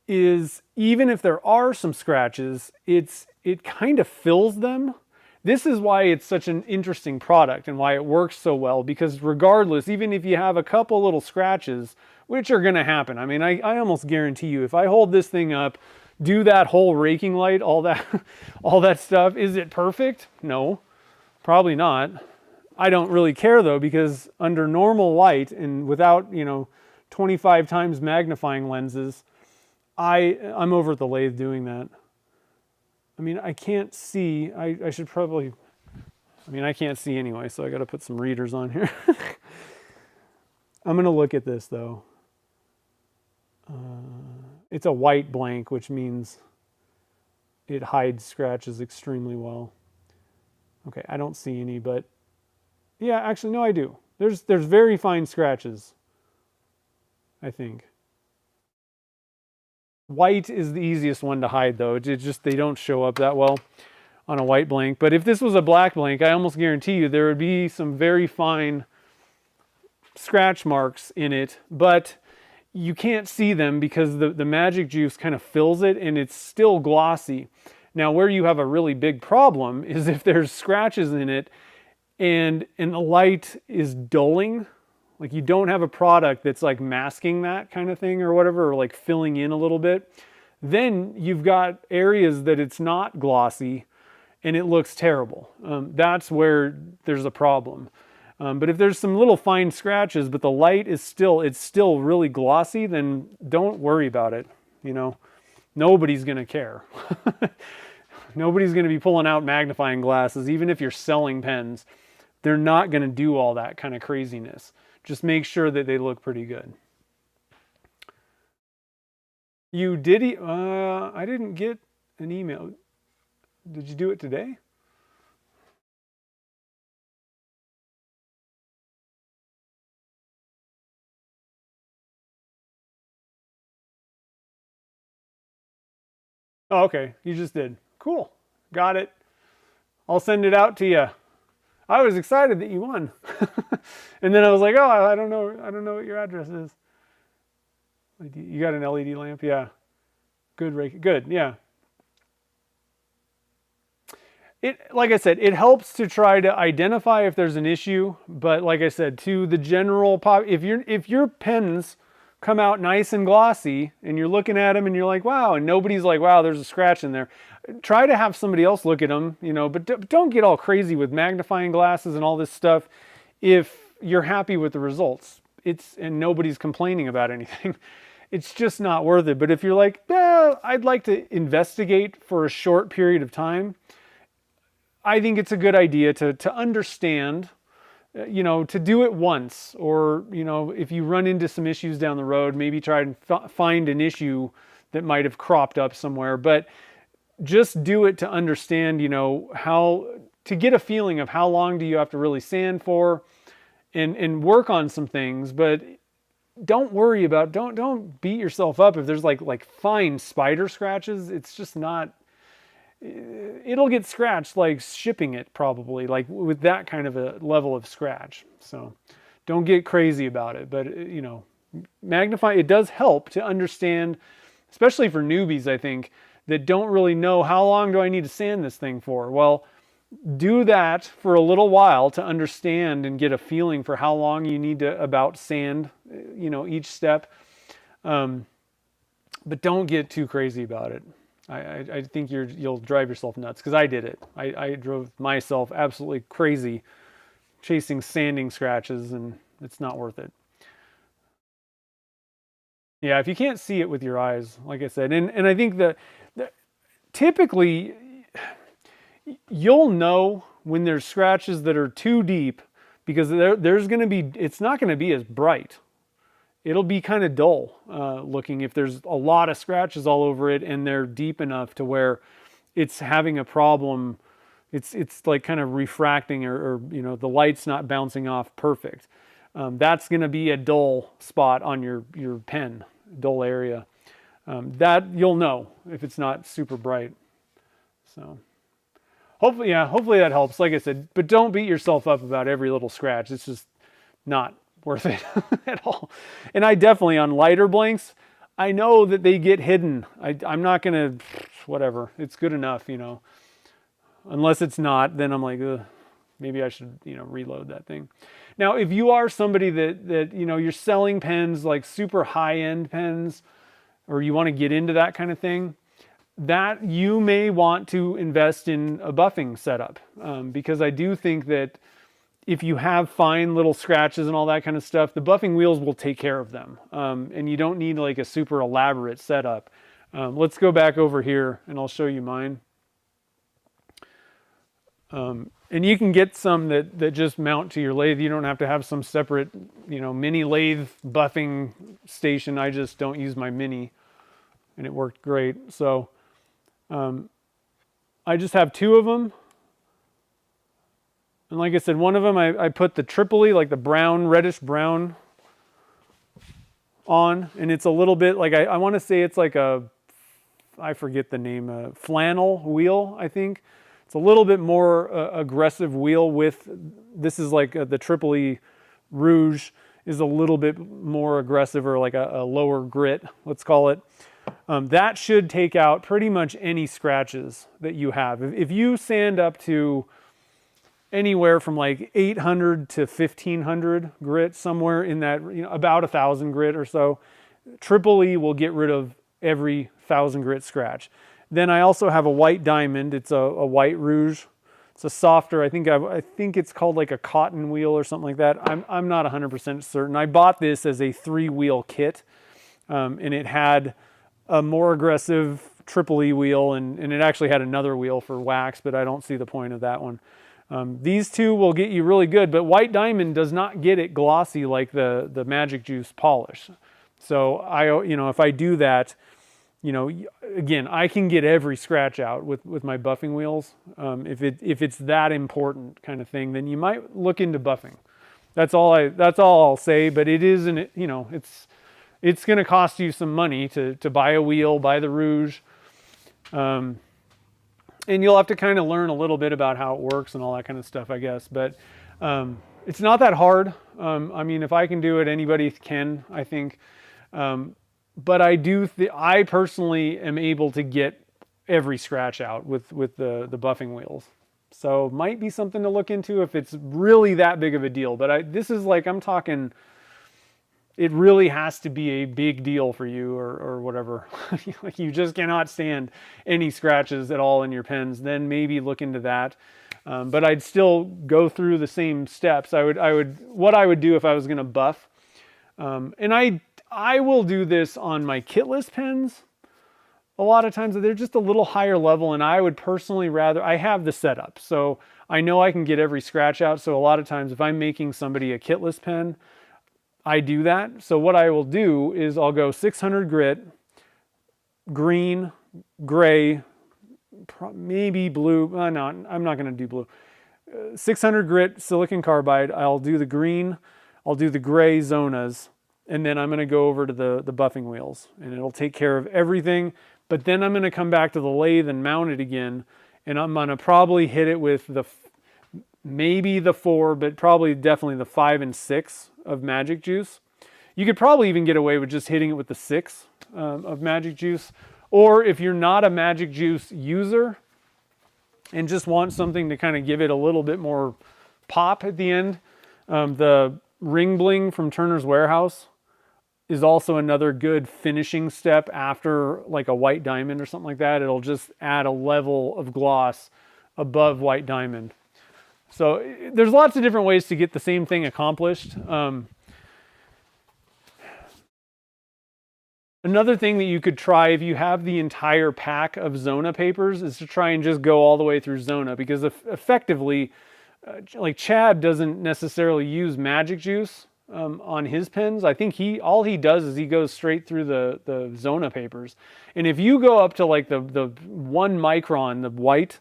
is, even if there are some scratches, it kind of fills them. This is why it's such an interesting product and why it works so well, because regardless, even if you have a couple little scratches, which are going to happen. I mean, I almost guarantee you, if I hold this thing up, do that whole raking light, all that stuff, is it perfect? No, probably not. I don't really care though, because under normal light and without, 25 times magnifying lenses, I'm over at the lathe doing that. I mean, I can't see. I should probably, I can't see anyway, so I got to put some readers on here. I'm going to look at this though. It's a white blank, which means it hides scratches extremely well. Okay, I don't see any, but yeah, actually, no, I do. There's very fine scratches, I think. White is the easiest one to hide, though. They don't show up that well on a white blank. But if this was a black blank, I almost guarantee you there would be some very fine scratch marks in it, but you can't see them because the Magic Juice kind of fills it and it's still glossy. Now, where you have a really big problem is if there's scratches in it and the light is dulling, like you don't have a product that's like masking that kind of thing or whatever, or like filling in a little bit, then you've got areas that it's not glossy and it looks terrible. That's where there's a problem. But if there's some little fine scratches, but the light is still really glossy, then don't worry about it. Nobody's going to care. Nobody's going to be pulling out magnifying glasses, even if you're selling pens. They're not going to do all that kind of craziness. Just make sure that they look pretty good. You did? I didn't get an email. Did you do it today? Oh, okay. You just did. Cool. Got it. I'll send it out to you. I was excited that you won. And then I was like, oh, I don't know what your address is. You got an LED lamp? Yeah. Good, yeah. Like I said, it helps to try to identify if there's an issue, but like I said, to the general if your pens come out nice and glossy and you're looking at them and you're like, wow, and nobody's like, wow, there's a scratch in there, try to have somebody else look at them, but don't get all crazy with magnifying glasses and all this stuff if you're happy with the results. And nobody's complaining about anything. It's just not worth it. But if you're like, I'd like to investigate for a short period of time, I think it's a good idea to understand, to do it once, or, if you run into some issues down the road, maybe try and find an issue that might have cropped up somewhere. But just do it to understand, how to get a feeling of how long do you have to really sand for, and work on some things. But don't worry about, don't beat yourself up if there's like fine spider scratches. It's just not, it'll get scratched like shipping it, probably, like with that kind of a level of scratch. So don't get crazy about it. But magnify, it does help to understand, especially for newbies, I think, that don't really know how long do I need to sand this thing for. Well, do that for a little while to understand and get a feeling for how long you need to about sand, each step. but don't get too crazy about it. I think you'll drive yourself nuts, because I did it. I drove myself absolutely crazy chasing sanding scratches, and it's not worth it. Yeah, if you can't see it with your eyes, like I said, and I think that typically you'll know when there's scratches that are too deep, because there's going to be, it's not going to be as bright. It'll be kind of dull looking if there's a lot of scratches all over it and they're deep enough to where it's having a problem. It's like kind of refracting, or you know, the light's not bouncing off perfect. That's going to be a dull spot on your pen, dull area. That you'll know if it's not super bright. So hopefully that helps. Like I said, but don't beat yourself up about every little scratch. It's just not worth it at all. And I definitely, on lighter blanks, I know that they get hidden. I'm not gonna, whatever, it's good enough, you know. Unless it's not, then I'm like, ugh, maybe I should, you know, reload that thing. Now, if you are somebody that you know, you're selling pens, like super high-end pens, or you want to get into that kind of thing, that you may want to invest in a buffing setup, because I do think that if you have fine little scratches and all that kind of stuff, the buffing wheels will take care of them, and you don't need like a super elaborate setup. Let's go back over here and I'll show you mine. And you can get some that just mount to your lathe. You don't have to have some separate, you know, mini lathe buffing station. I just don't use my mini, and it worked great. So I just have two of them. And like I said, one of them I put the Tripoli, like the brown, reddish brown, on, and it's a little bit like, I want to say it's like a, I forget the name, a flannel wheel, I think. It's a little bit more aggressive wheel with, this is like the Tripoli Rouge is a little bit more aggressive, or like a lower grit, let's call it. That should take out pretty much any scratches that you have. If you sand up to anywhere from like 800 to 1500 grit, somewhere in that, you know, about 1000 grit or so, Tripoli will get rid of every 1000 grit scratch. Then I also have a white diamond. It's a white rouge. It's a softer, I think it's called like a cotton wheel or something like that. I'm not 100% certain. I bought this as a 3-wheel kit, and it had a more aggressive Tripoli wheel, and it actually had another wheel for wax, but I don't see the point of that one. These two will get you really good, but white diamond does not get it glossy like the Magic Juice polish. So you know, if I do that, you know, again, I can get every scratch out with my buffing wheels. If it's that important kind of thing, then you might look into buffing. That's all I'll say. But it isn't, you know, it's going to cost you some money to buy a wheel, buy the Rouge. And you'll have to kind of learn a little bit about how it works and all that kind of stuff, I guess. But it's not that hard. I mean, if I can do it, anybody can, I think. But I personally am able to get every scratch out with the buffing wheels. So might be something to look into if it's really that big of a deal. But this is like, I'm talking, it really has to be a big deal for you, or whatever. Like, you just cannot stand any scratches at all in your pens. Then maybe look into that. But I'd still go through the same steps. What I would do if I was going to buff, and I will do this on my kitless pens. A lot of times they're just a little higher level, and I would personally rather, I have the setup, so I know I can get every scratch out. So a lot of times if I'm making somebody a kitless pen, I do that. So what I will do is I'll go 600 grit, green, gray, maybe blue. No, I'm not going to do blue. 600 grit silicon carbide. I'll do the green. I'll do the gray Zonas. And then I'm going to go over to the buffing wheels, and it'll take care of everything. But then I'm going to come back to the lathe and mount it again. And I'm going to probably hit it with maybe the 4, but probably definitely the 5 and 6 of Magic Juice. You could probably even get away with just hitting it with the 6 of Magic Juice. Or if you're not a Magic Juice user and just want something to kind of give it a little bit more pop at the end, the Ring Bling from Turner's Warehouse, is also another good finishing step after like a white diamond or something like that. It'll just add a level of gloss above white diamond. So there's lots of different ways to get the same thing accomplished. Another thing that you could try if you have the entire pack of Zona papers is to try and just go all the way through Zona, because effectively, like Chad doesn't necessarily use magic juice on his pens. I think all he does is he goes straight through the Zona papers. And if you go up to like the 1 micron, the white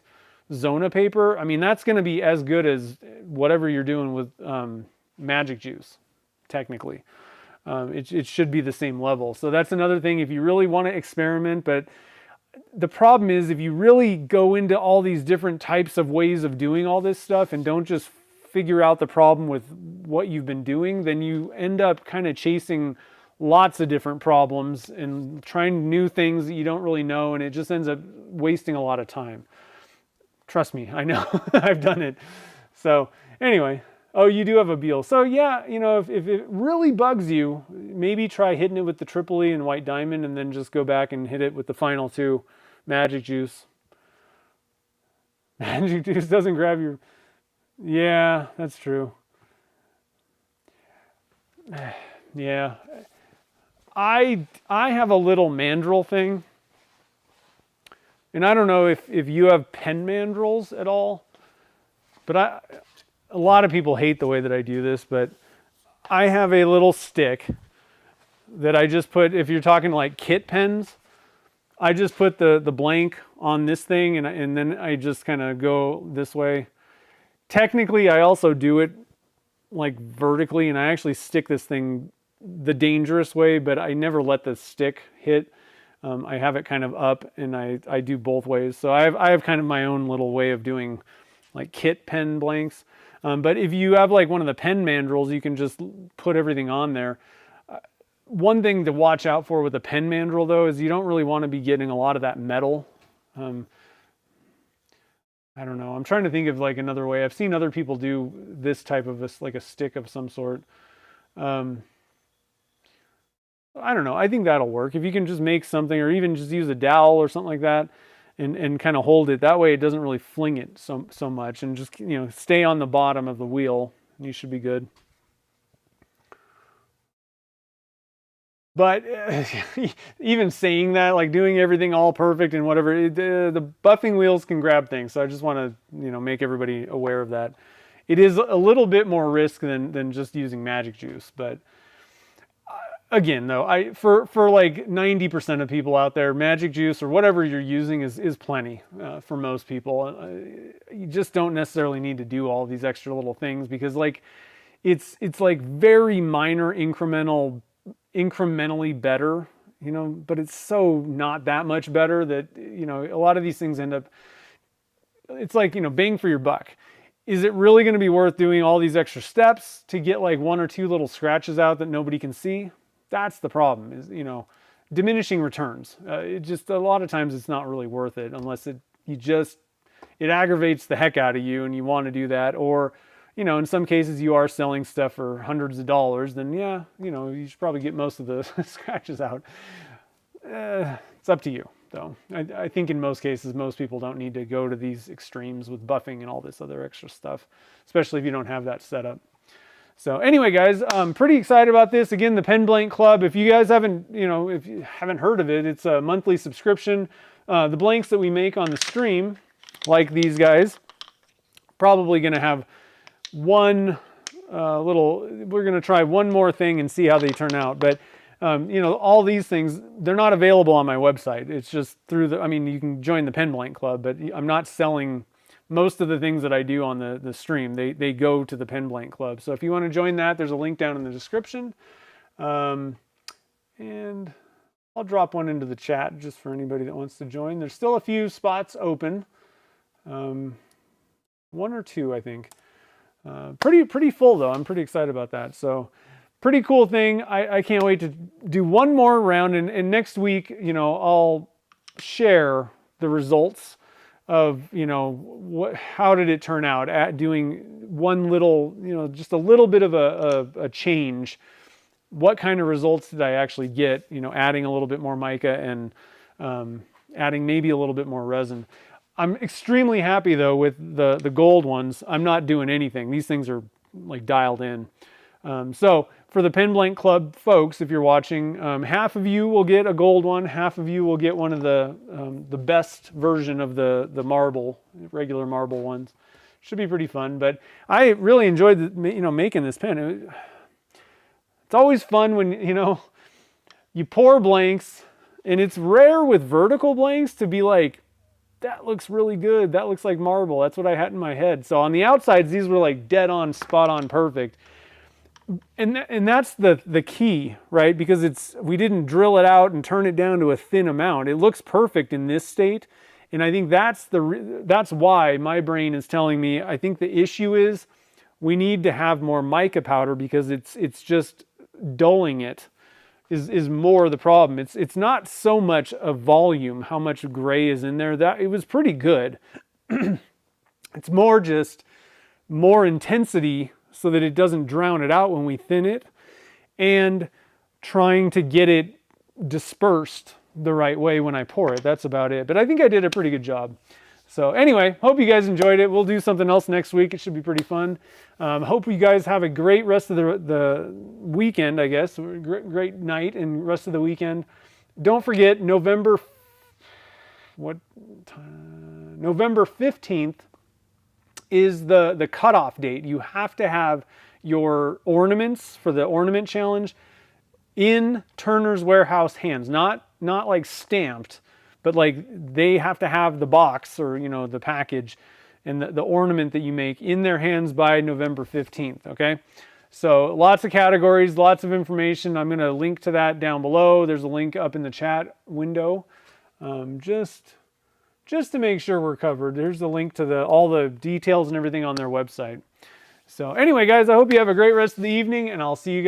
Zona paper, I mean, that's going to be as good as whatever you're doing with magic juice, technically. It should be the same level. So that's another thing if you really want to experiment. But the problem is if you really go into all these different types of ways of doing all this stuff and don't just figure out the problem with what you've been doing, then you end up kind of chasing lots of different problems and trying new things that you don't really know, and it just ends up wasting a lot of time. Trust me, I know. I've done it. So anyway. Oh, you do have a Beal. So yeah, you know, if it really bugs you, maybe try hitting it with the Triple E and white diamond, and then just go back and hit it with the final 2, magic juice. Magic juice doesn't grab your... Yeah, that's true. Yeah. I have a little mandrel thing. And I don't know if you have pen mandrels at all, but a lot of people hate the way that I do this, but I have a little stick that I just put, if you're talking like kit pens, I just put the blank on this thing, and then I just kind of go this way. Technically, I also do it like vertically, and I actually stick this thing the dangerous way, but I never let the stick hit. I have it kind of up, and I do both ways. So I have kind of my own little way of doing like kit pen blanks. But if you have like one of the pen mandrels, you can just put everything on there. One thing to watch out for with a pen mandrel, though, is you don't really want to be getting a lot of that metal. I don't know. I'm trying to think of like another way. I've seen other people do this type of like a stick of some sort. I don't know. I think that'll work. If you can just make something, or even just use a dowel or something like that, and kind of hold it. That way it doesn't really fling it so much, and just, you know, stay on the bottom of the wheel. You should be good. But even saying that, like doing everything all perfect and whatever, the buffing wheels can grab things. So I just want to, you know, make everybody aware of that. It is a little bit more risk than just using magic juice, but again, though, for like 90% of people out there, magic juice or whatever you're using is plenty for most people. You just don't necessarily need to do all these extra little things, because like it's like very minor incrementally better, you know, but it's so not that much better that, you know, a lot of these things end up, it's like, you know, bang for your buck. Is it really going to be worth doing all these extra steps to get like 1 or 2 little scratches out that nobody can see? That's the problem, is, you know, diminishing returns. It just, a lot of times it's not really worth it unless it aggravates the heck out of you and you want to do that. Or, you know, in some cases you are selling stuff for hundreds of dollars, then yeah, you know, you should probably get most of the scratches out. It's up to you, though. I think in most cases, most people don't need to go to these extremes with buffing and all this other extra stuff, especially if you don't have that set up. So anyway, guys, I'm pretty excited about this. Again, the Pen Blank Club, if you guys haven't, you know, if you haven't heard of it, it's a monthly subscription. The blanks that we make on the stream, like these guys, probably going to have one we're going to try one more thing and see how they turn out. But, you know, all these things, they're not available on my website. It's just through I mean, you can join the Pen Blank Club, but I'm not selling most of the things that I do on the stream. They go to the Pen Blank Club. So if you want to join that, there's a link down in the description. And I'll drop one into the chat just for anybody that wants to join. There's still a few spots open. 1 or 2, I think. Pretty full though. I'm pretty excited about that. So pretty cool thing. I can't wait to do one more round. And next week, you know, I'll share the results of, you know, how did it turn out at doing one little, you know, just a little bit of a change what kind of results did I actually get, you know, adding a little bit more mica and adding maybe a little bit more resin. I'm extremely happy though with the gold ones. I'm not doing anything. These things are like dialed in. So for the Pen Blank Club folks, if you're watching, half of you will get a gold one, half of you will get one of the best version of the marble, regular marble ones. Should be pretty fun, but I really enjoyed making this pen. It's always fun when, you know, you pour blanks, and it's rare with vertical blanks to be like, that looks really good. That looks like marble. That's what I had in my head. So on the outsides, these were like dead on, spot on, perfect. And that's the key, right? Because we didn't drill it out and turn it down to a thin amount. It looks perfect in this state. And I think that's why my brain is telling me, I think the issue is we need to have more mica powder, because it's just dulling it is more the problem. It's not so much a volume, how much gray is in there. That it was pretty good. It's more just more intensity so that it doesn't drown it out when we thin it, and trying to get it dispersed the right way when I pour it. That's about it. But I think I did a pretty good job. So anyway, hope you guys enjoyed it. We'll do something else next week. It should be pretty fun. Hope you guys have a great rest of the weekend, I guess. Great night and rest of the weekend. Don't forget, November 15th is the cutoff date. You have to have your ornaments for the ornament challenge in Turner's Warehouse hands, not like stamped, but like they have to have the box, or you know, the package and the ornament that you make in their hands by November 15th. Okay, so lots of categories, lots of information. I'm going to link to that down below. There's a link up in the chat window, just to make sure we're covered. There's a link to all the details and everything on their website. So anyway, guys, I hope you have a great rest of the evening, and I'll see you guys